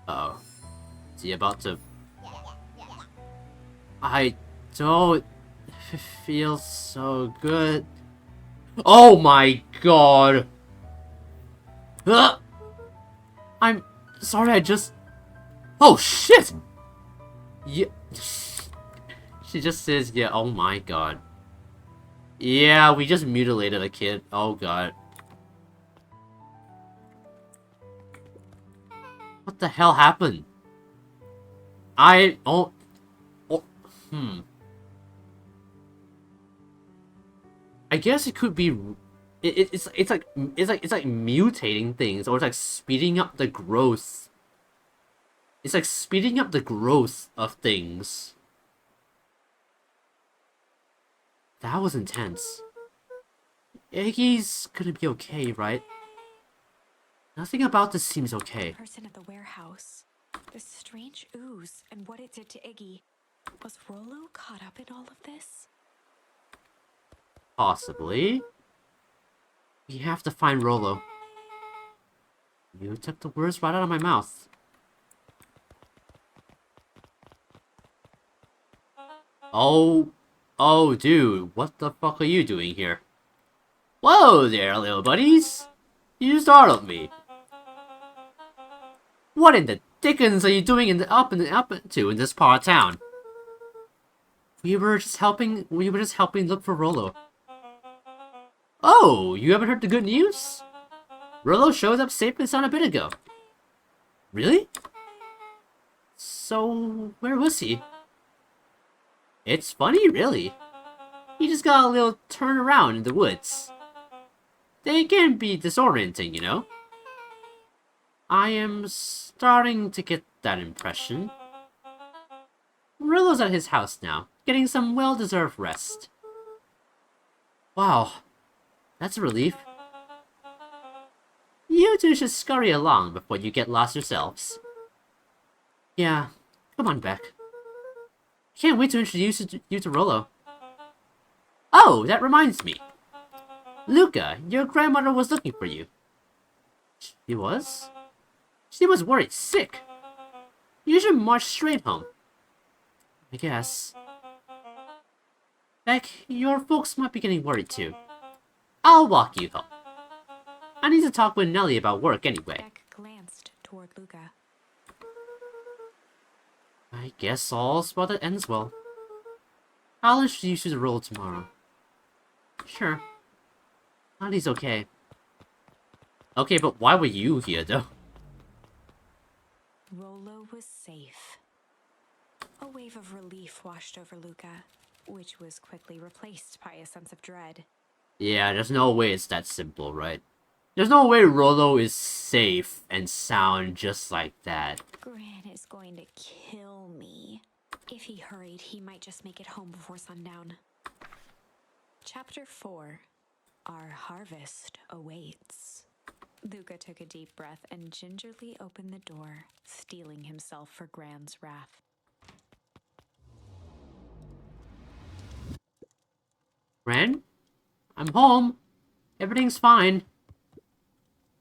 Uh-oh. Is he about to... I don't feel so good. Oh my god! I'm sorry, I just... Oh shit! Yeah. She just says, yeah, oh my god. Yeah, we just mutilated a kid. Oh god. the hell happened? Oh, I guess it could be. It's like mutating things, or it's like speeding up the growth. It's like speeding up the growth of things. That was intense. Iggy's gonna be okay, right? Nothing about this seems okay. Person at the warehouse. This strange ooze and what it did to Iggy. Was Rollo caught up in all of this? Possibly. We have to find Rollo. You took the words right out of my mouth. Oh, dude, what the fuck are you doing here? Whoa there, little buddies! You startled me. What in the dickens are you doing in the up to in this part of town? We were just helping look for Rollo. Oh, you haven't heard the good news? Rollo showed up safe and sound a bit ago. Really? So, where was he? It's funny, really. He just got a little turn around in the woods. They can be disorienting, you know? I am starting to get that impression. Rollo's at his house now, getting some well-deserved rest. Wow, that's a relief. You two should scurry along before you get lost yourselves. Yeah, come on, Beck. Can't wait to introduce you to Rollo. Oh, that reminds me. Luca, your grandmother was looking for you. She was? She was worried sick. You should march straight home. I guess. Beck, your folks might be getting worried too. I'll walk you home. I need to talk with Nellie about work anyway. Beck glanced toward Luca. I guess all's well that ends well. I'll introduce you to Rollo tomorrow. Sure. Nadi's okay. Okay, but why were you here, though? Rollo was safe. A wave of relief washed over Luca, which was quickly replaced by a sense of dread. Yeah, there's no way it's that simple, right? There's no way Rollo is safe and sound just like that. Gran is going to kill me. If he hurried, he might just make it home before sundown. Chapter 4. Our harvest awaits. Luca took a deep breath and gingerly opened the door, steeling himself for Gran's wrath. Gran? I'm home. Everything's fine.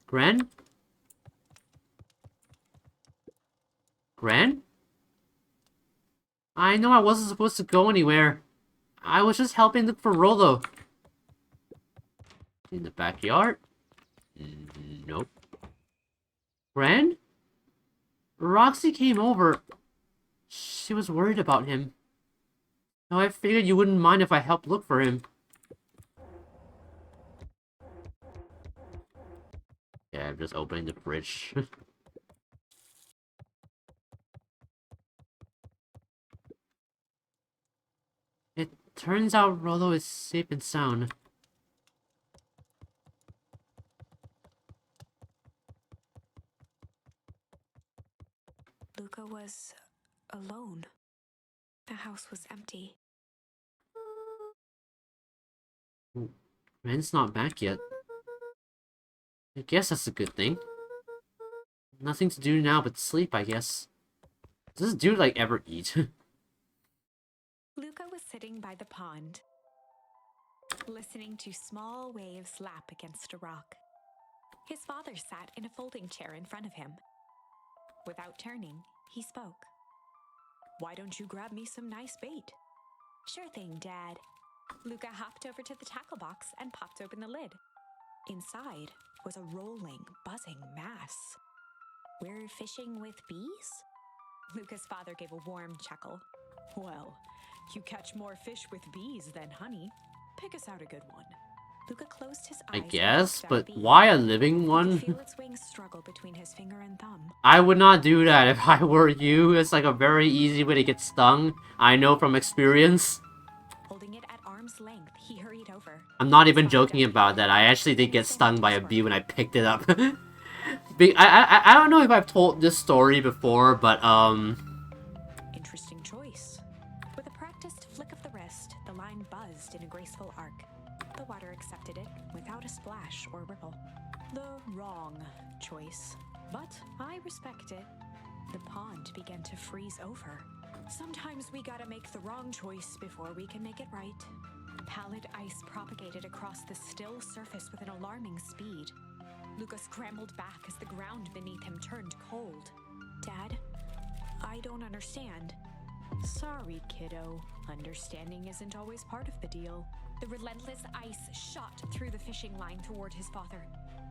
Gran? Gran? I know I wasn't supposed to go anywhere. I was just helping look for Rollo. In the backyard? Nope. Gran? Roxy came over. She was worried about him. So I figured you wouldn't mind if I helped look for him. Yeah, I'm just opening the fridge. It turns out Rollo is safe and sound. Luca was alone. The house was empty. Ren's not back yet. I guess that's a good thing. Nothing to do now but sleep, I guess. Does this dude, like, ever eat? Luca was sitting by the pond, listening to small waves lap against a rock. His father sat in a folding chair in front of him. Without turning, he spoke. "Why don't you grab me some nice bait?" "Sure thing, Dad." Luca hopped over to the tackle box and popped open the lid. Inside was a rolling, buzzing mass. "We're fishing with bees?" Luca's father gave a warm chuckle. "Well, you catch more fish with bees than honey. Pick us out a good one." Luca closed his eyes. I guess, and but picked out a bee. why a living He one? could feel its wings struggle between his finger and thumb. I would not do that if I were you. It's like a very easy way to get stung. I know from experience. Holding it at arm's length, he hurried over. I'm not even joking about that. I actually did get stung by a bee when I picked it up. I don't know if I've told this story before, but Interesting choice. With a practiced flick of the wrist, the line buzzed in a graceful arc. The water accepted it without a splash or ripple. The wrong choice. But I respect it. The pond began to freeze over. Sometimes we gotta make the wrong choice before we can make it right. Pallid ice propagated across the still surface with an alarming speed. Luca scrambled back as the ground beneath him turned cold. Dad, I don't understand. Sorry, kiddo. Understanding isn't always part of the deal. The relentless ice shot through the fishing line toward his father.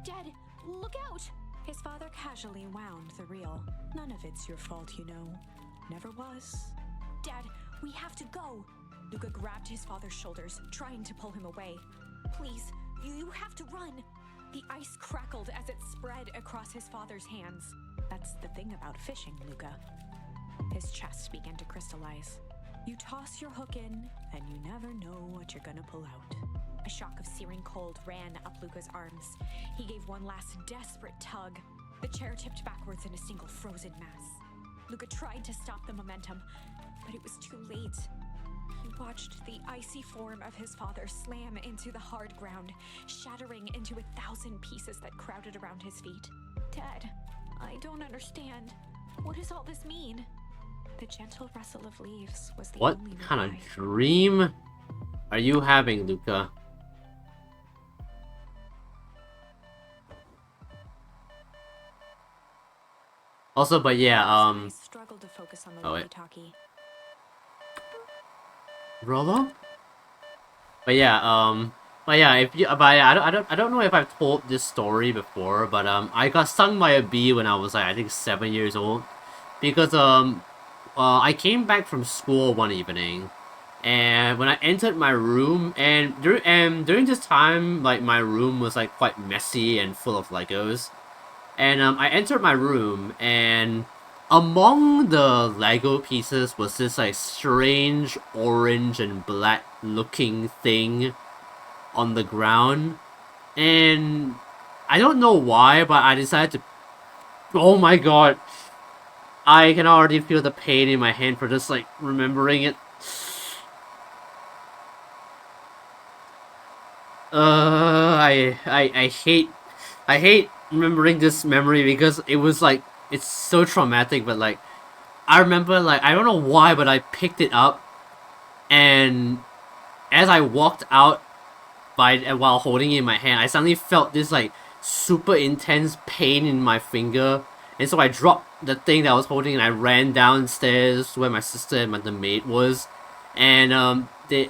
Dad, look out! His father casually wound the reel. None of it's your fault, you know. Never was. Dad, we have to go! Luca grabbed his father's shoulders, trying to pull him away. Please, you have to run! The ice crackled as it spread across his father's hands. That's the thing about fishing, Luca. His chest began to crystallize. You toss your hook in, and you never know what you're gonna pull out. A shock of searing cold ran up Luca's arms. He gave one last desperate tug. The chair tipped backwards in a single frozen mass. Luca tried to stop the momentum, but it was too late. He watched the icy form of his father slam into the hard ground, shattering into 1,000 pieces that crowded around his feet. Dad, I don't understand. What does all this mean? The gentle rustle of leaves was the what only kind reply. of dream are you having, Luca? Also, but yeah, I struggled to focus on the oh, wait. walkie-talkie. Rolo? But yeah, if you, but yeah, I don't know if I've told this story before, but I got stung by a bee when I was like I think 7 years old, because I came back from school one evening, and when I entered my room, and during this time, like my room was like quite messy and full of Legos, and I entered my room, and among the Lego pieces was this like strange orange and black looking thing on the ground, and I don't know why, but I decided to. Oh my god! I can already feel the pain in my hand for just like remembering it. I hate remembering this memory because it was like it's so traumatic. But like I remember, like I don't know why, but I picked it up, and as I walked out while holding it in my hand, I suddenly felt this like super intense pain in my finger, and so I dropped the thing that I was holding and I ran downstairs where my sister and the maid was, and they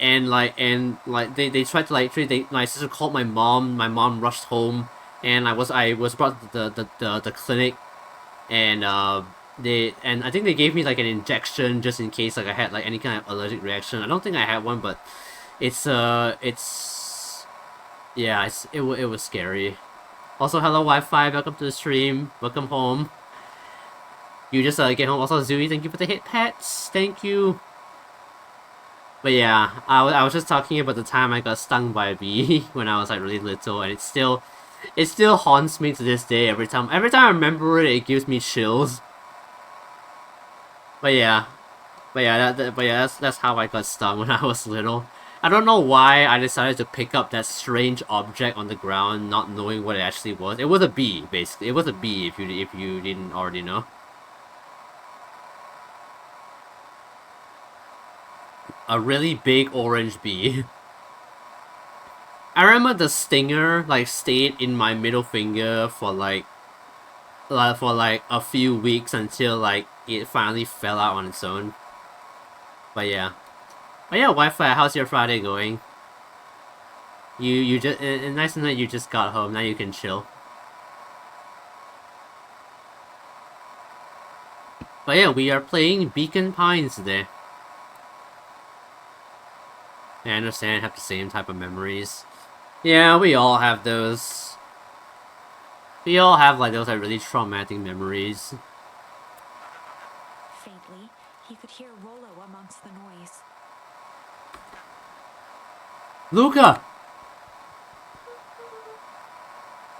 tried to like my sister called my mom rushed home, and I was brought to the clinic, and I think they gave me like an injection just in case like I had like any kind of allergic reaction. I don't think I had one, but it's yeah, it was scary. Also, hello Wi-Fi, welcome to the stream, welcome home. You just get home. Also, Zooey, thank you for the hit pets, thank you. But yeah, I was just talking about the time I got stung by a bee when I was like really little, and it still haunts me to this day. Every time I remember it, it gives me chills. But yeah, that's how I got stung when I was little. I don't know why I decided to pick up that strange object on the ground, not knowing what it actually was. It was a bee, basically. It was a bee, if you didn't already know. A really big orange bee. I remember the stinger like stayed in my middle finger for like a few weeks until like it finally fell out on its own. But yeah. Wi-Fi, how's your Friday going? You just nice to know you just got home. Now you can chill. But yeah, we are playing Beacon Pines today. I understand, have the same type of memories. Yeah, we all have those. We all have like those like really traumatic memories. Faintly, he could hear Rollo amongst the noise. Luca!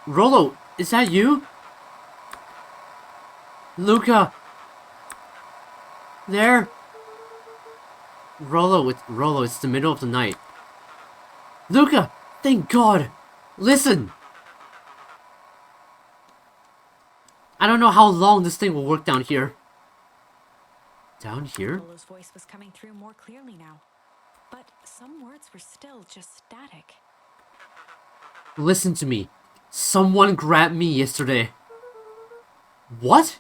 Rollo, is that you? Luca! There! Rollo, it's the middle of the night. Luca! Thank God! Listen! I don't know how long this thing will work down here. Down here? Rollo's voice was coming through more clearly now, but some words were still just static. Listen to me. Someone grabbed me yesterday. What?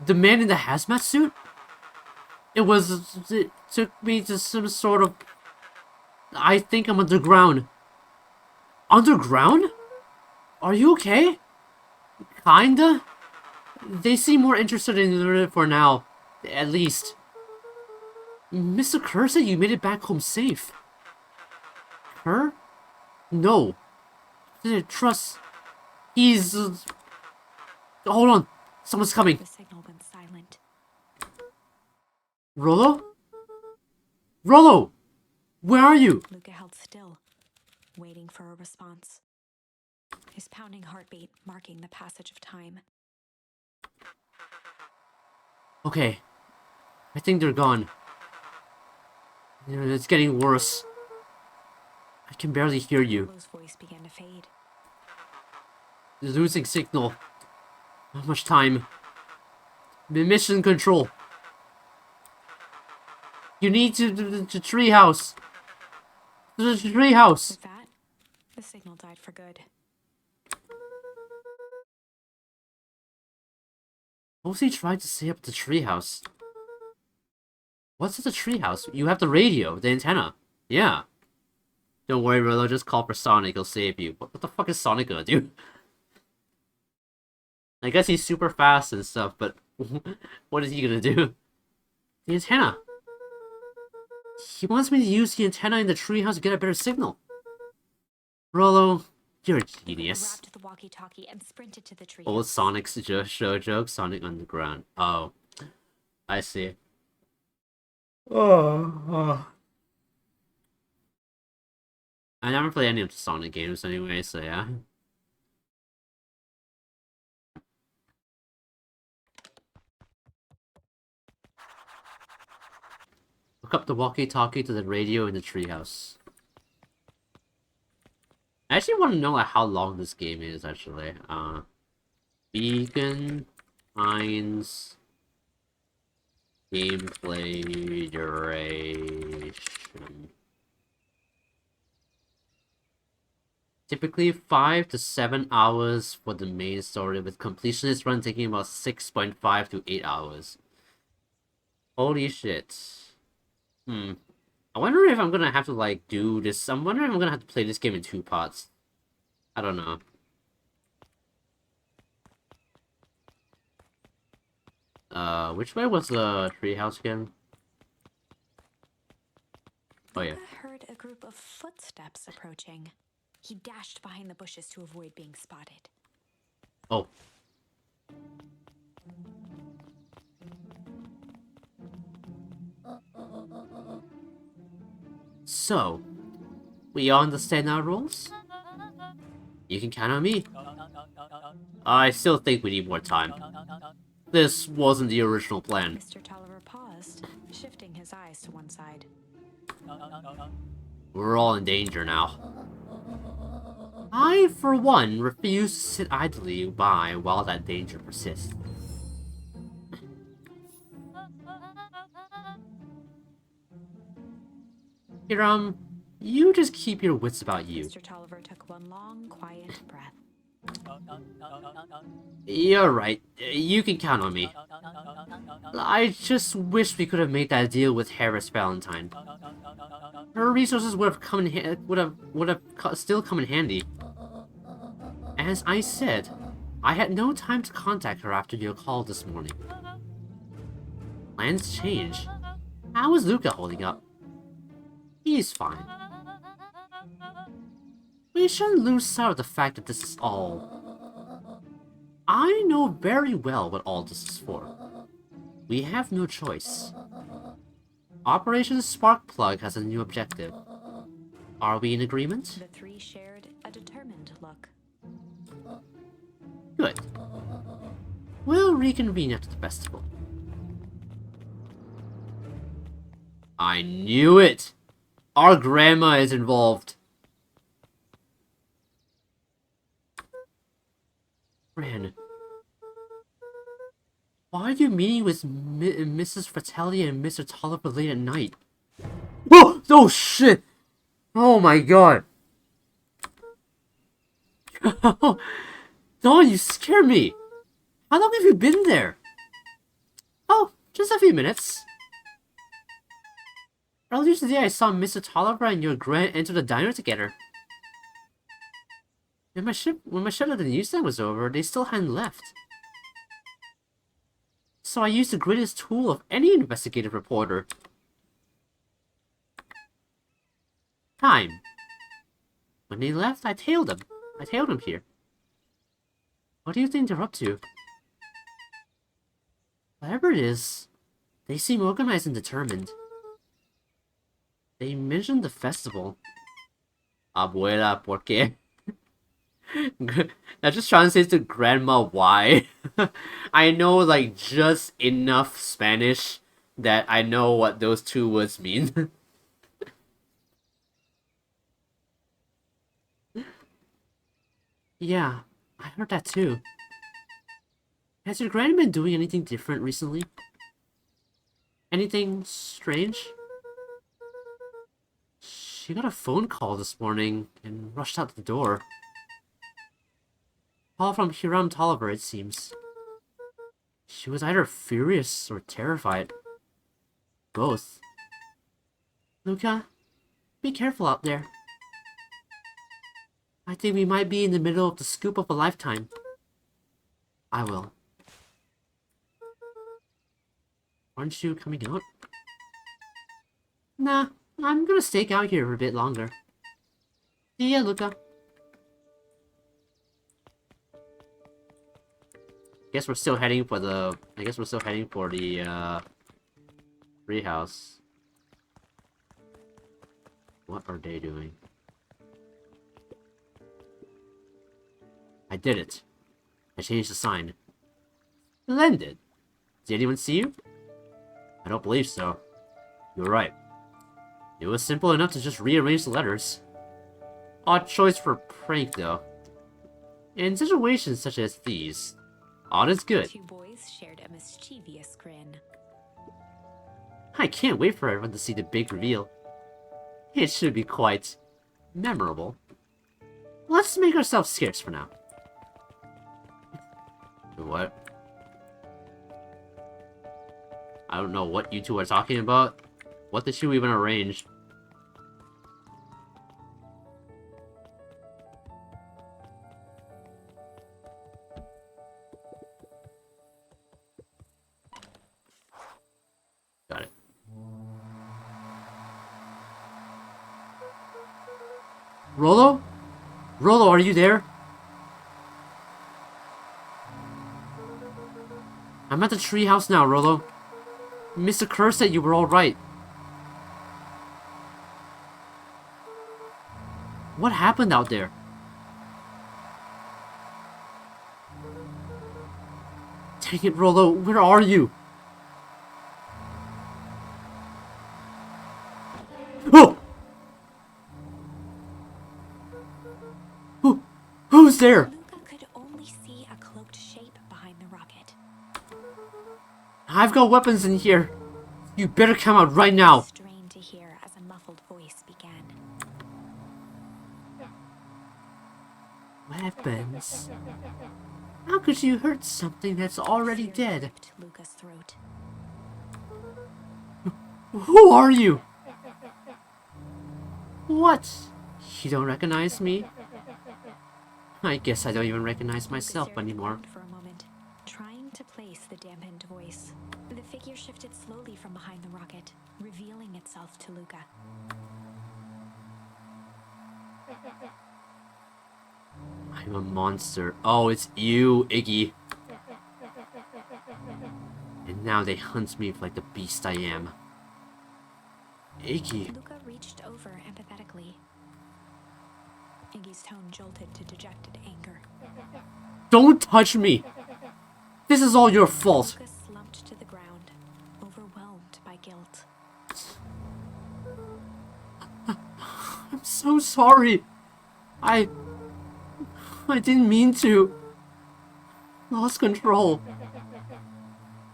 The man in the hazmat suit? It took me to some sort of... I think I'm underground. Underground? Are you okay? Kinda? They seem more interested in it for now. At least. Mr. Kerr said you made it back home safe. Kerr? No. Trust. He's... hold on. Someone's coming. The signal went silent. Rollo? Rollo! Where are you? Luca held still, waiting for a response. His pounding heartbeat marking the passage of time. Okay. I think they're gone. It's getting worse. I can barely hear you. Rollo's voice began to fade. Losing signal. Not much time. Mission control. You need to the treehouse. The treehouse. With that, the signal died for good. What was he trying to say up at the treehouse? What's at the treehouse? You have the radio, the antenna. Yeah. Don't worry, Rollo, just call for Sonic, he'll save you. What the fuck is Sonic gonna do? I guess he's super fast and stuff, but what is he gonna do? The antenna. He wants me to use the antenna in the treehouse to get a better signal. Rollo, you're a genius. Grabbed the walkie-talkie and sprinted to the tree. Old Sonic's show joke, Sonic Underground. Oh, I see. Oh. I never played any of the Sonic games anyway, so yeah. Hook up the walkie-talkie to the radio in the treehouse. I actually want to know like, how long this game is, actually. Beacon, PINES, gameplay duration. Typically 5 to 7 hours for the main story, with completionist run taking about 6.5 to 8 hours. Holy shit. I wonder if I'm gonna have to, like, do this. I'm wondering if I'm gonna have to play this game in 2 parts. I don't know. Which way was the treehouse again? Oh, yeah. Luca heard a group of footsteps approaching. He dashed behind the bushes to avoid being spotted. Oh. So, we all understand our rules? You can count on me. I still think we need more time. This wasn't the original plan. Mr. Tolliver paused, shifting his eyes to one side. We're all in danger now. I, for one, refuse to sit idly by while that danger persists. Hiram, you just keep your wits about you. Mr. Tolliver took one long, quiet breath. You're right. You can count on me. I just wish we could have made that deal with Harris Valentine. Her resources would have come in still come in handy. As I said, I had no time to contact her after your call this morning. Plans change. How is Luca holding up? He's fine. We shouldn't lose sight of the fact that this is all I know very well what all this is for. We have no choice. Operation Sparkplug has a new objective. Are we in agreement? The three shared a determined look. Good. We'll reconvene after the festival. I knew it! Our grandma is involved. Ran. Why are you meeting with Mrs. Fratelli and Mr. Tolliver late at night? Whoa! Oh shit! Oh my god! Dawn, you scare me! How long have you been there? Oh, just a few minutes. Earlier today I saw Mr. Tolliver and your grand enter the diner together. When my shift at the newsstand was over, they still hadn't left. So I used the greatest tool of any investigative reporter. Time. When they left, I tailed them. I tailed them here. What do you think they're up to? Whatever it is, they seem organized and determined. They mentioned the festival. Abuela, ¿por qué? That just translates to grandma, why? I know, like, just enough Spanish that I know what those two words mean. Yeah, I heard that too. Has your granny been doing anything different recently? Anything strange? She got a phone call this morning and rushed out the door. Call from Hiram Tolliver, it seems. She was either furious or terrified. Both. Luca, be careful out there. I think we might be in the middle of the scoop of a lifetime. I will. Aren't you coming out? Nah, I'm gonna stake out here for a bit longer. See ya, Luca. Guess we're still heading for the... tree house. What are they doing? I did it. I changed the sign. Splendid. Did anyone see you? I don't believe so. You're right. It was simple enough to just rearrange the letters. Odd choice for a prank, though. In situations such as these, odd is good. Two boys shared a mischievous grin. I can't wait for everyone to see the big reveal. It should be quite memorable. Let's make ourselves scarce for now. What? I don't know what you two are talking about. What did you even arrange? Got it. Rolo? Rolo, are you there? I'm at the treehouse now, Rolo. Mr. Kerr said you were alright. What happened out there? Dang it, Rolo, where are you? Oh! Who's there? Luca could only see a cloaked shape behind the rocket. I've got weapons in here. You better come out right now. Strained to hear as a muffled voice began. Weapons? How could you hurt something that's already dead? Gripped Luca's throat. Who are you? What? You don't recognize me? I guess I don't even recognize myself Luca stared anymore. around for a moment, trying to place the dampened voice. The figure shifted slowly from behind the rocket, revealing itself to Luca. I'm a monster. Oh, it's you, Iggy. Now they hunt me like the beast I am. Iggy. Luca reached over empathetically. Iggy's tone jolted to dejected anger. Don't touch me! This is all your fault! Luca slumped to the ground, overwhelmed by guilt. I'm so sorry. I didn't mean to. Lost control.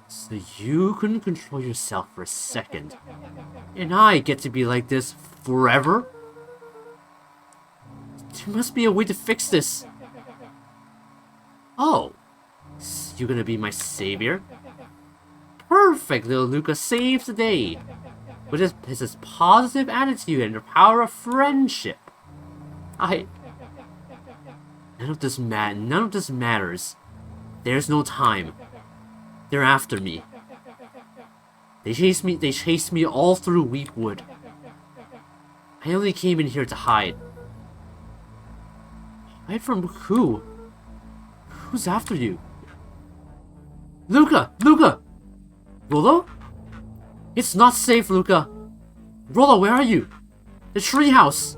So you couldn't control yourself for a second. And I get to be like this forever? There must be a way to fix this. Oh. So you're gonna be my savior? Perfect, little Luca saves the day. With his positive attitude and the power of friendship. None of this matters. There's no time. They're after me. They chased me all through Weepwood. I only came in here to hide. Hide from who? Who's after you? Luca! Luca! Rollo? It's not safe, Luca. Rollo, where are you? The treehouse.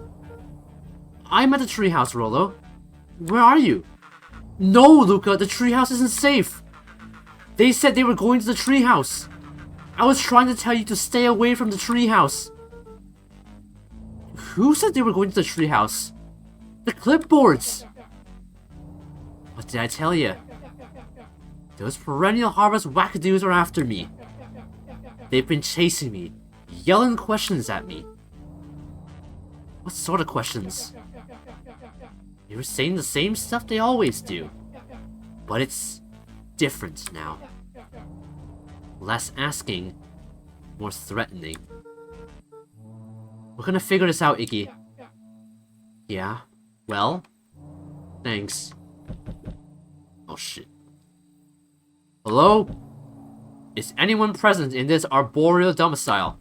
I'm at the treehouse, Rollo. Where are you? No, Luca, the treehouse isn't safe. They said they were going to the treehouse. I was trying to tell you to stay away from the treehouse. Who said they were going to the treehouse? The clipboards. What did I tell you? Those perennial harvest wackadoos are after me. They've been chasing me, yelling questions at me. What sort of questions? They were saying the same stuff they always do. But it's different now. Less asking, more threatening. We're gonna figure this out, Iggy. Yeah? Well? Thanks. Oh shit. Hello? Is anyone present in this arboreal domicile?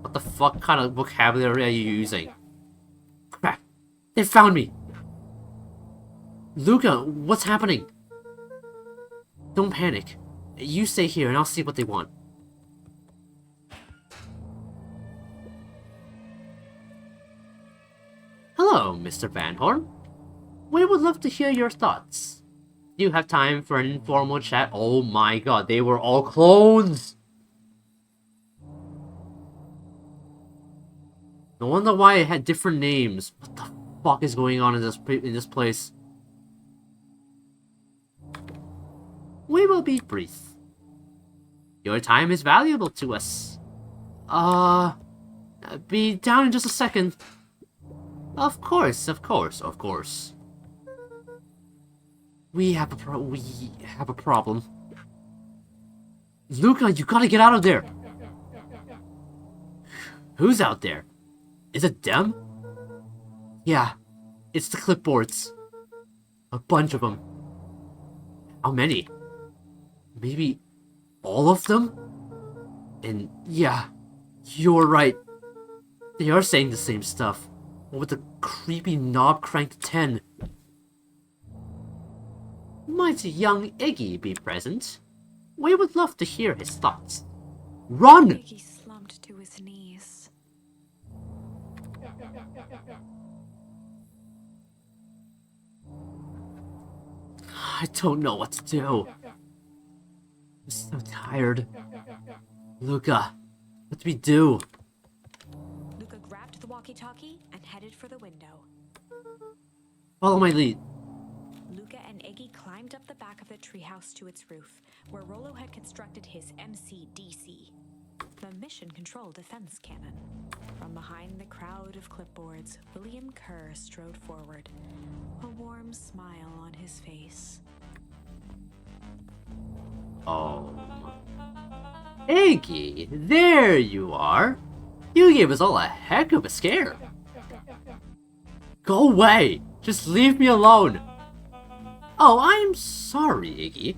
What the fuck kind of vocabulary are you using? Crap! They found me! Luca, what's happening? Don't panic. You stay here and I'll see what they want. Hello, Mr. Van Horn. We would love to hear your thoughts. Do you have time for an informal chat? Oh my god, they were all clones! No wonder why it had different names. What the fuck is going on in this place? We will be brief. Your time is valuable to us. Be down in just a second. Of course. We have a problem. Luca, you gotta get out of there. Who's out there? Is it them? Yeah, it's the clipboards. A bunch of them. How many? Maybe all of them? And yeah, you're right. They are saying the same stuff. With the creepy knob cranked 10. Might young Iggy be present? We would love to hear his thoughts. Run! Iggy slumped to his knees. I don't know what to do. I'm so tired. Luca, what do we do? Luca grabbed the walkie-talkie and headed for the window. Follow my lead. Luca and Iggy climbed up the back of the treehouse to its roof, where Rollo had constructed his MCDC, the Mission Control Defense Cannon. From behind the crowd of clipboards, William Kerr strode forward, a warm smile on his face. Oh. Iggy, there you are. You gave us all a heck of a scare. Go away! Just leave me alone! Oh, I'm sorry, Iggy.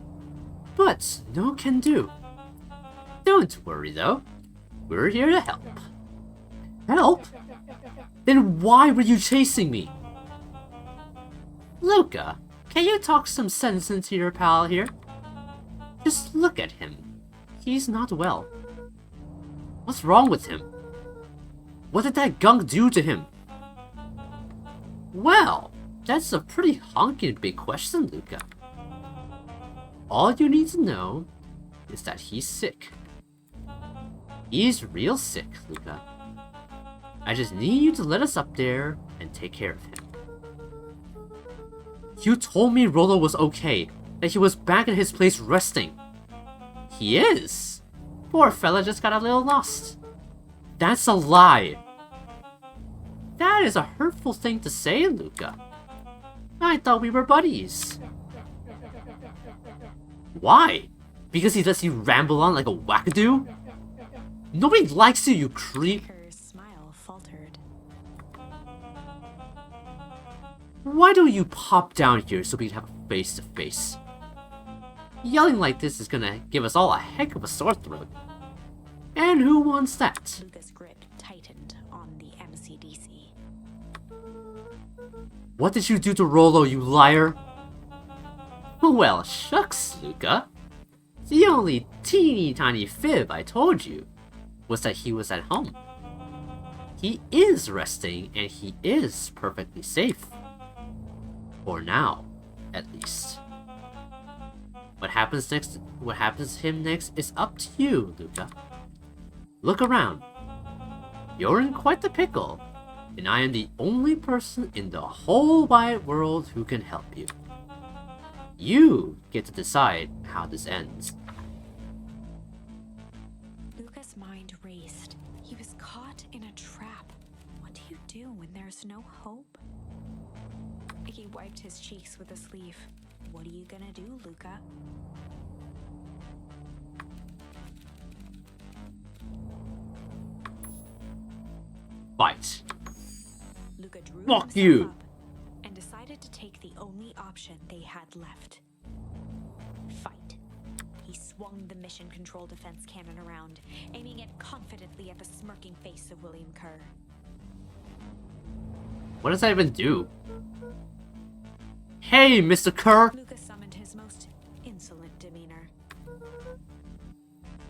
But no can do. Don't worry, though. We're here to help. Help? Then why were you chasing me? Luca, can you talk some sense into your pal here? Just look at him. He's not well. What's wrong with him? What did that gunk do to him? Well, that's a pretty honking big question, Luca. All you need to know is that he's sick. He's real sick, Luca. I just need you to let us up there and take care of him. You told me Rolo was okay, that he was back in his place resting. He is. Poor fella just got a little lost. That's a lie. That is a hurtful thing to say, Luca. I thought we were buddies. Why? Because he lets you ramble on like a wackadoo? Nobody likes you, you creep. Her smile faltered. Why don't you pop down here so we can have a face-to-face? Yelling like this is gonna give us all a heck of a sore throat. And who wants that? Luca's grip tightened on the MCDC. What did you do to Rolo, you liar? Well, shucks, Luca. The only teeny tiny fib I told you was that he was at home. He is resting and he is perfectly safe. For now, at least. What happens to him next is up to you, Luca. Look around. You're in quite the pickle, and I am the only person in the whole wide world who can help you. You get to decide how this ends. Luca's mind raced. He was caught in a trap. What do you do when there's no hope? He wiped his cheeks with a sleeve. What are you gonna do, Luca? Fight. Luca drew Fuck himself you. up and decided to take the only option they had left. Fight. He swung the mission control defense cannon around, aiming it confidently at the smirking face of William Kerr. What does that even do? Hey, Mr. Kerr! Luca summoned his most insolent demeanor.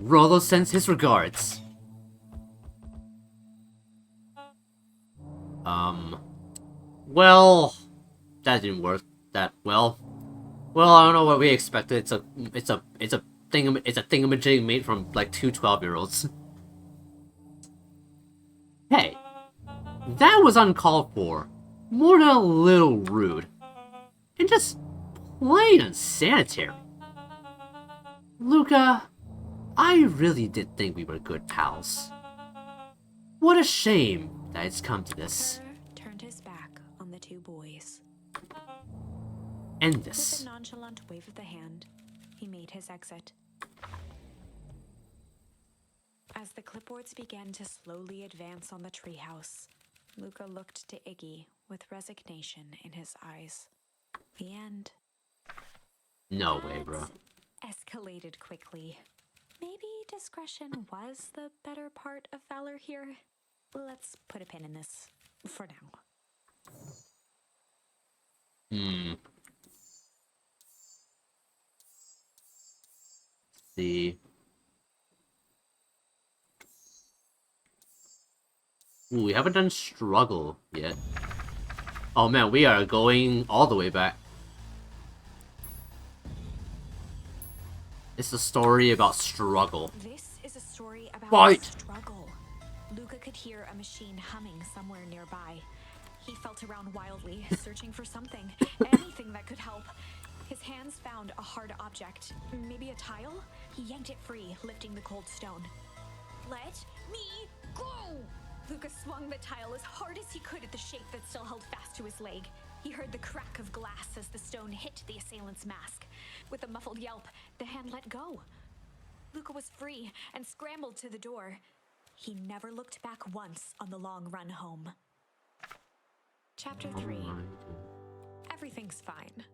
Rolo sends his regards. Well, that didn't work that well. Well, I don't know what we expected. It's a thingamajig made from like two 12-year-olds. Hey, that was uncalled for. More than a little rude. And just plain unsanitary. Luca, I really did think we were good pals. What a shame that it's come to this. Kerr turned his back on the two boys. End With this. a nonchalant wave of the hand, he made his exit. As the clipboards began to slowly advance on the treehouse, Luca looked to Iggy with resignation in his eyes. The end. No way, bro. Escalated quickly. Maybe discretion was the better part of valor here. Let's put a pin in this for now. See. Ooh, we haven't done struggle yet. Oh man, we are going all the way back. It's a story about struggle. This is a story about Fight! struggle. Luca could hear a machine humming somewhere nearby. He felt around wildly, searching for something, anything that could help. His hands found a hard object, maybe a tile. He yanked it free, lifting the cold stone. Let me go! Luca swung the tile as hard as he could at the shape that still held fast to his leg. He heard the crack of glass as the stone hit the assailant's mask. With a muffled yelp, the hand let go. Luca was free and scrambled to the door. He never looked back once on the long run home. Chapter 3. Everything's fine.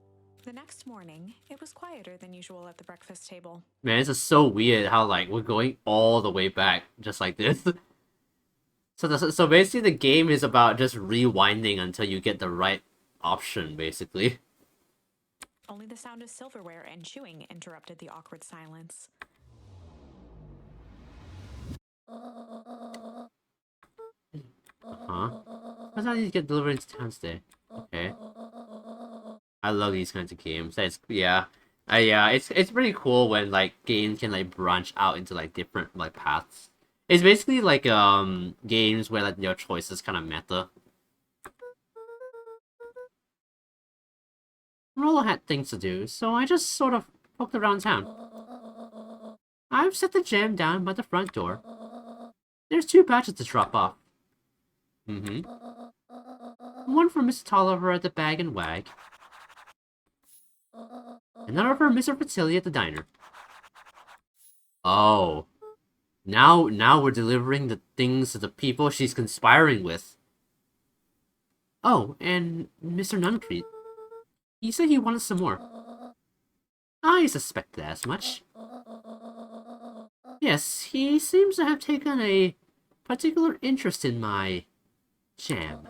The next morning, it was quieter than usual at the breakfast table. Man, this is so weird how like we're going all the way back just like this. So basically the game is about just rewinding until you get the right option, basically. Only the sound of silverware and chewing interrupted the awkward silence. Huh? I thought these get delivered into town today. Okay. I love these kinds of games. That's yeah. Yeah, it's pretty cool when like games can like branch out into like different like paths. It's basically like games where like your choices kind of meta. Rolo had things to do, so I just sort of poked around town. I've set the jam down by the front door. There's 2 batches to drop off. Mm-hmm. One for Mr. Tolliver at the Bag and Wag. Another for Mr. Fertilli at the diner. Oh. Now we're delivering the things to the people she's conspiring with. Oh, and Mr. Nuncrete. He said he wanted some more. I suspected as much. Yes, he seems to have taken a particular interest in my jam.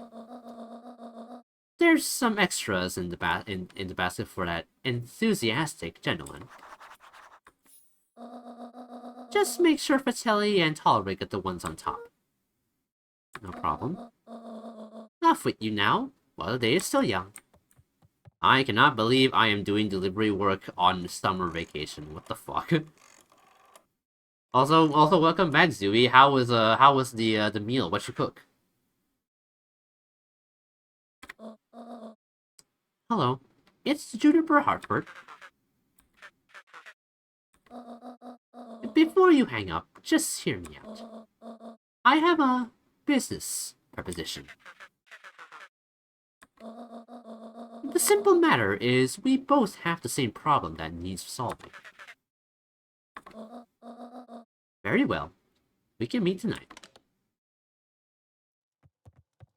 There's some extras in the in the basket for that enthusiastic gentleman. Just make sure Fratelli and Tolerate get the ones on top. No problem. Off with you now, while the day is still young. I cannot believe I am doing delivery work on summer vacation. What the fuck? Also, welcome back, Zooey. How was the meal? What you cook? Hello, it's Juniper Hartford. Before you hang up, just hear me out. I have a business proposition. The simple matter is we both have the same problem that needs solving. Very well. We can meet tonight.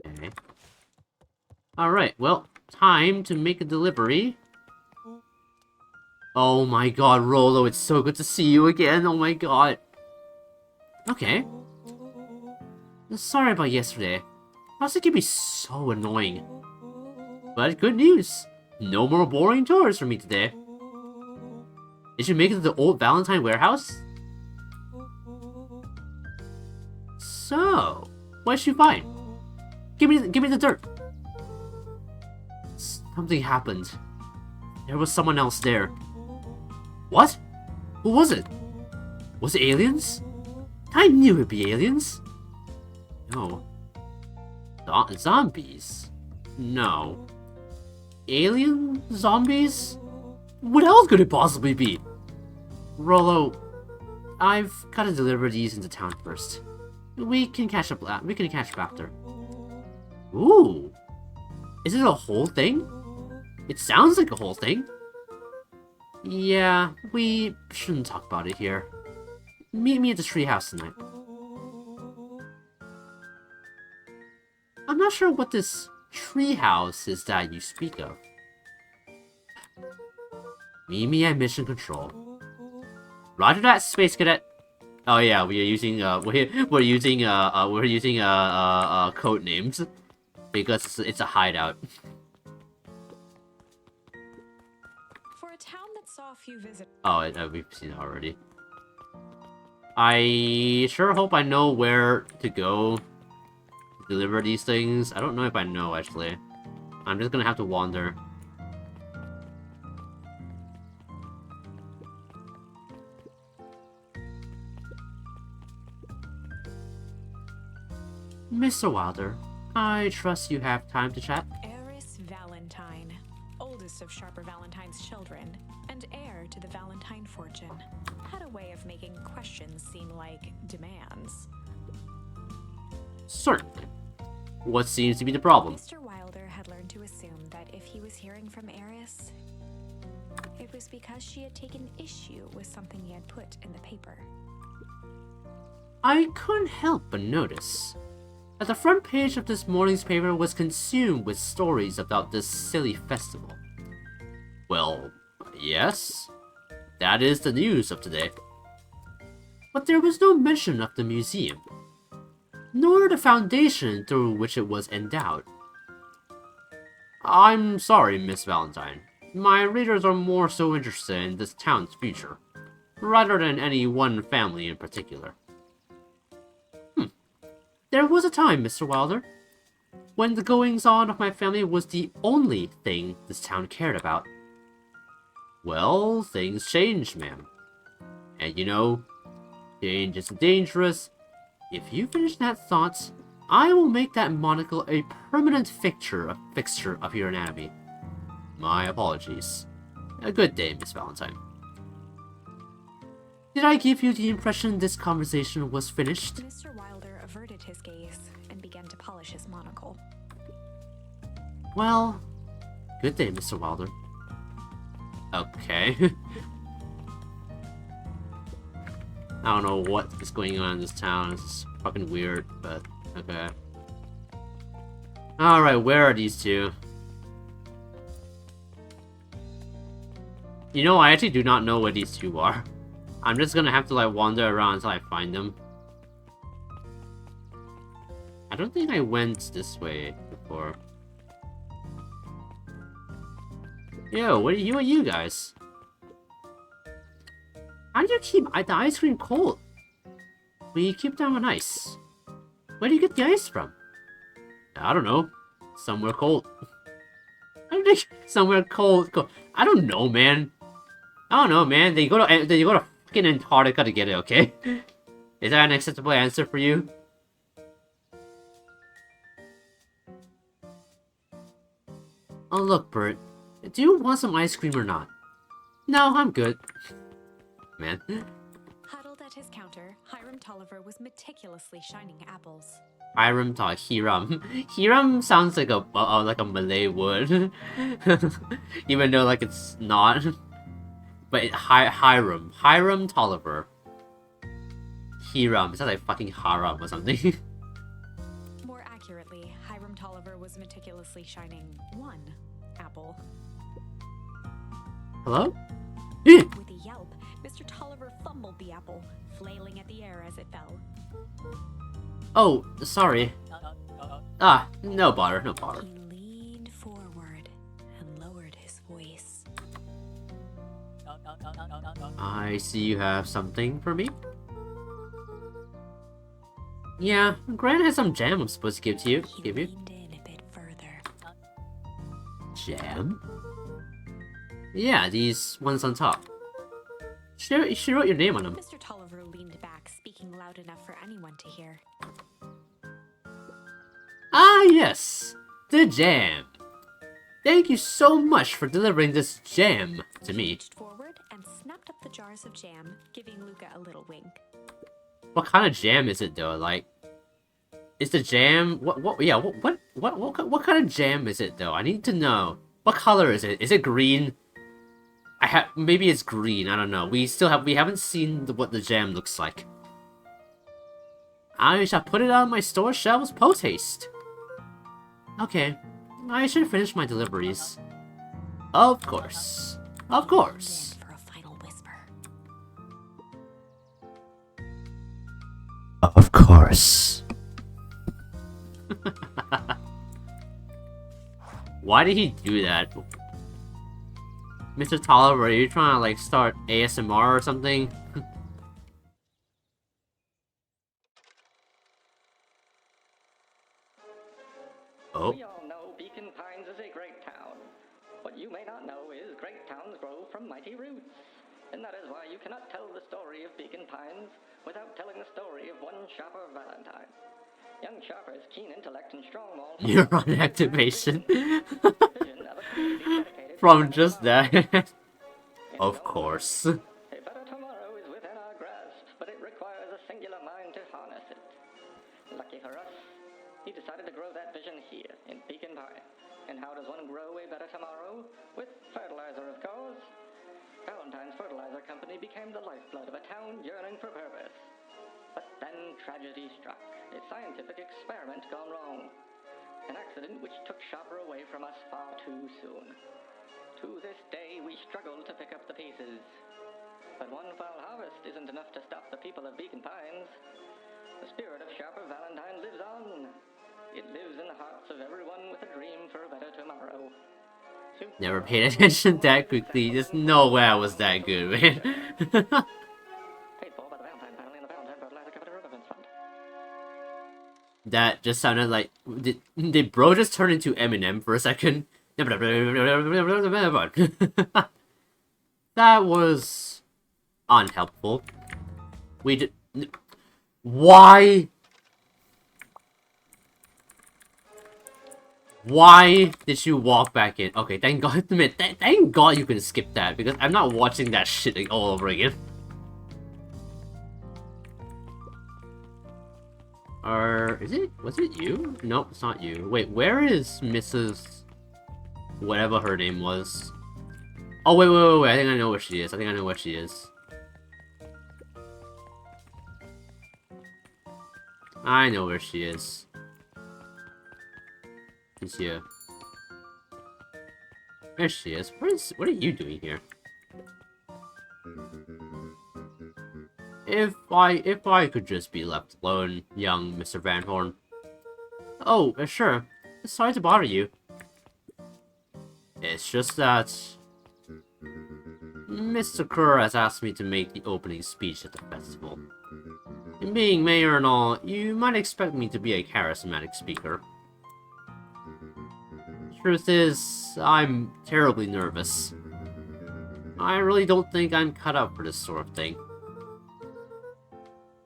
Okay. Alright, well, time to make a delivery. Oh my god, Rolo, it's so good to see you again. Oh my god. Okay. Sorry about yesterday. It can be so annoying. But good news. No more boring tours for me today. Did you make it to the old Valentine warehouse? So, what did you find? Give me the dirt. Something happened. There was someone else there. What? Who was it? Was it aliens? I knew it'd be aliens. No. Zombies? No. Alien zombies? What else could it possibly be? Rolo, I've gotta deliver these into town first. We can catch up after. Ooh. Is it a whole thing? It sounds like a whole thing. Yeah, we shouldn't talk about it here. Meet me at the treehouse tonight. I'm not sure what this treehouse is that you speak of. Meet me at Mission Control. Roger that, Space Cadet. Oh yeah, we are using we're using code names because it's a hideout. For a town that saw a few visitors. Oh, we've seen it already. I sure hope I know where to go to deliver these things. I don't know if I know, actually. I'm just gonna have to wander. Mr. Wilder, I trust you have time to chat? Eris Valentine, oldest of Sharper Valentine's children, and heir to the Valentine fortune, had a way of making questions seem like demands. Certainly. What seems to be the problem? Mr. Wilder had learned to assume that if he was hearing from Eris, it was because she had taken issue with something he had put in the paper. I couldn't help but notice that the front page of this morning's paper was consumed with stories about this silly festival. Well, yes, that is the news of today. But there was no mention of the museum, nor the foundation through which it was endowed. I'm sorry, Miss Valentine. My readers are more so interested in this town's future, rather than any one family in particular. There was a time, Mr. Wilder, when the goings-on of my family was the only thing this town cared about. Well, things changed, ma'am. And you know, change is dangerous. If you finish that thought, I will make that monocle a permanent fixture of your anatomy. My apologies. A good day, Miss Valentine. Did I give you the impression this conversation was finished? Mr. Wilder averted his gaze and began to polish his monocle. Well, good day, Mr. Wilder. Okay. I don't know what is going on in this town. It's fucking weird, but okay. Alright, where are these two? You know, I actually do not know where these two are. I'm just gonna have to like wander around until I find them. I don't think I went this way before. Yo, what are you guys? How do you keep the ice cream cold? Will you keep them on ice? Where do you get the ice from? I don't know. Somewhere cold. Somewhere cold. I don't know, man. I don't know, man. They go to fucking Antarctica to get it, okay? Is that an acceptable answer for you? Oh, look, Bert. Do you want some ice cream or not? No, I'm good. Man. Huddled at his counter, Hiram Tolliver was meticulously shining apples. Hiram. Hiram sounds like a Malay word. Even though like it's not. But Hiram Tolliver. Hiram. It sounds like fucking haram or something. More accurately, Hiram Tolliver was meticulously shining one apple. Hello? With a yelp, Mr. Tolliver fumbled the apple, flailing at the air as it fell. Oh, sorry. Ah, no bother, no bother. He leaned forward and lowered his voice. I see you have something for me. Yeah, Grant has some jam I'm supposed to give to you. He leaned in a bit further. Jam? Yeah, these ones on top. She wrote your name on them. Mr. Tolliver leaned back, speaking loud enough for anyone to hear. Ah, yes! The jam! Thank you so much for delivering this jam to He me. reached forward and snapped up the jars of jam, giving Luca a little wink. What kind of jam is it though? Like, is the jam what kind of jam is it though? I need to know. What color is it? Is it green? Maybe it's green. I don't know. We haven't seen what the jam looks like. I shall put it on my store shelves post haste. Okay, I should finish my deliveries. Of course. Of course. Then for a final whisper. Of course. Why did he do that? Mr. Tolliver, are you trying to like start ASMR or something? Oh. We all know Beacon Pines is a great town. What you may not know is great towns grow from mighty roots. And that is why you cannot tell the story of Beacon Pines without telling the story of one Shopper Valentine. Young Shopper's keen intellect and strong morals... Neuron activation. vision of a community dedicated From to just that. In Of no course. A better tomorrow is within our grasp, but it requires a singular mind to harness it. Lucky for us, he decided to grow that vision here, in Beacon Pine. And how does one grow a better tomorrow? With fertilizer, of course. Valentine's Fertilizer Company became the lifeblood of a town yearning for purpose. But then tragedy struck, a scientific experiment gone wrong. An accident which took Shopper away from us far too soon. To this day, we struggle to pick up the pieces. But one foul harvest isn't enough to stop the people of Beacon Pines. The spirit of Shopper Valentine lives on. It lives in the hearts of everyone with a dream for a better tomorrow. Never paid attention that quickly. There's no way I was that good, man. Paid for by the Valentine family and the Valentine Fertilizer Company Riverfence Fund. That just sounded like... Did bro just turn into Eminem for a second? That was... unhelpful. We did... Why? Why did you walk back in? Okay, thank God. Thank God you can skip that, because I'm not watching that shit all over again. Is it? Was it you? Nope, it's not you. Wait, where is Mrs. whatever her name was? Oh, wait. I think I know where she is. I know where she is. She's here. There she is. What are you doing here? If I could just be left alone, young Mr. Van Horn. Oh, sure. Sorry to bother you. It's just that... Mr. Kerr has asked me to make the opening speech at the festival. And being mayor and all, you might expect me to be a charismatic speaker. Truth is, I'm terribly nervous. I really don't think I'm cut out for this sort of thing.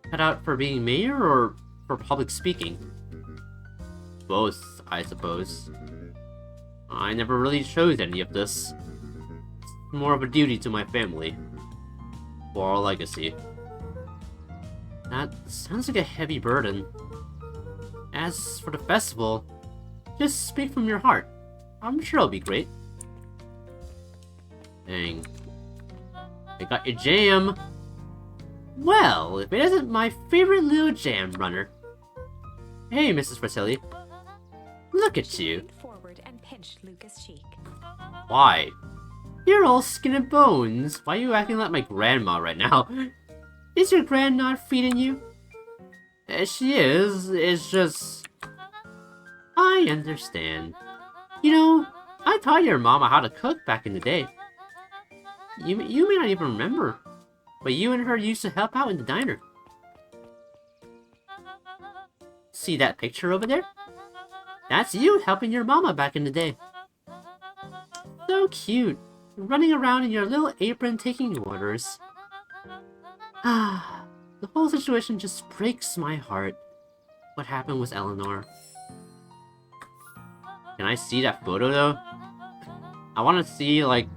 Cut out for being mayor or for public speaking? Both, I suppose. I never really chose any of this. It's more of a duty to my family. For our legacy. That sounds like a heavy burden. As for the festival, just speak from your heart. I'm sure it'll be great. Dang. I got your jam! Well, if it isn't my favorite little jam runner. Hey, Mrs. Fratelli. Look at you. Leaned forward and pinched Luca's cheek. Why? You're all skin and bones. Why are you acting like my grandma right now? Is your grand not feeding you? She is. It's just... I understand. You know, I taught your mama how to cook back in the day. You may not even remember, but you and her used to help out in the diner. See that picture over there? That's you helping your mama back in the day. So cute, running around in your little apron taking orders. Ah, the whole situation just breaks my heart. What happened with Eleanor? Can I see that photo though? I want to see like,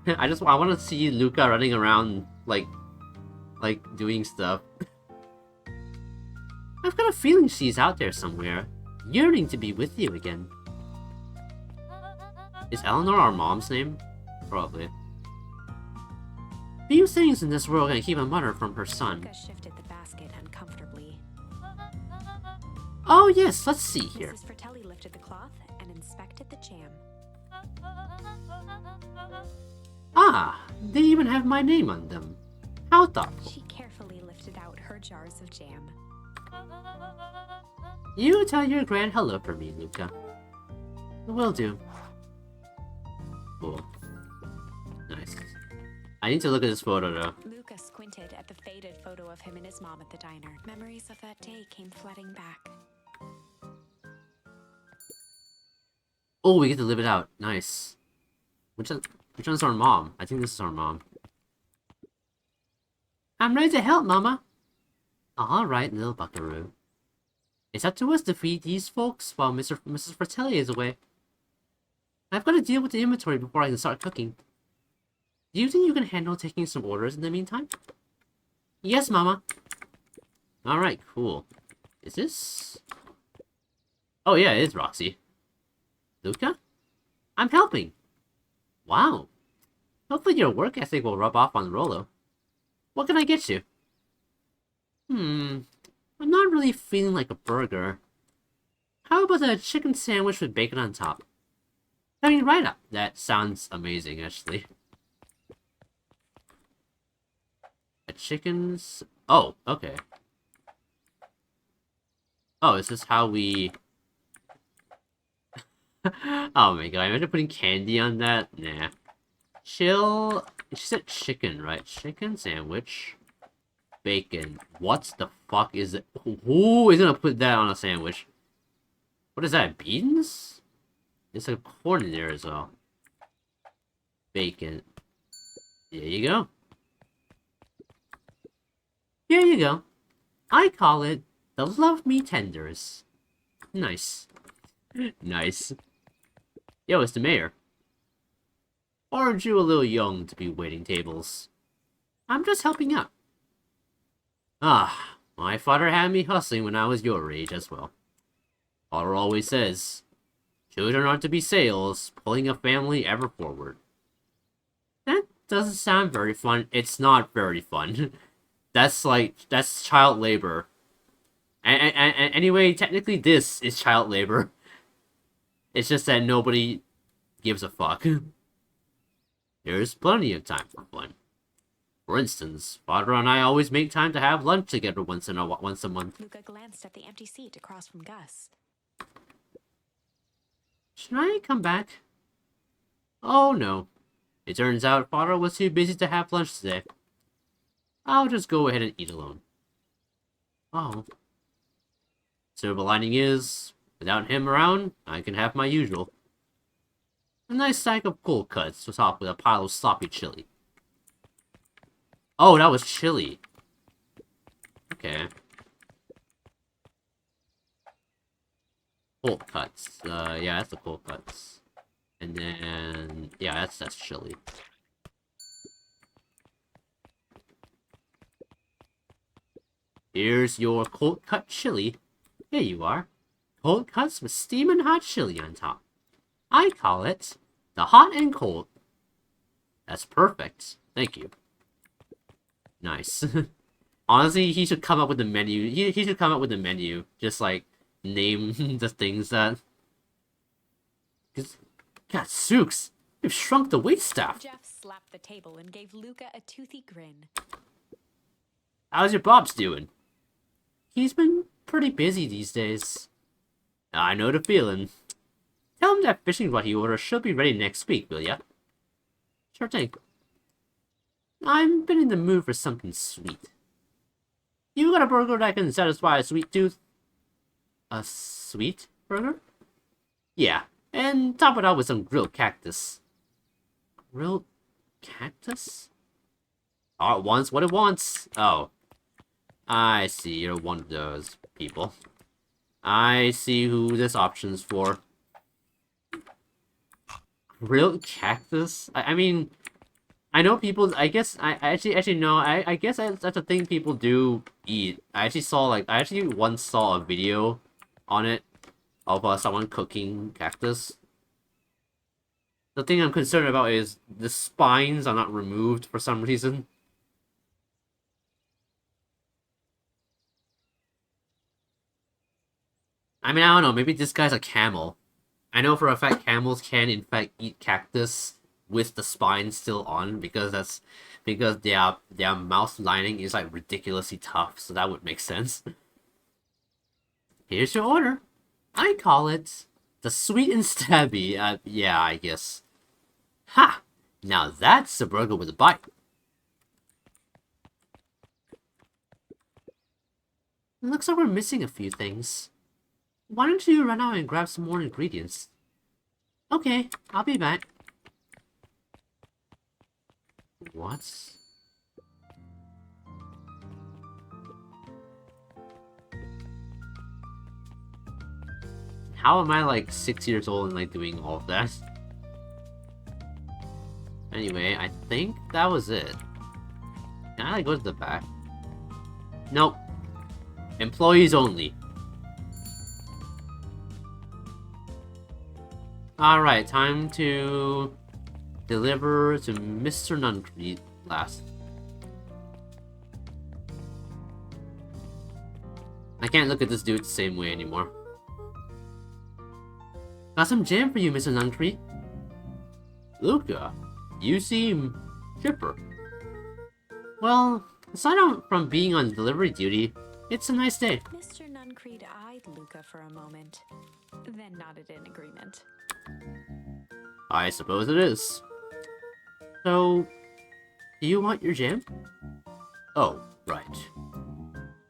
I want to see Luca running around like doing stuff. I've got a feeling she's out there somewhere, yearning to be with you again. Is Eleanor our mom's name? Probably. Few things in this world can keep a mother from her son. Luca shifted the basket uncomfortably. Oh yes, let's see here. Mrs. Fratelli lifted the cloth and inspected the jam. Ah, they even have my name on them. How thoughtful. She carefully lifted out her jars of jam. You tell your grand hello for me, Luca. Will do. Cool. Nice. I need to look at this photo though. Luca squinted at the faded photo of him and his mom at the diner. Memories of that day came flooding back. Oh, we get to live it out. Nice. Which one's our mom? I think this is our mom. I'm ready to help, Mama. Alright, little buckaroo. It's up to us to feed these folks while Mrs. Fratelli is away. I've got to deal with the inventory before I can start cooking. Do you think you can handle taking some orders in the meantime? Yes, Mama. Alright, cool. Is this... Oh yeah, it is Roxy. Luca? I'm helping. Wow. Hopefully your work ethic will rub off on Rolo. What can I get you? I'm not really feeling like a burger. How about a chicken sandwich with bacon on top? I mean, right up. That sounds amazing, actually. A chicken's... Oh, okay. Oh, is this how we... Oh my god, imagine putting candy on that? Nah. Chill... She said chicken, right? Chicken sandwich. Bacon. What the fuck is it? Who is gonna put that on a sandwich? What is that, beans? It's like corn in there as well. Bacon. There you go. Here you go. I call it the Love Me Tenders. Nice. Nice. Yo, it's the mayor. Aren't you a little young to be waiting tables? I'm just helping out. Ah, my father had me hustling when I was your age as well. Father always says, children are to be sails, pulling a family ever forward. That doesn't sound very fun. It's not very fun. That's child labor. And anyway, technically this is child labor. It's just that nobody gives a fuck. There's plenty of time for fun. For instance, Father and I always make time to have lunch together once a month. Luca glanced at the empty seat across from Gus. Should I come back? Oh no. It turns out Father was too busy to have lunch today. I'll just go ahead and eat alone. Oh. Silver lining is, without him around, I can have my usual. A nice stack of cold cuts to top with a pile of sloppy chili. Oh, that was chili. Okay. Cold cuts. Yeah, that's the cold cuts. And then, yeah, that's chili. Here's your cold cut chili. Here you are. Cold cuts with steaming hot chili on top. I call it the hot and cold. That's perfect. Thank you. Nice. Honestly, he should come up with the menu. He should come up with the menu. Just like name the things that. God, Sooks, you've shrunk the waitstaff. Jeff slapped the table and gave Luca a toothy grin. How's your Bob's doing? He's been pretty busy these days. I know the feeling. Tell him that fishing rod he ordered should be ready next week, will ya? Sure thing. I've been in the mood for something sweet. You got a burger that can satisfy a sweet tooth? A sweet burger? Yeah, and top it out with some grilled cactus. Grilled cactus? Oh, it wants what it wants. Oh. I see, you're one of those people. I see who this option's for. Grilled cactus? I mean, I know people, I guess, I actually no, I guess that's a thing people do eat. I actually once saw a video on it of someone cooking cactus. The thing I'm concerned about is the spines are not removed for some reason. I mean, I don't know, maybe this guy's a camel. I know for a fact camels can in fact eat cactus with the spine still on because their mouth lining is like ridiculously tough, so that would make sense. Here's your order. I call it the sweet and stabby. Yeah, I guess. Ha! Now that's a burger with a bite. Looks like we're missing a few things. Why don't you run out and grab some more ingredients? Okay, I'll be back. What? How am I like 6 years old and like doing all of that? Anyway, I think that was it. Can I like go to the back? Nope. Employees only. Alright, time to deliver to Mr. Nuncrete last. I can't look at this dude the same way anymore. Got some jam for you, Mr. Nuncrete. Luca, you seem chipper. Well, aside from being on delivery duty, it's a nice day. Mr. Nuncrete eyed Luca for a moment, then nodded in agreement. I suppose it is. So, do you want your jam? Oh, right.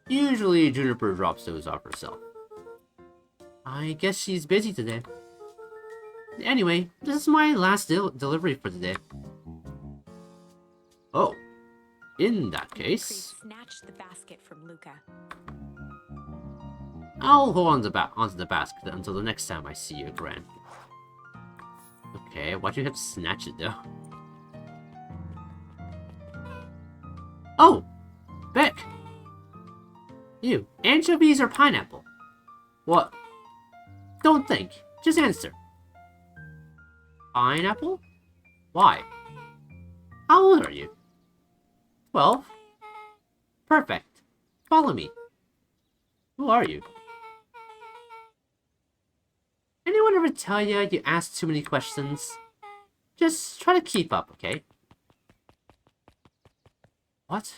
Usually Juniper drops those off herself. I guess she's busy today. Anyway, this is my last delivery for today. Oh, in that case, snatched the basket from Luca. I'll hold on onto the basket until the next time I see you, Gran. Okay, why'd you have to snatch it though? Oh, Beck! You, anchovies or pineapple? What? Don't think, just answer. Pineapple? Why? How old are you? 12? Perfect. Follow me. Who are you? Anyone ever tell you you ask too many questions? Just try to keep up, okay? What?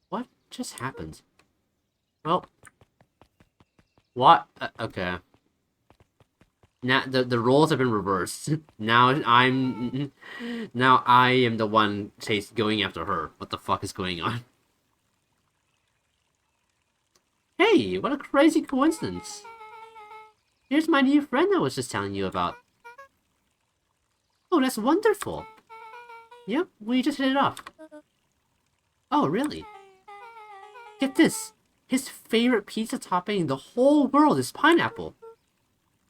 What just happened? Well... What? Okay. Now, the roles have been reversed. Now I am the one going after her. What the fuck is going on? Hey, what a crazy coincidence. Here's my new friend I was just telling you about. Oh, that's wonderful. Yep, we just hit it off. Oh, really? Get this. His favorite pizza topping in the whole world is pineapple.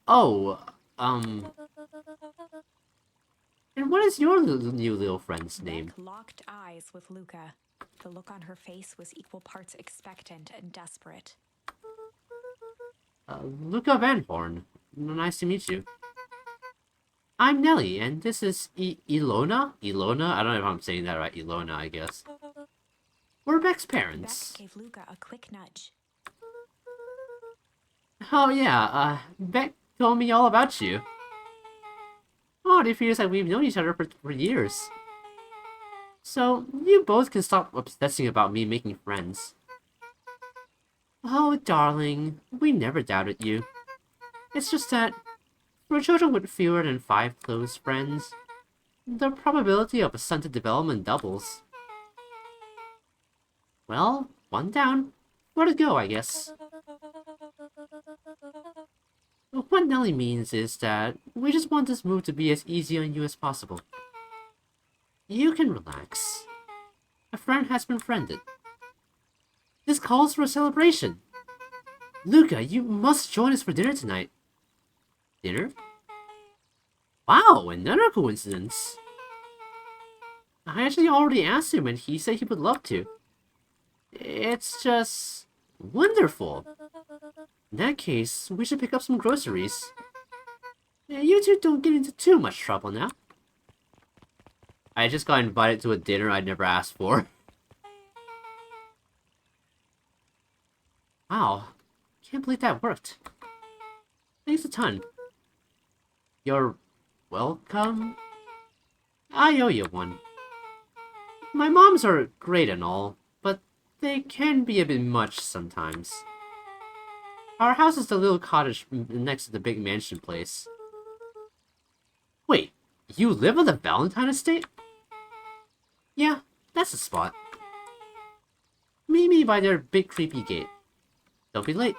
Oh, and what is your new little friend's name? Beck locked eyes with Luca. The look on her face was equal parts expectant and desperate. Luca Van Horn. Nice to meet you. I'm Nelly, and this is Ilona? Ilona? I don't know if I'm saying that right. Ilona, I guess. We're Beck's parents. Beck gave Luca a quick nudge. Oh yeah, Beck told me all about you. Oh, it feels like we've known each other for years. So, you both can stop obsessing about me making friends. Oh, darling, we never doubted you. It's just that, for children with fewer than 5 close friends, the probability of a stunted development doubles. Well, one down. Where to go, I guess. What Nelly means is that we just want this move to be as easy on you as possible. You can relax. A friend has been friended. This calls for a celebration. Luca, you must join us for dinner tonight. Dinner? Wow, another coincidence. I actually already asked him and he said he would love to. It's just... wonderful. In that case, we should pick up some groceries. You two don't get into too much trouble now. I just got invited to a dinner I'd never asked for. Wow. Can't believe that worked. Thanks a ton. You're welcome? I owe you one. My moms are great and all, but they can be a bit much sometimes. Our house is the little cottage next to the big mansion place. Wait, you live on the Valentine estate? Yeah, that's the spot. Meet me by their big creepy gate. Don't be late.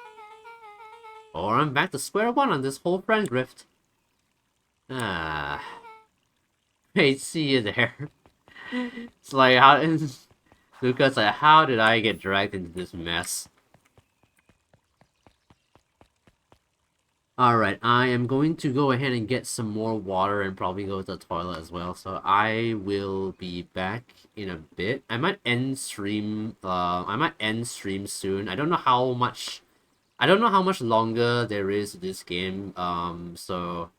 Or I'm back to square one on this whole friend grift. Ah. Hey, see you there. It's like, how... Luca's like, how did I get dragged into this mess? Alright, I am going to go ahead and get some more water and probably go to the toilet as well. So I will be back in a bit. I might end stream soon. I don't know how much longer there is to this game. So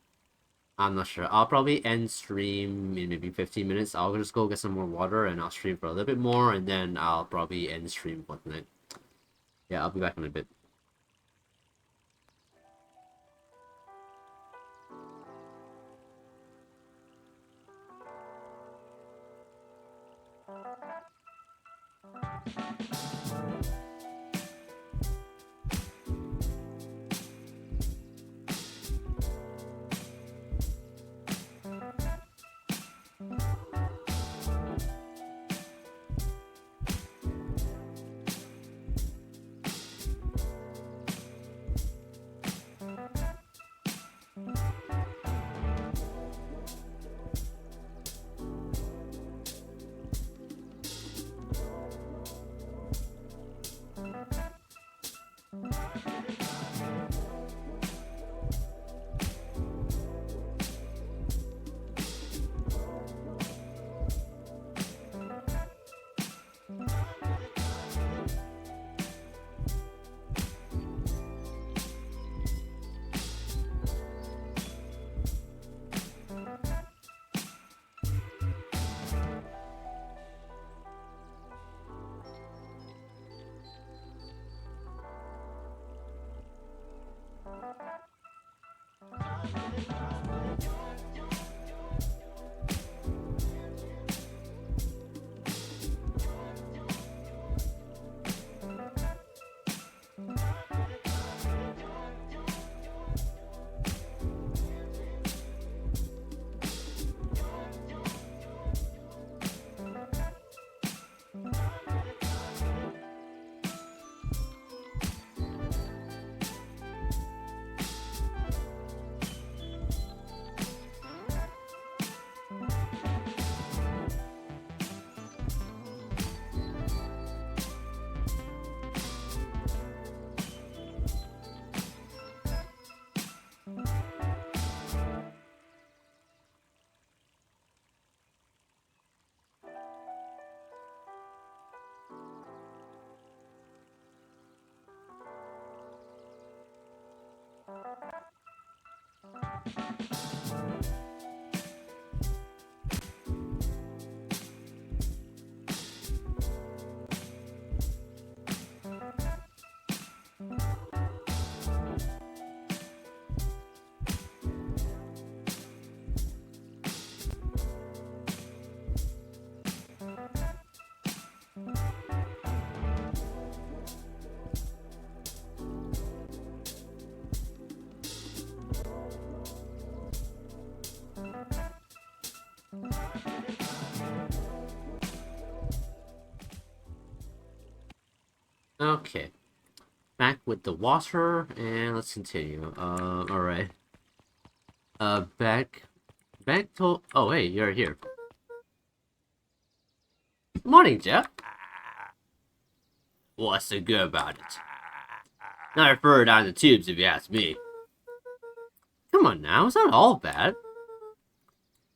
I'm not sure. I'll probably end stream in maybe 15 minutes. I'll just go get some more water and I'll stream for a little bit more and then I'll probably end stream for tonight. Yeah, I'll be back in a bit. Okay. Back with the water, and let's continue. Alright. Beck told... Oh, hey, you're here. Morning, Jeff. What's so good about it? Not further down the tubes, if you ask me. Come on now, it's not all bad.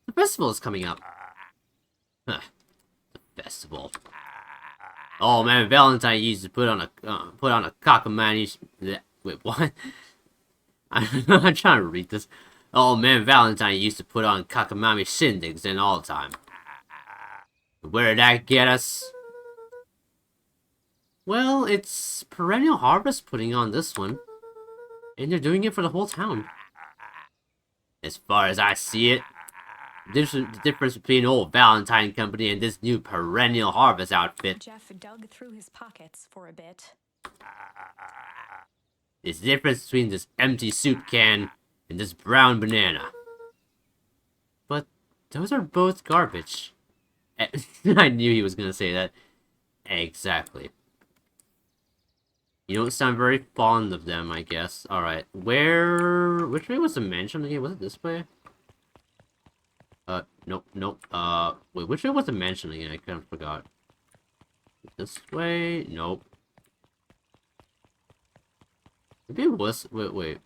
The festival is coming up. Huh. The festival. Oh man, Valentine used to put on a cockamamie. Wait, what? I'm trying to read this. Oh man, Valentine used to put on cockamamie shindigs and all the time. Where did that get us? Well, it's Perennial Harvest putting on this one, and they're doing it for the whole town. As far as I see it, the difference between old Valentine Company and this new Perennial Harvest outfit. Jeff dug through his pockets for a bit. Is the difference between this empty soup can and this brown banana. But those are both garbage. I knew he was gonna say that. Exactly. You don't sound very fond of them, I guess. Alright, which way was the mansion again? Was it this way? Nope. Wait, which way was the mansion again? I kind of forgot. This way? Nope. Maybe it was... Wait.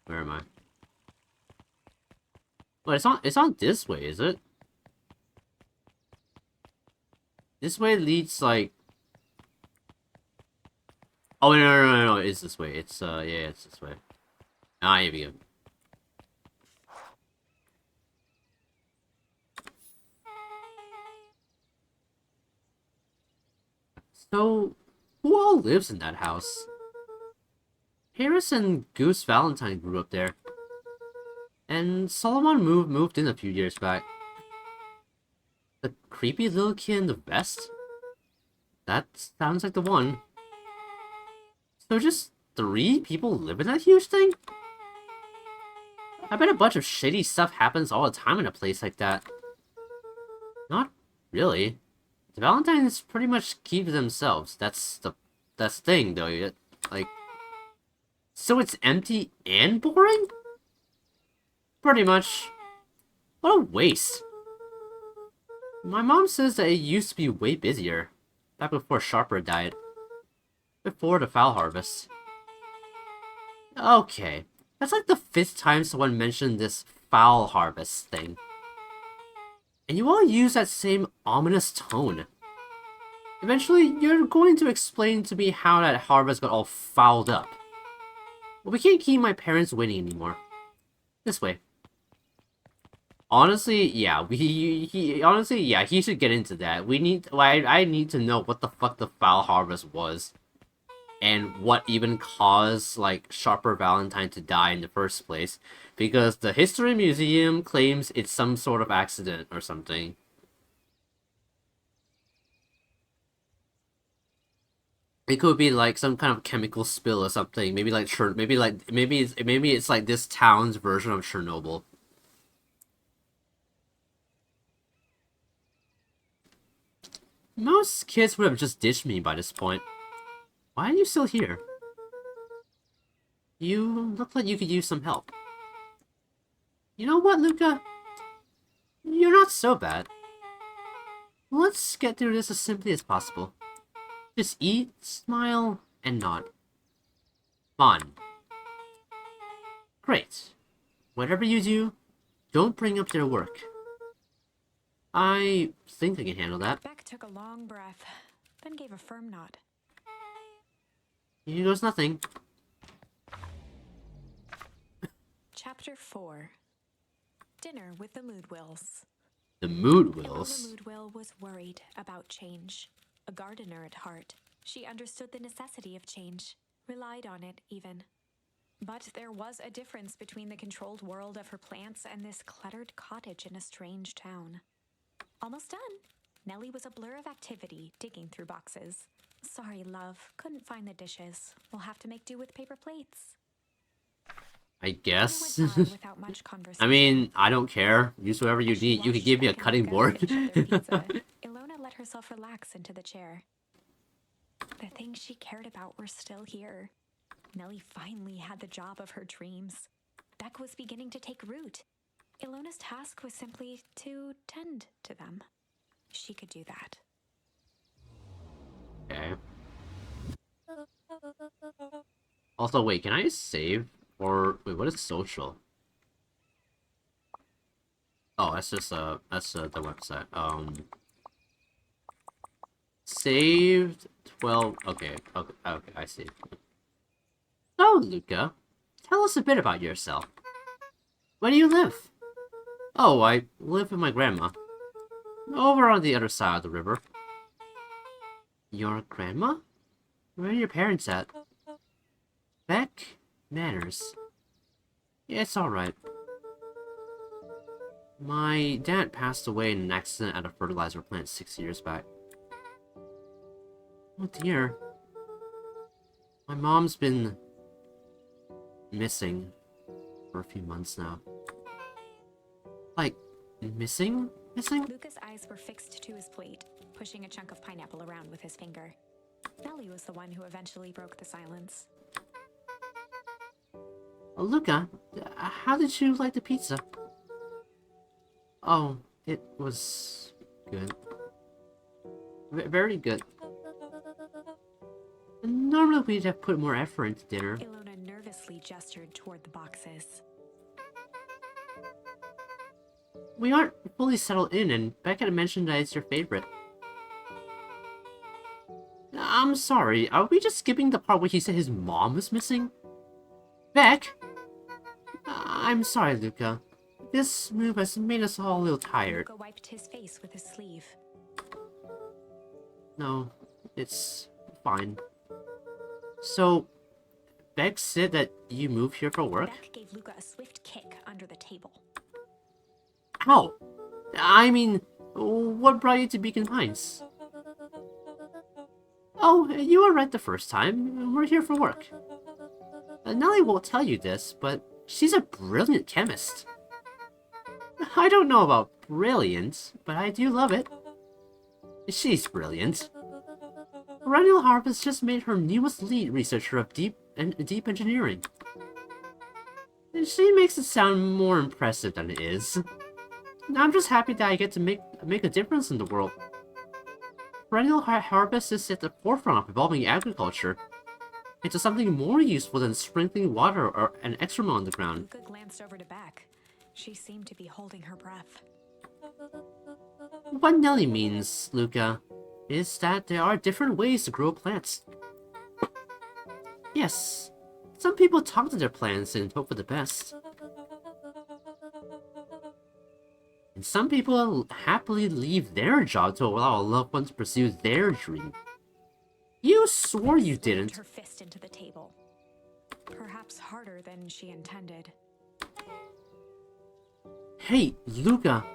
Where am I? Wait, it's not this way, is it? This way leads, like... Oh, no, it's this way. It's, yeah, it's this way. Ah, here we go. So, who all lives in that house? Harris and Goose Valentine grew up there. And Solomon moved in a few years back. The creepy little kid in the vest? That sounds like the one. So just 3 people live in that huge thing? I bet a bunch of shady stuff happens all the time in a place like that. Not really. The Valentines pretty much keep to themselves. That's the thing, though. Like, so it's empty and boring? Pretty much. What a waste. My mom says that it used to be way busier. Back before Sharper died. Before the fowl harvest. Okay. That's like the 5th time someone mentioned this fowl harvest thing. And you all use that same ominous tone. Eventually, you're going to explain to me how that harvest got all fouled up. But we can't keep my parents waiting anymore. This way. Honestly, yeah, he should get into that. I need to know what the fuck the foul harvest was. And what even caused, like, Sharper Valentine to die in the first place. Because the History Museum claims it's some sort of accident or something. It could be like some kind of chemical spill or something. Maybe it's like this town's version of Chernobyl. Most kids would have just ditched me by this point. Why are you still here? You look like you could use some help. You know what, Luca? You're not so bad. Let's get through this as simply as possible. Just eat, smile, and nod. Fun. Great. Whatever you do, don't bring up their work. I think I can handle that. Beck took a long breath, then gave a firm nod. Here goes nothing. Chapter 4. Dinner with the Moodwills. The Mood Ilona Wills. Moodwill was worried about change. A gardener at heart, she understood the necessity of change, relied on it even. But there was a difference between the controlled world of her plants and this cluttered cottage in a strange town. Almost done. Nellie was a blur of activity, digging through boxes. Sorry, love, couldn't find the dishes. We'll have to make do with paper plates. I guess. Dinner went by without much I conversation. mean, I don't care. Use whatever you As she need. You could watched give me a Beck and cutting Luca board. finish their pizza, Ilona let herself relax into the chair. The things she cared about were still here. Nellie finally had the job of her dreams. Beck was beginning to take root. Ilona's task was simply to tend to them. She could do that. Okay. Also, wait, can I save? Or, wait, what is social? Oh, that's just, that's, the website. Saved 12, okay, I see. So, Luca, tell us a bit about yourself. Where do you live? Oh, I live with my grandma. Over on the other side of the river. Your grandma? Where are your parents at? Beck? Manners. Yeah, it's alright. My dad passed away in an accident at a fertilizer plant 6 years back. Oh dear. My mom's been missing for a few months now. Like, missing? Missing? Luca's eyes were fixed to his plate, pushing a chunk of pineapple around with his finger. Nellie was the one who eventually broke the silence. Oh, Luca, how did you like the pizza? Oh, it was good. Very good. Normally we'd have put more effort into dinner. Ilona nervously gestured toward the boxes. We aren't fully settled in, and Beck had mentioned that it's your favorite. I'm sorry, are we just skipping the part where he said his mom was missing? Beck? I'm sorry, Luca. This move has made us all a little tired. Luca wiped his face with his sleeve. No, it's fine. So, Beck said that you moved here for work? Beck gave Luca a swift kick under the table. How? I mean, what brought you to Beacon Pines? Oh, you were right the first time. We're here for work. Nellie won't tell you this, but she's a brilliant chemist. I don't know about brilliant, but I do love it. She's brilliant. Perennial Harvest just made her newest lead researcher of deep engineering. She makes it sound more impressive than it is. I'm just happy that I get to make a difference in the world. Perennial Harvest is at the forefront of evolving agriculture into something more useful than sprinkling water or an excrement on the ground. Luca glanced over to Beck. She seemed to be holding her breath. What Nellie means, Luca, is that there are different ways to grow plants. Yes, some people talk to their plants and hope for the best. And some people happily leave their job to allow a loved one to pursue their dream. You swore you Slammed didn't. her fist into the table. Perhaps harder than she intended. Hey, Luca.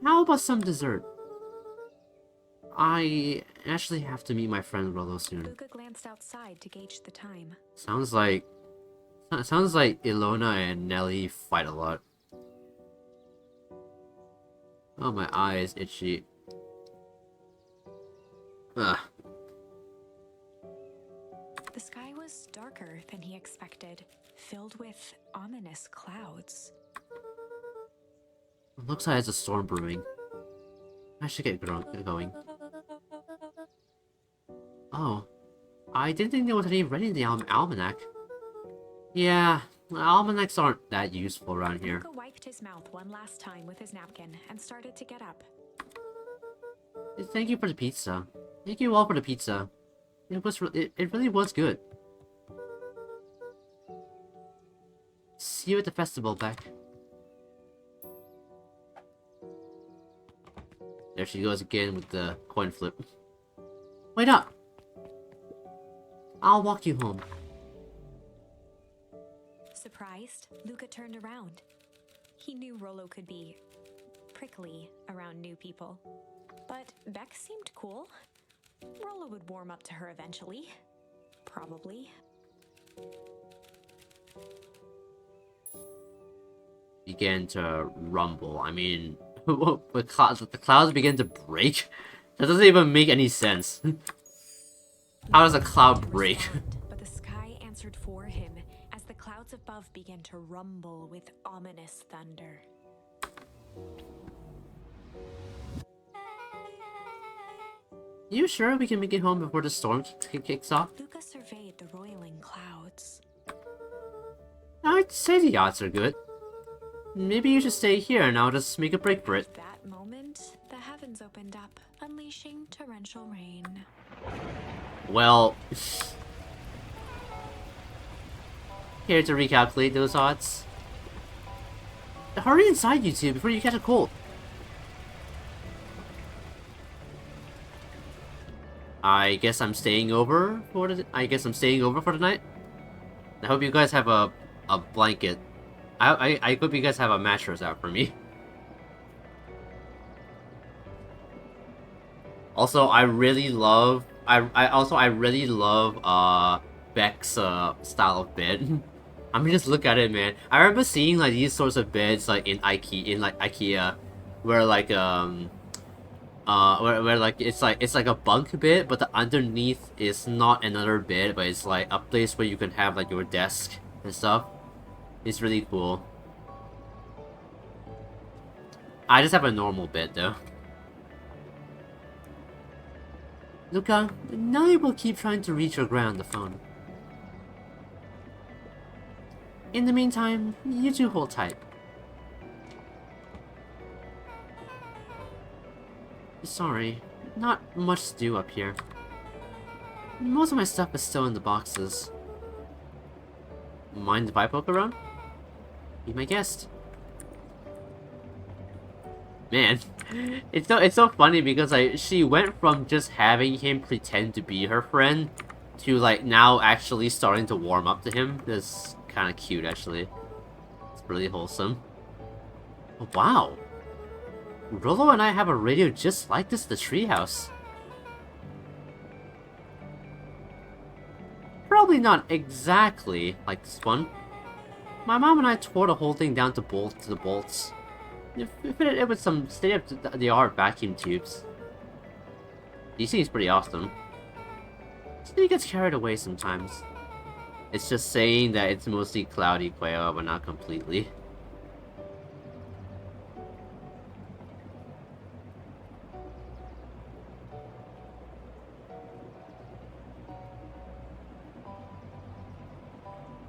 How about some dessert? I actually have to meet my friend Rolo soon. Luca glanced outside to gauge the time. Sounds like Ilona and Nellie fight a lot. Oh, my eye is itchy. Ugh. The sky was darker than he expected, filled with ominous clouds. Looks like it's a storm brewing. I should get going. Oh. I didn't think there was any writing in the almanac. Yeah, almanacs aren't that useful around here. Luca wiped his mouth one last time with his napkin and started to get up. Thank you for the pizza. Thank you all for the pizza. It really was good. See you at the festival, Beck. There she goes again with the coin flip. Wait up! I'll walk you home. Surprised, Luca turned around. He knew Rollo could be prickly around new people. But Beck seemed cool. Rollo would warm up to her eventually. Probably. Began to rumble. I mean, the clouds begin to break? That doesn't even make any sense. How does a cloud break? But the sky answered for him as the clouds above began to rumble with ominous thunder. You sure we can make it home before the storm kicks off? Luca surveyed the roiling clouds. I'd say the odds are good. Maybe you should stay here and I'll just make a break for it. At that moment, the heavens opened up, unleashing torrential rain. Well... Here to recalculate those odds. Hurry inside, you two, before you catch a cold. I guess I'm staying over for the night. I hope you guys have a blanket. I hope you guys have a mattress out for me. Also, I really love Beck's style of bed. I mean, just look at it, man. I remember seeing like these sorts of beds like in IKEA, where like where like it's like a bunk bed, but the underneath is not another bed, but it's like a place where you can have like your desk and stuff. It's really cool. I just have a normal bed though. Luca, now you will keep trying to reach your ground on the phone. In the meantime, you two hold tight. Sorry, not much to do up here. Most of my stuff is still in the boxes. Mind if I poke around? Be my guest. Man, it's so funny because like she went from just having him pretend to be her friend to like now actually starting to warm up to him. That's kind of cute, actually. It's really wholesome. Oh, wow. Rollo and I have a radio just like this at the treehouse. Probably not exactly like this one. My mom and I tore the whole thing down to the bolts. We fitted it with some state-of-the-art vacuum tubes. These things pretty awesome. He gets carried away sometimes. It's just saying that it's mostly cloudy, Quail, but not completely.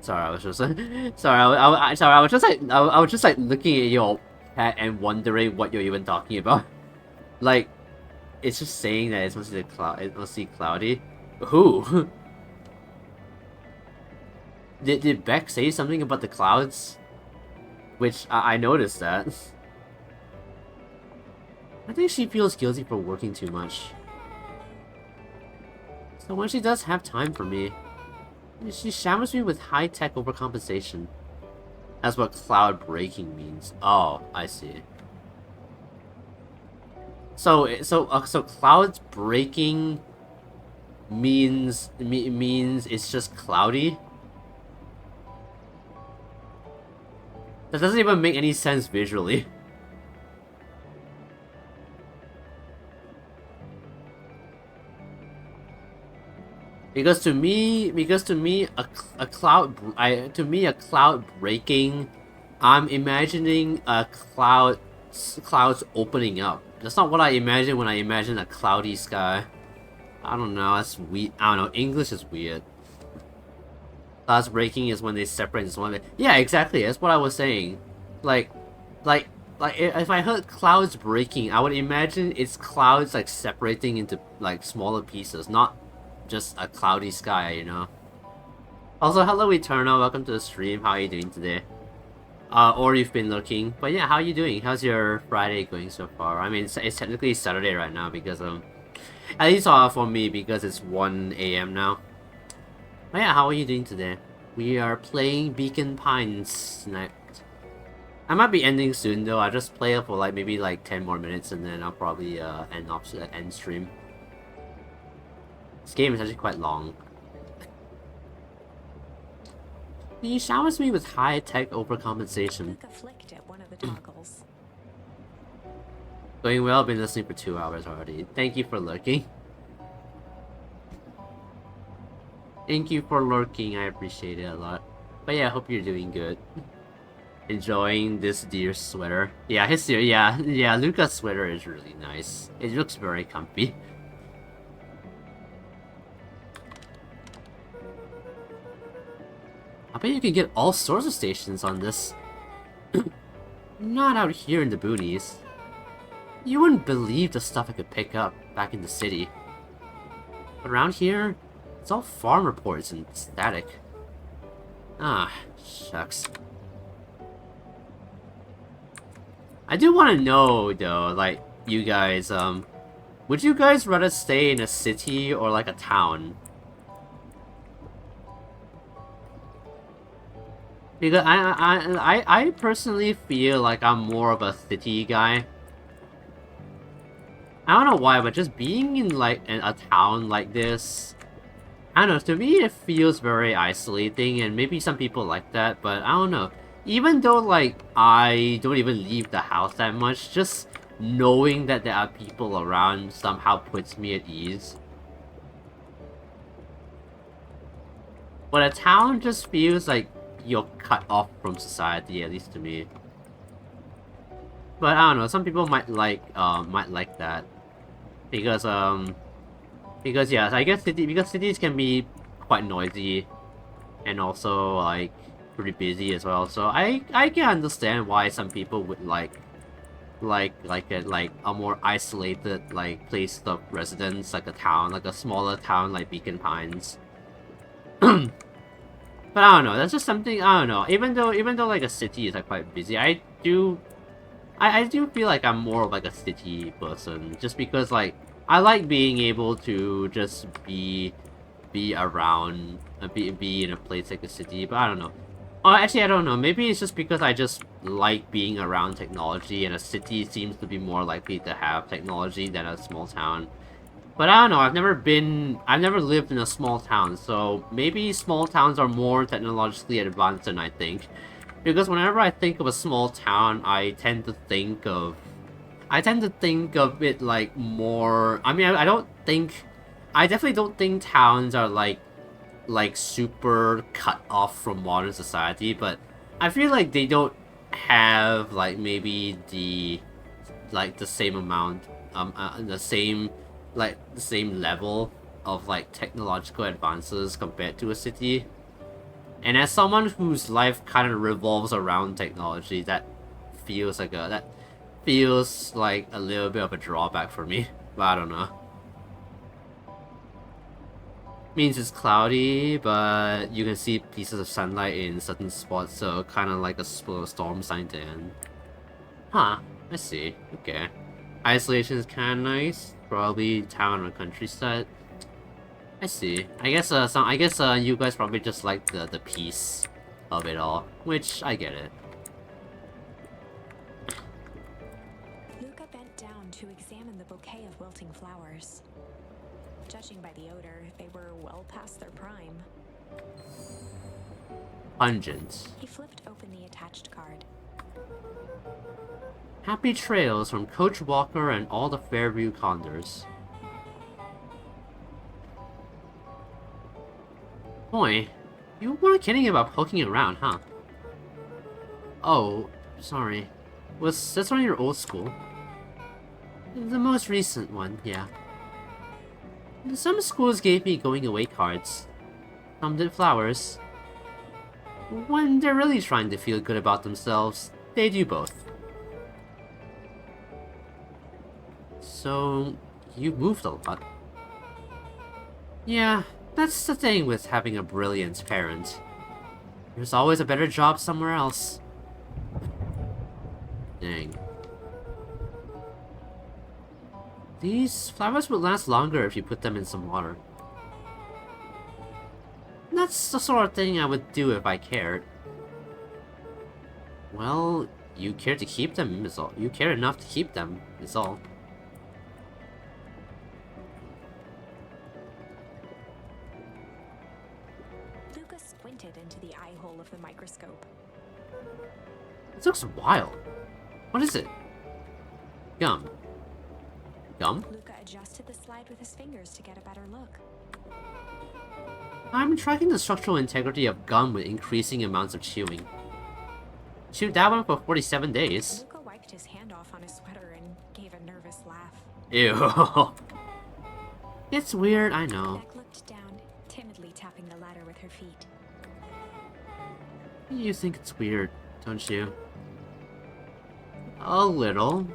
Sorry, I was just like looking at your pet and wondering what you're even talking about. Like, it's just saying that it's mostly cloudy. Who? Did Beck say something about the clouds? Which I noticed that. I think she feels guilty for working too much. So when she does have time for me, she showers me with high-tech overcompensation. That's what cloud breaking means. Oh, I see. So clouds breaking means it's just cloudy? That doesn't even make any sense visually. Because to me, a cloud, to me a cloud breaking, I'm imagining a clouds opening up. That's not what I imagine when I imagine a cloudy sky. I don't know. That's weird. I don't know. English is weird. Clouds breaking is when they separate into one. Yeah, exactly. That's what I was saying. Like, like, if I heard clouds breaking, I would imagine it's clouds like separating into like smaller pieces, not just a cloudy sky, you know. Also, hello Eternal, welcome to the stream. How are you doing today? Or you've been looking. But yeah, how are you doing? How's your Friday going so far? I mean, it's technically Saturday right now because at least for me because it's 1 a.m. now. But yeah, how are you doing today? We are playing Beacon Pines tonight. I might be ending soon though. I'll just play it for like maybe like 10 more minutes and then I'll probably end stream. This game is actually quite long. He showers me with high-tech overcompensation. Luca flicked at one of the toggles. Going well, been listening for 2 hours already. Thank you for lurking. Thank you for lurking, I appreciate it a lot. But yeah, I hope you're doing good. Enjoying this deer sweater. Yeah, yeah, Luca's sweater is really nice. It looks very comfy. I bet you can get all sorts of stations on this. Not out here in the boonies. You wouldn't believe the stuff I could pick up back in the city. But around here, it's all farm reports and static. Ah, shucks. I do want to know, though, like, you guys, would you guys rather stay in a city or, like, a town? Because I personally feel like I'm more of a city guy. I don't know why, but just being in, like, a town like this, I don't know, to me it feels very isolating, and maybe some people like that, but I don't know. Even though, like, I don't even leave the house that much, just knowing that there are people around somehow puts me at ease. But a town just feels like you're cut off from society, at least to me. But I don't know, some people might like that. Because yeah, I guess cities can be quite noisy and also like pretty busy as well. So I can understand why some people would like a more isolated like place of residence, like a town, like a smaller town like Beacon Pines. But I don't know, that's just something, I don't know. Even though like a city is like quite busy, I do feel like I'm more of like a city person, just because like I like being able to just be around, be in a place like a city. But I don't know. Actually, I don't know. Maybe it's just because I just like being around technology, and a city seems to be more likely to have technology than a small town. But I don't know, I've never lived in a small town, so maybe small towns are more technologically advanced than I think. Because whenever I think of a small town, I tend to think of it like more, I mean, I definitely don't think towns are like super cut off from modern society, but I feel like they don't have like maybe the same amount, the same level of like technological advances compared to a city. And as someone whose life kind of revolves around technology, that feels like a little bit of a drawback for me. But I don't know. Means it's cloudy, but you can see pieces of sunlight in certain spots, so kind of like a storm sign to end. Huh, I see. Okay. Isolation is kind of nice. Probably town or countryside. I see. I guess you guys probably just like the peace of it all, which I get it. Luca bent down to examine the bouquet of wilting flowers. Judging by the odor, they were well past their prime. Pungent. He flipped open the attached card. Happy trails from Coach Walker and all the Fairview Condors. Boy, you weren't kidding about poking around, huh? Oh, sorry. Was this one your old school? The most recent one, yeah. Some schools gave me going away cards. Some did flowers. When they're really trying to feel good about themselves, they do both. So, you moved a lot. Yeah, that's the thing with having a brilliant parent. There's always a better job somewhere else. Dang. These flowers would last longer if you put them in some water. That's the sort of thing I would do if I cared. Well, you care to keep them, is all. You care enough to keep them, is all. Luca squinted into the eye hole of the microscope. This looks wild. What is it? Gum. Gum? Luca adjusted the slide with his fingers to get a better look. I'm tracking the structural integrity of gum with increasing amounts of chewing. Chewed that one for 47 days. Luca wiped his hand off on his sweater and gave a nervous laugh. Ew. It's weird, I know. Beck looked down, timidly tapping the ladder with her feet. You think it's weird, don't you? A little.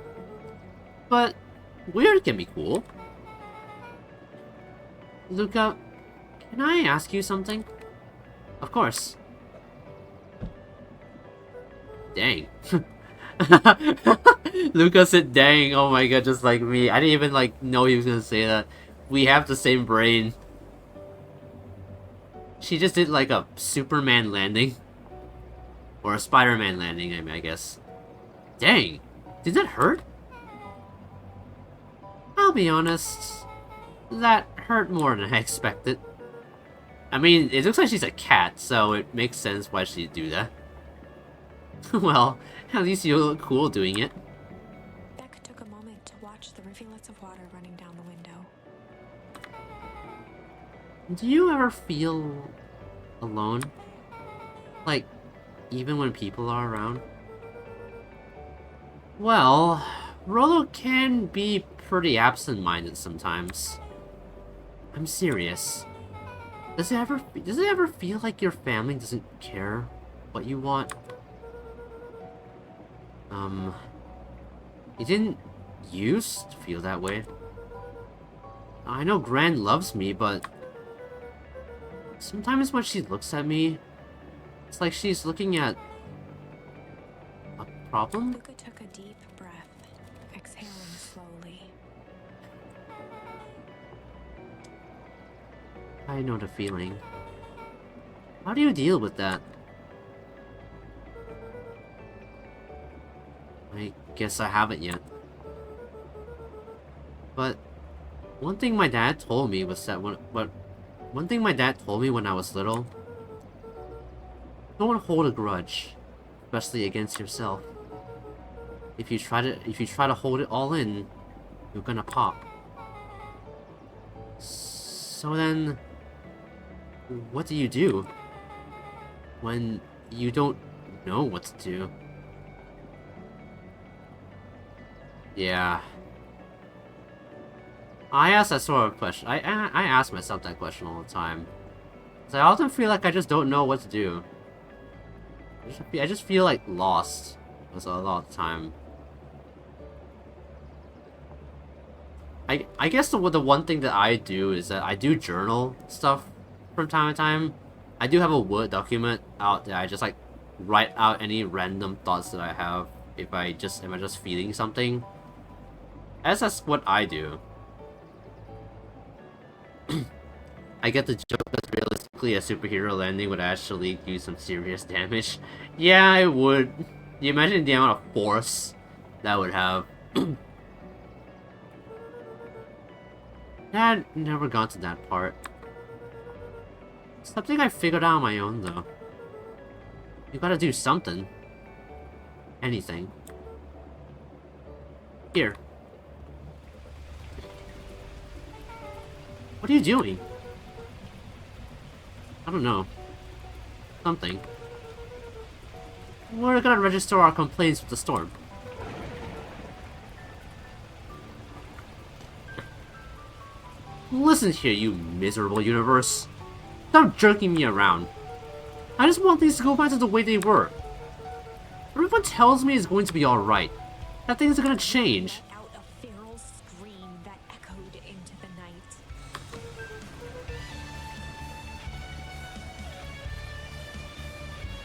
But weird can be cool. Luca, can I ask you something? Of course. Dang. Luca said dang, oh my god, just like me. I didn't even like know he was gonna say that. We have the same brain. She just did like a Superman landing. Or a Spider-Man landing, I mean, I guess. Dang. Did that hurt? I'll be honest. That hurt more than I expected. I mean, it looks like she's a cat, so it makes sense why she'd do that. Well, at least you look cool doing it. Beck took a moment to watch the rivulets of water running down the window. Do you ever feel alone? Like, even when people are around? Well, Rolo can be pretty absent-minded sometimes. I'm serious. Does it ever feel like your family doesn't care what you want? It didn't used to feel that way. I know Gran loves me, but sometimes when she looks at me, it's like she's looking at a problem? Luca took a deep breath, exhaling slowly. I know the feeling. How do you deal with that? I guess I haven't yet. But one thing my dad told me was that one thing my dad told me when I was little, don't hold a grudge, especially against yourself. If you try to hold it all in, you're gonna pop. So then, what do you do when you don't know what to do? Yeah. I ask that sort of question. I ask myself that question all the time. 'Cause I often feel like I just don't know what to do. I just feel like lost a lot of the time. I guess the one thing that I do is that I do journal stuff from time to time. I do have a Word document out that I just like write out any random thoughts that I have if I'm just feeling something. That's what I do. I get the joke that realistically a superhero landing would actually do some serious damage. Yeah, it would. You imagine the amount of force that would have. I had never got to that part. Something I figured out on my own, though. You gotta do something. Anything. Here. What are you doing? I don't know. Something. We're gonna register our complaints with the storm. Listen here, you miserable universe. Stop jerking me around. I just want things to go back to the way they were. Everyone tells me it's going to be alright. That things are gonna change. Out a feral scream that echoed into the night.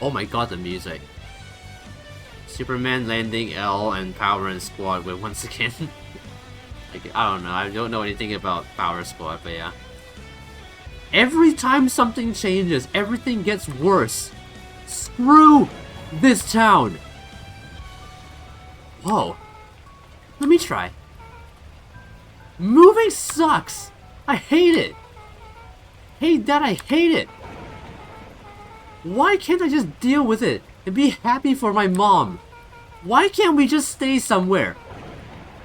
Oh my god, the music. Superman landing L and Power and Squad with once again. Like, I don't know, I don't know anything about Power Squad, but yeah. Every time something changes, everything gets worse. Screw this town! Whoa. Let me try. Moving sucks! I hate it! Hate that, I hate it! Why can't I just deal with it and be happy for my mom? Why can't we just stay somewhere?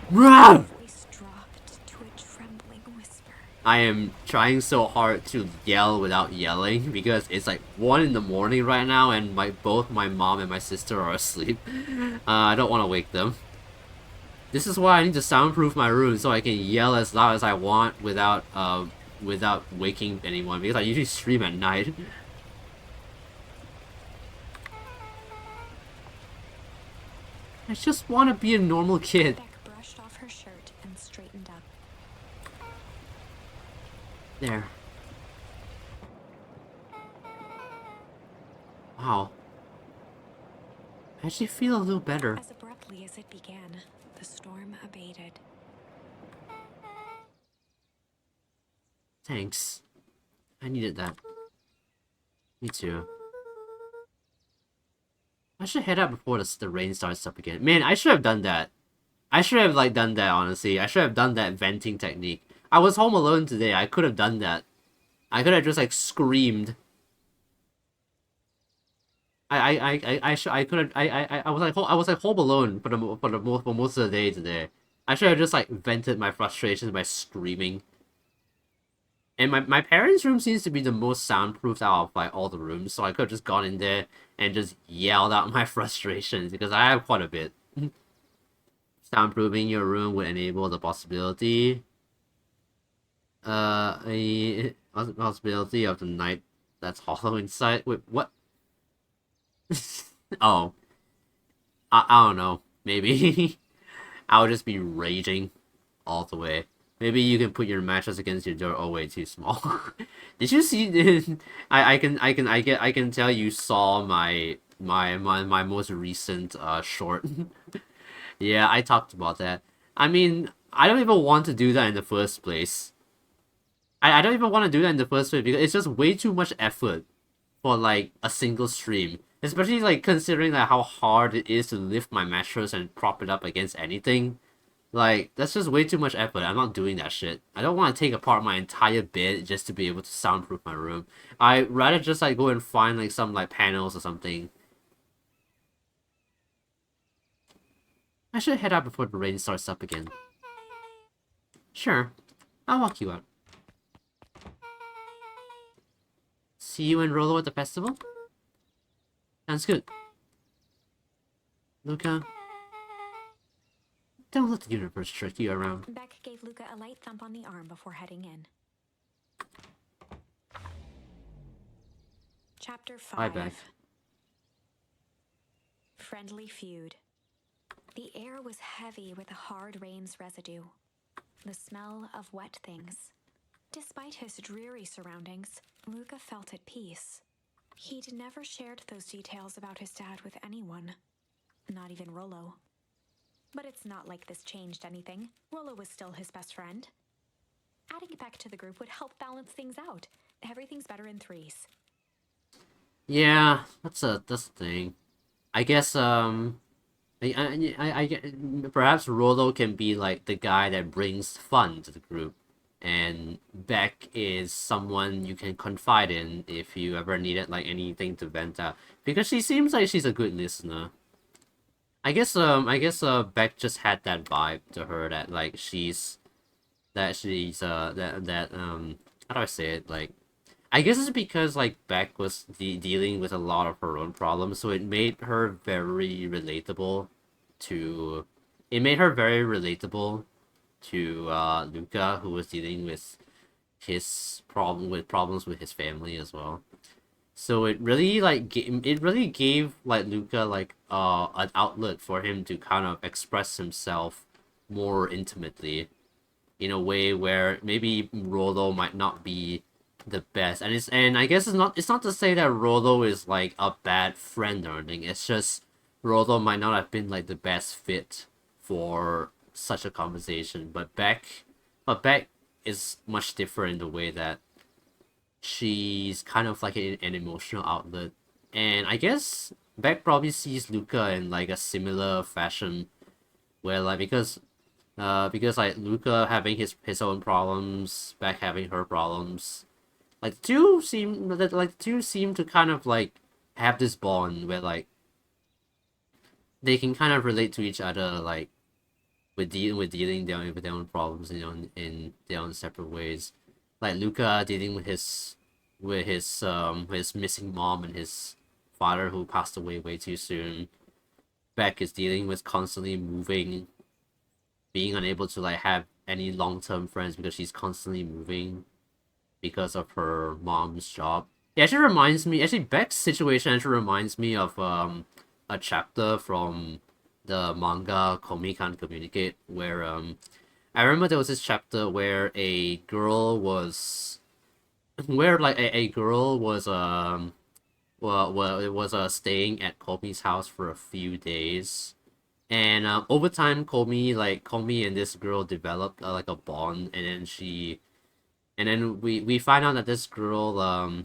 Rah! Voice dropped to a trembling whisper. I am trying so hard to yell without yelling because it's like 1 in the morning right now and both my mom and my sister are asleep. I don't want to wake them. This is why I need to soundproof my room so I can yell as loud as I want without waking anyone, because I usually stream at night. I just want to be a normal kid. Beck brushed off her shirt and straightened up. There. Wow. I actually feel a little better. As abruptly as it began, the storm abated. Thanks. I needed that. Me too. I should head out before the rain starts up again. Man, I should have done that. I should have done that, honestly. I should have done that venting technique. I was home alone today. I could have done that. I could have just screamed. I was home alone for most of the day today. I should have just vented my frustrations by screaming. And my parents' room seems to be the most soundproofed out of all the rooms, so I could have just gone in there and just yelled out my frustrations, because I have quite a bit. Soundproofing your room would enable the possibility a possibility of the night that's hollow inside. Wait, what? Oh. I don't know. Maybe. I'll just be raging all the way. Maybe you can put your mattress against your door. Oh wait, too small. Did you see? I can tell you saw my most recent short. Yeah, I talked about that. I mean, I don't even want to do that in the first place. I don't even want to do that in the first place because it's just way too much effort for a single stream. Especially considering how hard it is to lift my mattress and prop it up against anything. That's just way too much effort. I'm not doing that shit. I don't want to take apart my entire bed just to be able to soundproof my room. I'd rather just go and find some panels or something. I should head out before the rain starts up again. Sure. I'll walk you out. See you and Rolo at the festival? Sounds good. Luca, don't let the universe trick you around. Beck gave Luca a light thump on the arm before heading in. Chapter 5. Bye, Beck. Friendly Feud. The air was heavy with the hard rain's residue. The smell of wet things. Despite his dreary surroundings, Luca felt at peace. He'd never shared those details about his dad with anyone. Not even Rollo. But it's not like this changed anything. Rollo was still his best friend. Adding Beck to the group would help balance things out. Everything's better in threes. Yeah, that's the thing. I guess perhaps Rollo can be the guy that brings fun to the group, and Beck is someone you can confide in if you ever needed anything to vent out, because she seems like she's a good listener. I guess Beck just had that vibe to her that how do I say it? I guess it's because like Beck was dealing with a lot of her own problems, so it made her very relatable to. It made her very relatable to Luca, who was dealing with his problems with his family as well. So it really it really gave like Luca like an outlet for him to kind of express himself more intimately in a way where maybe Rolo might not be the best. And I guess it's not to say that Rolo is like a bad friend or anything. It's just Rolo might not have been like the best fit for such a conversation. But Beck is much different in the way that she's kind of like an emotional outlet. And I guess Beck probably sees Luca in like a similar fashion where like because like Luca having his own problems, Beck having her problems, like the two seem to kind of like have this bond where like they can kind of relate to each other like with dealing with their own problems, you know, in their own separate ways. Like Luca dealing with his missing mom and his father who passed away way too soon. Beck is dealing with constantly moving, being unable to like have any long term friends because she's constantly moving because of her mom's job. It actually reminds me. Actually, Beck's situation actually reminds me of a chapter from the manga Komi Can't Communicate, where I remember there was this chapter where a girl was where like a girl was well it was staying at Komi's house for a few days. And over time, Komi and this girl developed like a bond, and then we find out that this girl,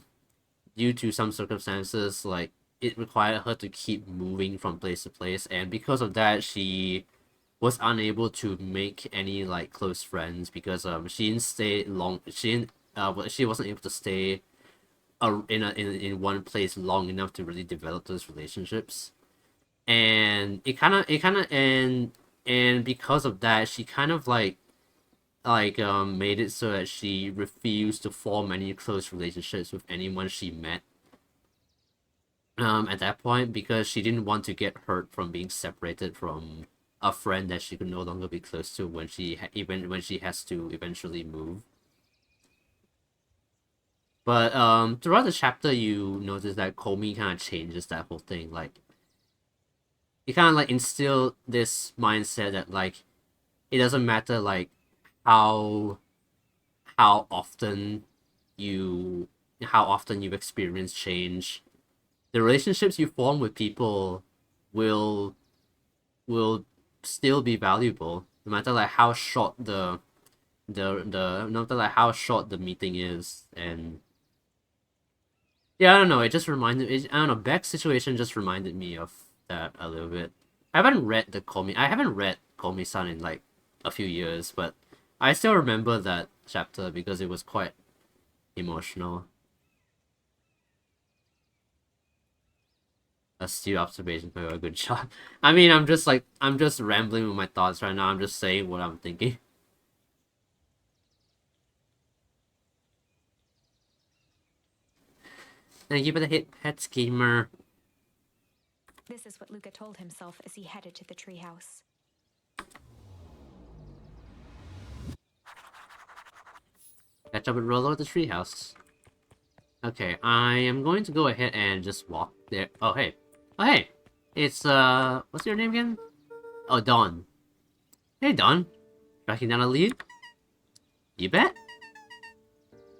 due to some circumstances, like it required her to keep moving from place to place, and because of that, she was unable to make any like close friends because she didn't stay long. She wasn't able to stay in one place long enough to really develop those relationships, and and because of that, she kind of made it so that she refused to form any close relationships with anyone she met at that point because she didn't want to get hurt from being separated from a friend that she could no longer be close to when even when she has to eventually move. But throughout the chapter, you notice that Komi kind of changes that whole thing. Like, it kind of like instill this mindset that like it doesn't matter like how how often you how often you experience change, the relationships you form with people will will still be valuable no matter like how short the no matter like how short the meeting is. And yeah, I don't know, it just reminded it, I don't know, Beck's situation just reminded me of that a little bit. I haven't read Komi-san in like a few years, but I still remember that chapter because it was quite emotional. Astute observation, for a good job. I mean, I'm just rambling with my thoughts right now. I'm just saying what I'm thinking. Thank you for the hit, Pet Schemer. This is what Luca told himself as he headed to the treehouse. Catch up with Rolo at the treehouse. Okay, I am going to go ahead and just walk there. Oh, hey. Oh, hey. It's, what's your name again? Oh, Dawn. Hey, Dawn. Tracking down a lead? You bet.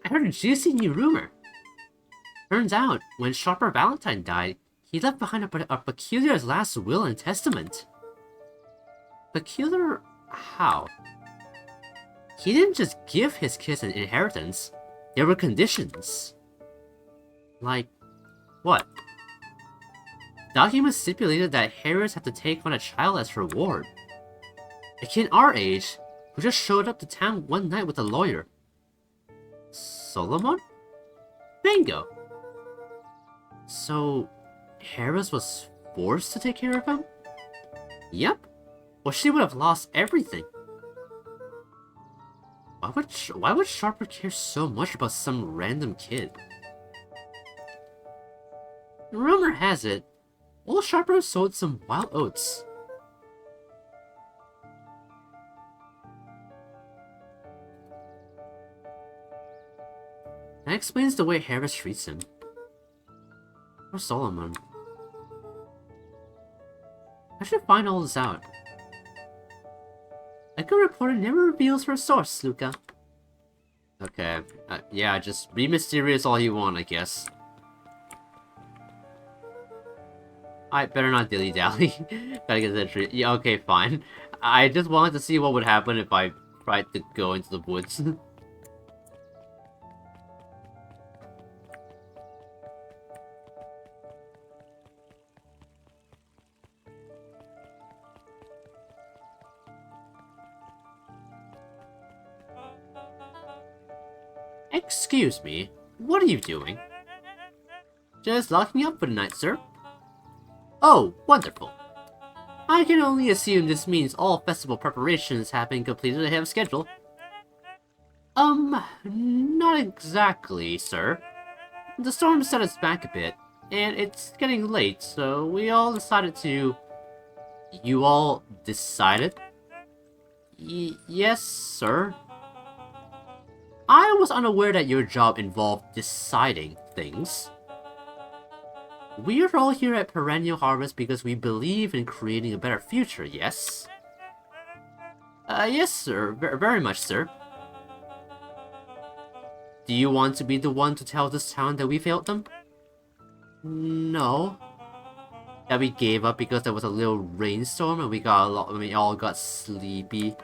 I heard a juicy new rumor. Turns out, when Sharper Valentine died, he left behind a peculiar last will and testament. Peculiar how? He didn't just give his kids an inheritance. There were conditions. Like, what? Documents stipulated that Harris had to take on a child as reward. A kid our age, who just showed up to town one night with a lawyer. Solomon? Bingo! So, Harris was forced to take care of him? Yep. Or she would have lost everything. Why would Sharper care so much about some random kid? Rumor has it, Old Sharper sowed some wild oats. That explains the way Harris treats him. Or Solomon. I should find all this out. A good reporter never reveals her source, Luca. Okay, yeah, just be mysterious all you want, I guess. I better not dilly-dally. Gotta get the tree. Yeah, okay, fine. I just wanted to see what would happen if I tried to go into the woods. Excuse me, what are you doing? Just locking up for the night, sir. Oh, wonderful. I can only assume this means all festival preparations have been completed ahead of schedule. Not exactly, sir. The storm set us back a bit, and it's getting late, so we all decided to... You all decided? Yes, sir. I was unaware that your job involved deciding things. We are all here at Perennial Harvest because we believe in creating a better future, yes? Yes, sir. Very much, sir. Do you want to be the one to tell this town that we failed them? No. That we gave up because there was a little rainstorm and we all got sleepy.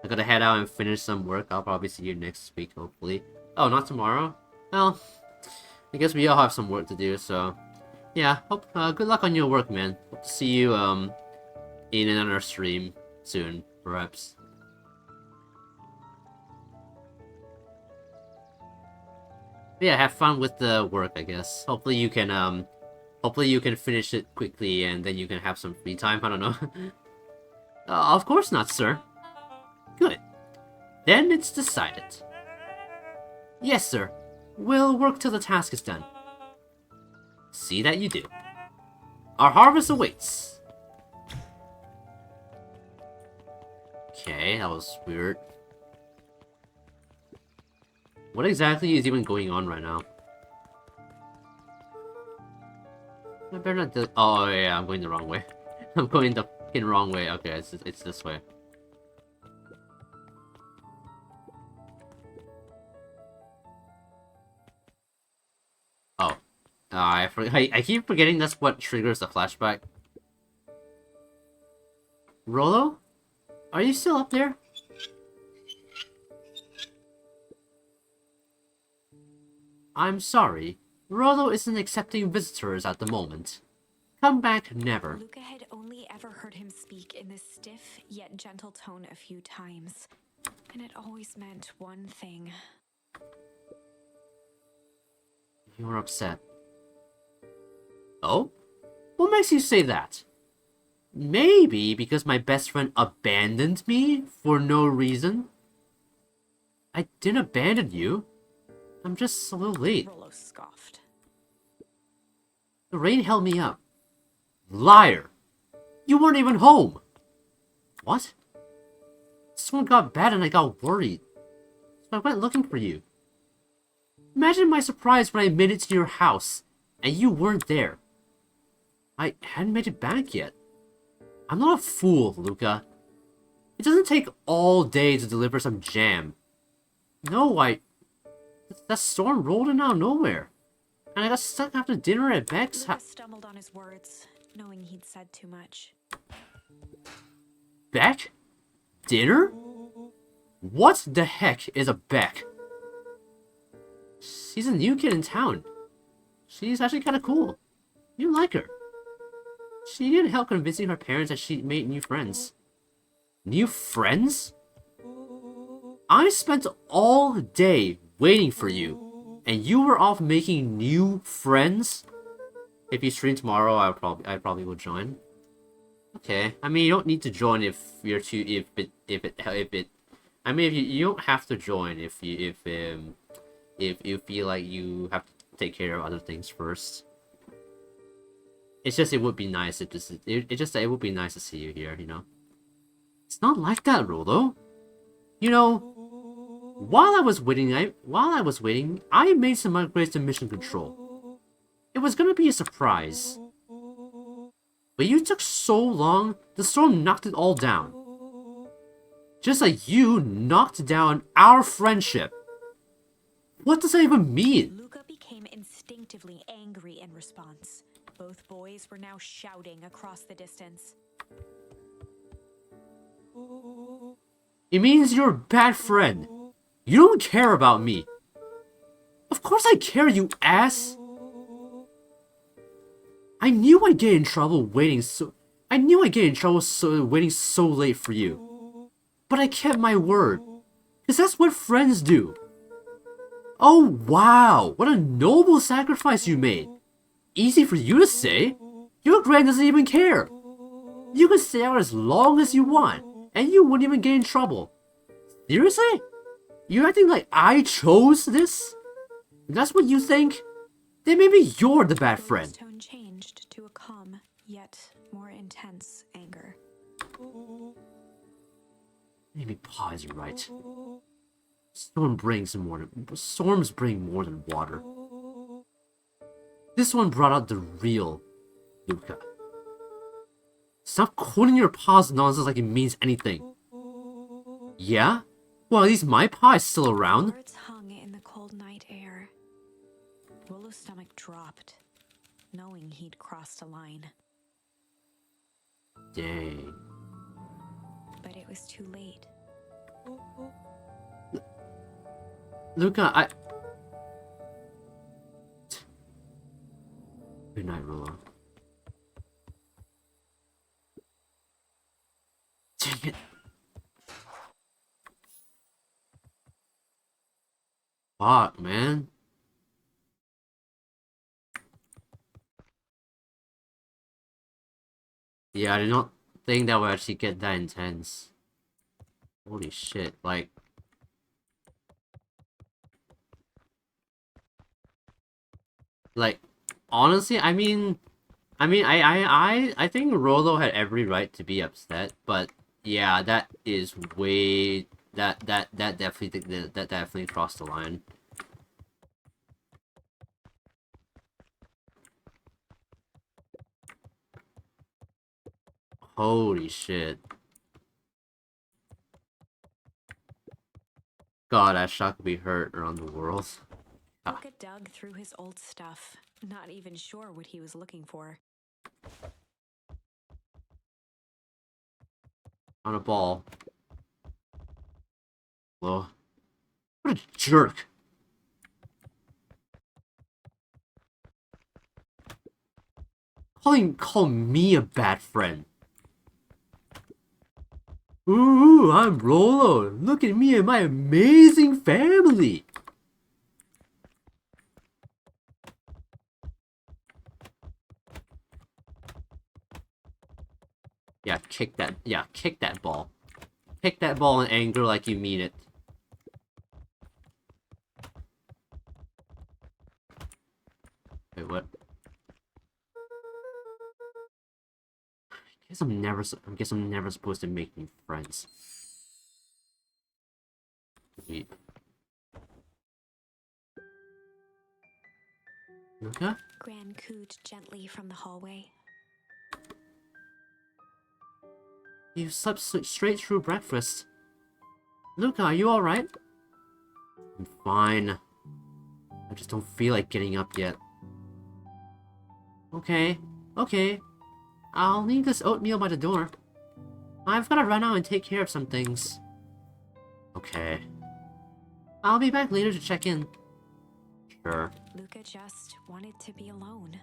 I gotta head out and finish some work. I'll probably see you next week, hopefully. Oh, not tomorrow? Well, I guess we all have some work to do, so... Yeah, good luck on your work, man. Hope to see you, in another stream soon, perhaps. But yeah, have fun with the work, I guess. Hopefully you can finish it quickly and then you can have some free time, I don't know. Of course not, sir. Good. Then it's decided. Yes, sir. We'll work till the task is done. See that you do. Our harvest awaits. Okay, that was weird. What exactly is even going on right now? I better not do— Oh yeah, I'm going the wrong way. I'm going the fucking wrong way. Okay, it's this way. Oh. I keep forgetting that's what triggers the flashback. Rollo? Are you still up there? I'm sorry. Rollo isn't accepting visitors at the moment. Come back never. Luca had only ever heard him speak in this stiff yet gentle tone a few times, and it always meant one thing. You're upset. Oh? What makes you say that? Maybe because my best friend abandoned me for no reason? I didn't abandon you. I'm just a little late. Rollo scoffed. The rain held me up. Liar! You weren't even home! What? Someone got bad and I got worried. So I went looking for you. Imagine my surprise when I made it to your house, and you weren't there. I hadn't made it back yet. I'm not a fool, Luca. It doesn't take all day to deliver some jam. No, that storm rolled in out of nowhere. And I got stuck after dinner at Beck's house. Luca stumbled on his words, knowing he'd said too much. Beck? Dinner? What the heck is a Beck? She's a new kid in town. She's actually kind of cool. You like her. She needed help convincing her parents that she made new friends. New friends? I spent all day waiting for you, and you were off making new friends? If you stream tomorrow, I probably will join. Okay, I mean you don't need to join if you're too I mean if you don't have to join if you feel like you have to take care of other things first. It's just it would be nice if just it would be nice to see you here, you know. It's not like that, Rolo. You know, while I was waiting, I made some upgrades to mission control. It was gonna be a surprise. But you took so long, the storm knocked it all down. Just like you knocked down our friendship. What does that even mean? Luca became instinctively angry in response. Both boys were now shouting across the distance. It means you're a bad friend. You don't care about me. Of course I care, you ass! I knew I'd get in trouble waiting so late for you. But I kept my word. Cause that's what friends do. Oh wow, what a noble sacrifice you made. Easy for you to say. Your grand doesn't even care. You can stay out as long as you want, and you wouldn't even get in trouble. Seriously? You're acting like I chose this? That's what you think? Then maybe you're the bad friend. His tone changed to a calm, yet more intense anger. Maybe Pa is right. Storms bring more than water. This one brought out the real Luca. Stop quoting your Pa's nonsense like it means anything. Yeah? Well, at least my Pa is still around. Words hung in the cold night air. Rolo's stomach dropped, knowing he'd crossed a line. Dang. But it was too late. Luca, Good night, Rolo. Dang it. Fuck, man. Yeah, I did not think that would actually get that intense. Holy shit, like... honestly, I think Rolo had every right to be upset, but yeah, that is way... That definitely crossed the line. Holy shit. God, that shot could be heard around the world. Luca dug through his old stuff, not even sure what he was looking for. On a ball. Whoa. What a jerk. Call me a bad friend. Ooh, I'm Rolo. Look at me and my amazing family. Yeah, kick that ball. Kick that ball in anger like you mean it. Wait, what? I guess I'm never supposed to make new friends. Wait. Okay. Gran cooed gently from the hallway. You slept straight through breakfast. Luca, are you alright? I'm fine. I just don't feel like getting up yet. Okay. I'll leave this oatmeal by the door. I've gotta run out and take care of some things. Okay. I'll be back later to check in. Sure. Luca just wanted to be alone.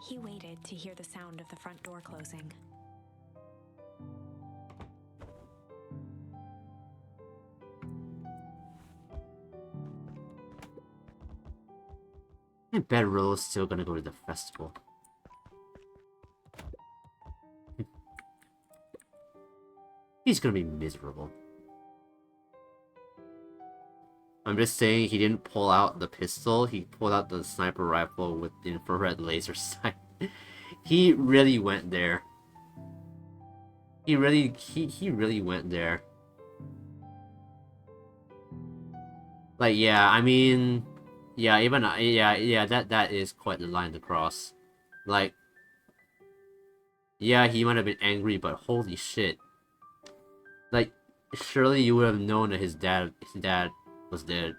He waited to hear the sound of the front door closing. I bet Rolo's still gonna go to the festival. He's gonna be miserable. I'm just saying he didn't pull out the pistol, he pulled out the sniper rifle with the infrared laser sight. He really went there. He really went there. Like, yeah, I mean, yeah, even yeah, that is quite the line to cross. Like, yeah, he might have been angry, but holy shit. Like, surely you would have known that his dad was dead.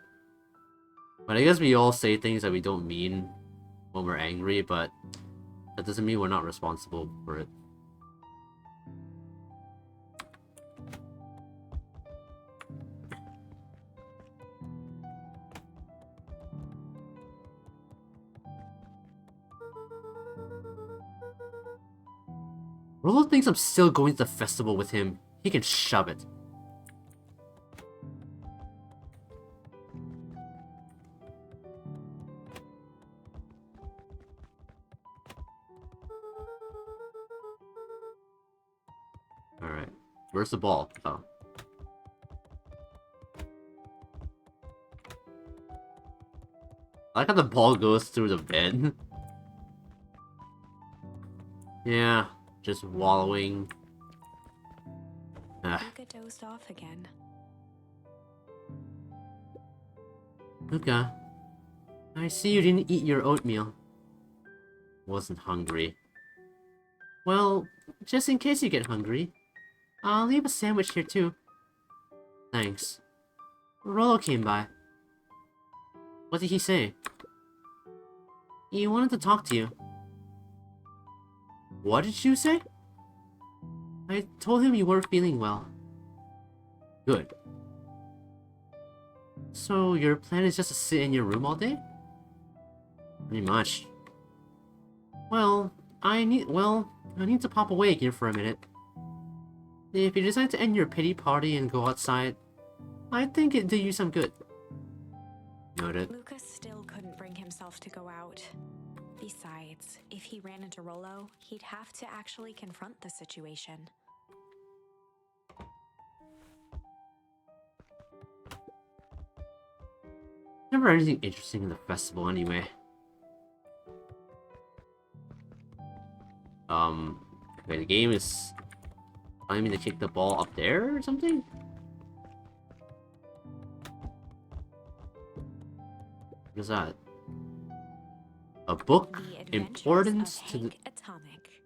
But I guess we all say things that we don't mean when we're angry, but that doesn't mean we're not responsible for it. Rolo thinks I'm still going to the festival with him. He can shove it. Alright. Where's the ball? Oh. I like how the ball goes through the bed. Yeah, just wallowing. Luca dozed off again. Luca, I see you didn't eat your oatmeal. Wasn't hungry. Well, just in case you get hungry, I'll leave a sandwich here too. Thanks. Rolo came by. What did he say? He wanted to talk to you. What did you say? I told him you weren't feeling well. Good. So your plan is just to sit in your room all day? Pretty much. Well, I need to pop away again for a minute. If you decide to end your pity party and go outside, I think it'd do you some good. Noted. Lucas still couldn't bring himself to go out. Besides, if he ran into Rolo, he'd have to actually confront the situation. Never anything interesting in the festival anyway. Okay, the game is telling me to kick the ball up there or something? What is that? A book? Importance to the... Atomic.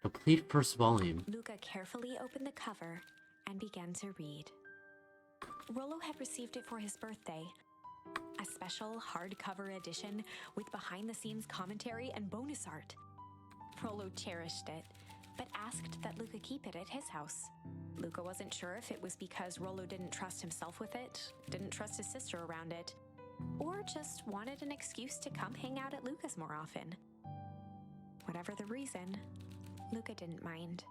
Complete first volume. Luca carefully opened the cover and began to read. Rolo had received it for his birthday. A special hardcover edition with behind-the-scenes commentary and bonus art. Rolo cherished it, but asked that Luca keep it at his house. Luca wasn't sure if it was because Rolo didn't trust himself with it, didn't trust his sister around it, or just wanted an excuse to come hang out at Luca's more often. Whatever the reason, Luca didn't mind.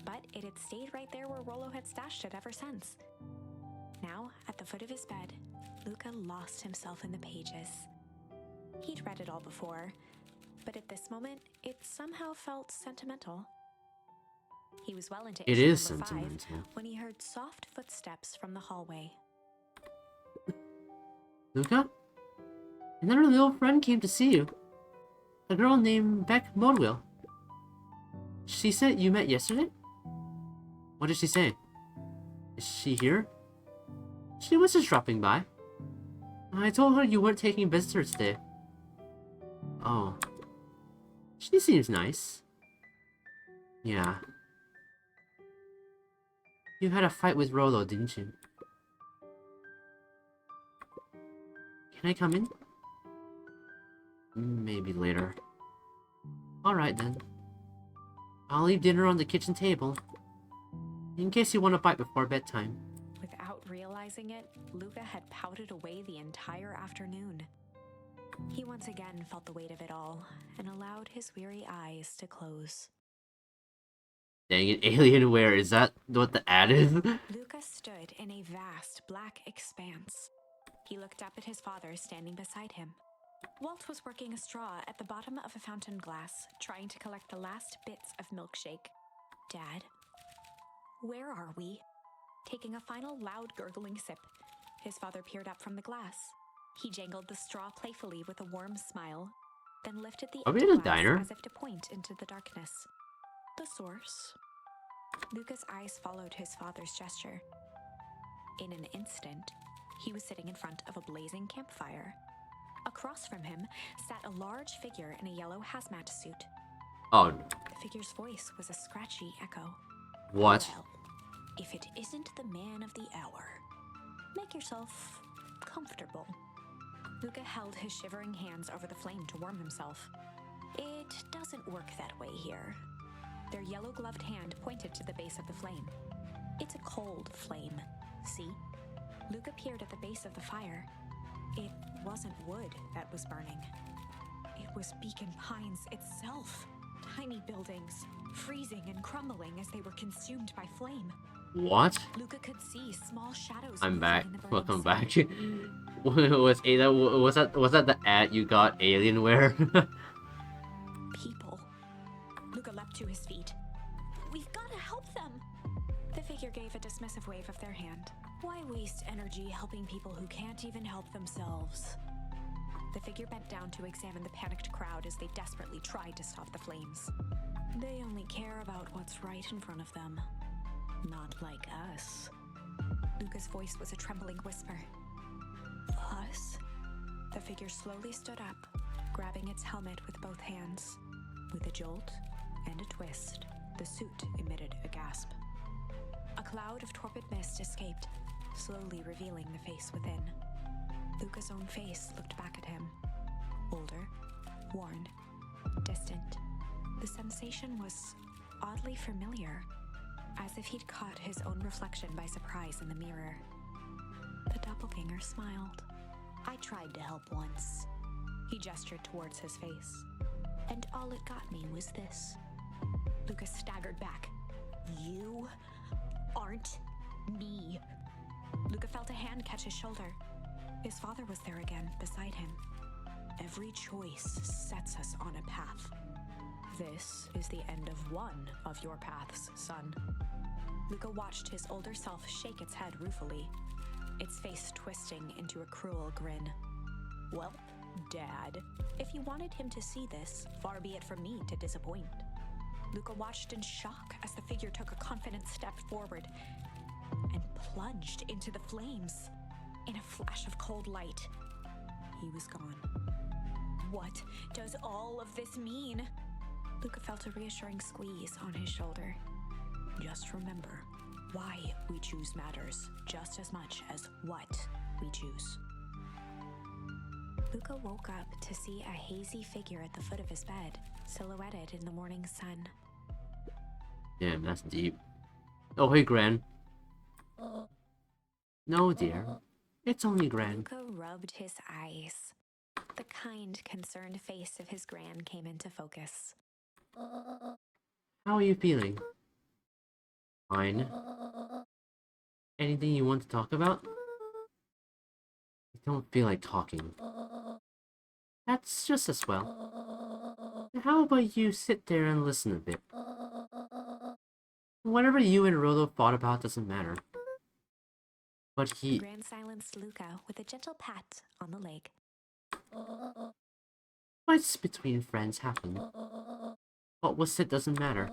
But it had stayed right there where Rolo had stashed it ever since. Now, at the foot of his bed, Luca lost himself in the pages. He'd read it all before, but at this moment, it somehow felt sentimental. He was well into issue number 5 when he heard soft footsteps from the hallway. Luca? Another little friend came to see you. A girl named Beck Modwell. She said you met yesterday? What did she say? Is she here? She was just dropping by. I told her you weren't taking visitors today. Oh. She seems nice. Yeah. You had a fight with Rolo, didn't you? Can I come in? Maybe later. Alright then. I'll leave dinner on the kitchen table. In case you want to bite before bedtime. Without realizing it, Luca had pouted away the entire afternoon. He once again felt the weight of it all, and allowed his weary eyes to close. Dang it, Alienware, is that what the ad is? Luca stood in a vast black expanse. He looked up at his father standing beside him. Walt was working a straw at the bottom of a fountain glass, trying to collect the last bits of milkshake. Dad, where are we? Taking a final loud gurgling sip, his father peered up from the glass. He jangled the straw playfully with a warm smile. then lifted the Are we in a end glass diner? as if to point into the darkness. The source. Luca's eyes followed his father's gesture. In an instant, he was sitting in front of a blazing campfire. Across from him sat a large figure in a yellow hazmat suit. Oh, The figure's voice was a scratchy echo. what? Well, if it isn't the man of the hour, make yourself comfortable. Luca held his shivering hands over the flame to warm himself. It doesn't work that way here. Their yellow-gloved hand pointed to the base of the flame. It's a cold flame, see? Luca peered at the base of the fire. It wasn't wood that was burning. It was Beacon Pines itself. Tiny buildings, freezing and crumbling as they were consumed by flame. What? Luca could see small shadows. I'm moving back. in the burning Welcome sun. back. Was that the ad you got, Alienware? People. Luca leapt to his feet. We've got to help them. The figure gave a dismissive wave of their hand. Why waste energy helping people who can't even help themselves? The figure bent down to examine the panicked crowd as they desperately tried to stop the flames. They only care about what's right in front of them. Not like us. Luca's voice was a trembling whisper. Us? The figure slowly stood up, grabbing its helmet with both hands. With a jolt and a twist, the suit emitted a gasp. A cloud of torpid mist escaped, slowly revealing the face within. Luca's own face looked back at him. Older, worn, distant. The sensation was oddly familiar, as if he'd caught his own reflection by surprise in the mirror. The doppelganger smiled. I tried to help once. He gestured towards his face. And all it got me was this. Luca staggered back. You aren't me. Luca felt a hand catch his shoulder. His father was there again, beside him. Every choice sets us on a path. This is the end of one of your paths, son. Luca watched his older self shake its head ruefully, its face twisting into a cruel grin. Well, Dad, if you wanted him to see this, far be it from me to disappoint. Luca watched in shock as the figure took a confident step forward and plunged into the flames. In a flash of cold light, he was gone. What does all of this mean? Luca felt a reassuring squeeze on his shoulder. Just remember, why we choose matters just as much as what we choose. Luca woke up to see a hazy figure at the foot of his bed, silhouetted in the morning sun. Damn, that's deep. Oh, hey, Gran. No, dear. It's only Gran. Luca rubbed his eyes. The kind, concerned face of his gran came into focus. How are you feeling? Fine. Anything you want to talk about? I don't feel like talking. That's just as well. How about you sit there and listen a bit? Whatever you and Rolo thought about doesn't matter. But Gran silenced Luca with a gentle pat on the leg. Fights between friends happen. What was said doesn't matter.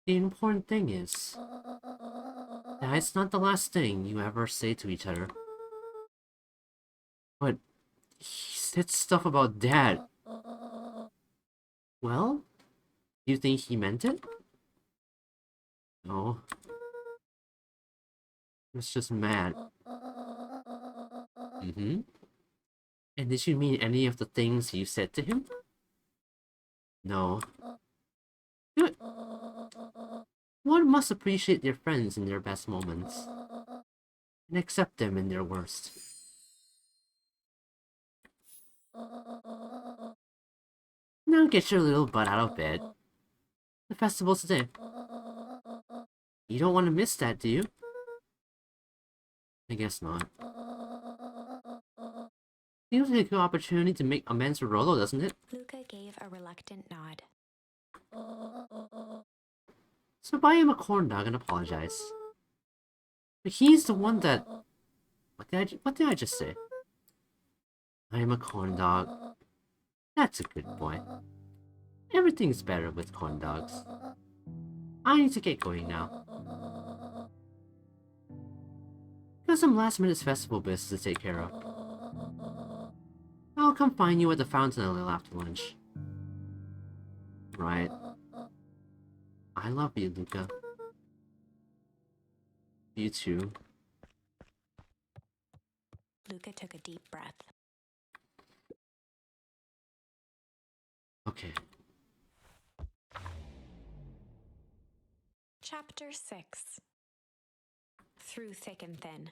The important thing is that it's not the last thing you ever say to each other. But he said stuff about Dad. Well, do you think he meant it? No. He was just mad. Mm-hmm. And did you mean any of the things you said to him? No. Good. One must appreciate their friends in their best moments, and accept them in their worst. Now get your little butt out of bed. The festival's today. You don't want to miss that, do you? I guess not. Seems like a good opportunity to make amends with Rolo, doesn't it? Luca gave a reluctant nod. So buy him a corn dog and apologize. But he's the one that... What did I just say? I am a corn dog. That's a good point. Everything's better with corn dogs. I need to get going now. Got some last minute festival business to take care of. I'll come find you at the fountain a little after lunch. Right. I love you, Luca. You too. Luca took a deep breath. Okay. Chapter 6. Through thick and thin.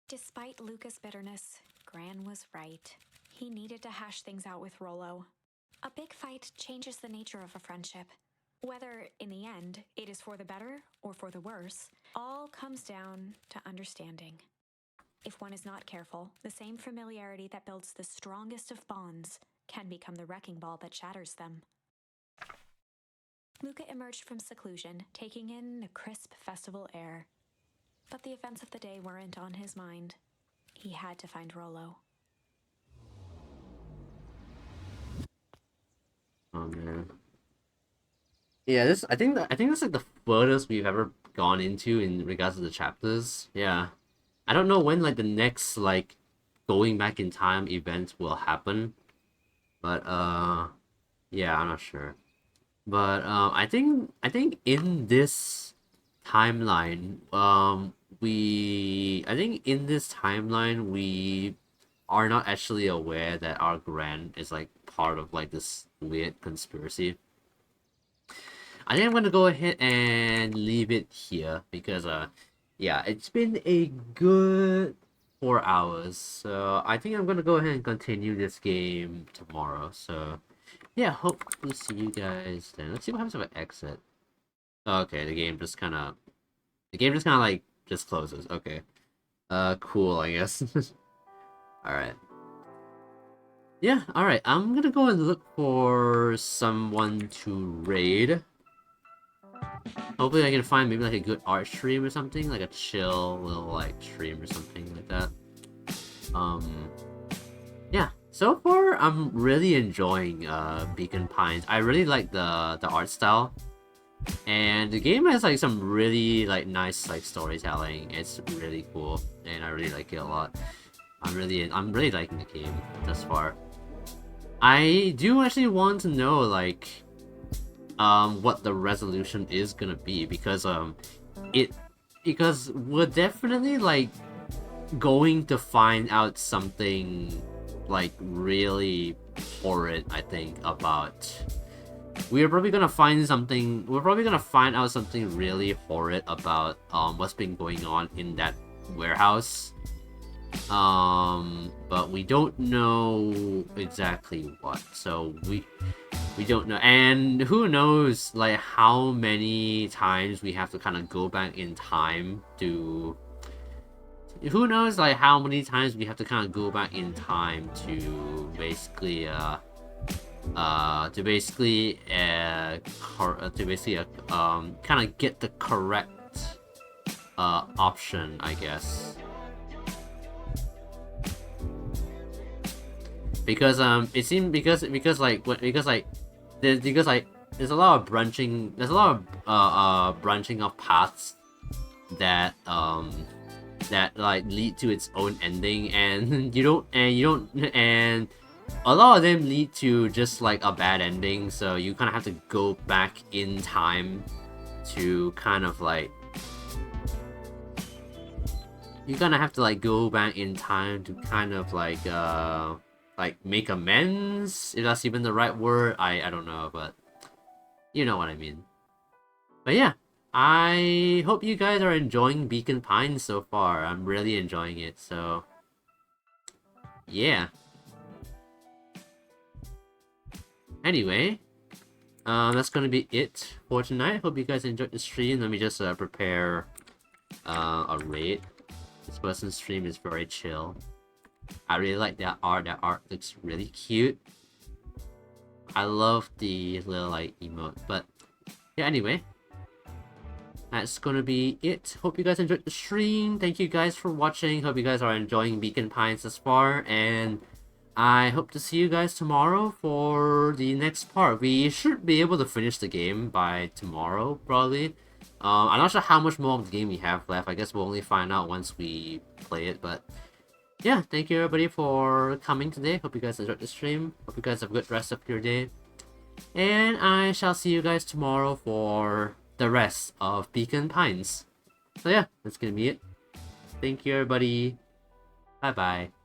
Despite Luca's bitterness, Gran was right. He needed to hash things out with Rollo. A big fight changes the nature of a friendship. Whether, in the end, it is for the better or for the worse, all comes down to understanding. If one is not careful, the same familiarity that builds the strongest of bonds can become the wrecking ball that shatters them. Luca emerged from seclusion, taking in the crisp festival air. But the events of the day weren't on his mind. He had to find Rollo. Oh man. Yeah, I think that's like the furthest we've ever gone into in regards to the chapters. Yeah. I don't know when like the next like going back in time event will happen. But yeah, I'm not sure. But I think in this timeline, we are not actually aware that our Gran is like part of like this weird conspiracy. I think I'm gonna go ahead and leave it here because yeah, it's been a good 4 hours. So I think I'm gonna go ahead and continue this game tomorrow. So yeah, hopefully see you guys then. Let's see what happens if I exit. Okay, the game just kinda like just closes. Okay. Cool, I guess. Alright. Yeah, alright. I'm gonna go and look for someone to raid. Hopefully I can find maybe like a good art stream or something, like a chill little like stream or something like that. Yeah. So far I'm really enjoying Beacon Pines. I really like the art style. And the game has like some really like nice like storytelling. It's really cool and I really like it a lot. I'm really liking the game thus far. I do actually want to know like what the resolution is gonna be because we're definitely like going to find out something like really horrid, I think, about we're probably gonna find out something really horrid about what's been going on in that warehouse. But we don't know exactly what, so we don't know, and who knows like how many times we have to kind of go back in time to basically kind of get the correct option, I guess. Because it seemed because there's a lot of branching of paths that like lead to its own ending, and and a lot of them lead to just like a bad ending, so you kind of have to go back in time to kind of like make amends, if that's even the right word. I don't know, but you know what I mean. But yeah, I hope you guys are enjoying Beacon Pines so far. I'm really enjoying it, so yeah. Anyway, that's gonna be it for tonight. Hope you guys enjoyed the stream. Let me just prepare a raid. This person's stream is very chill. I really like that art. That art looks really cute. I love the little like emote. But yeah, anyway, that's gonna be it. Hope you guys enjoyed the stream. Thank you guys for watching. Hope you guys are enjoying Beacon Pines thus far, and I hope to see you guys tomorrow for the next part. We should be able to finish the game by tomorrow, probably. I'm not sure how much more of the game we have left. I guess we'll only find out once we play it, but yeah, thank you everybody for coming today. Hope you guys enjoyed the stream. Hope you guys have a good rest of your day. And I shall see you guys tomorrow for the rest of Beacon Pines. So yeah, that's gonna be it. Thank you everybody. Bye bye.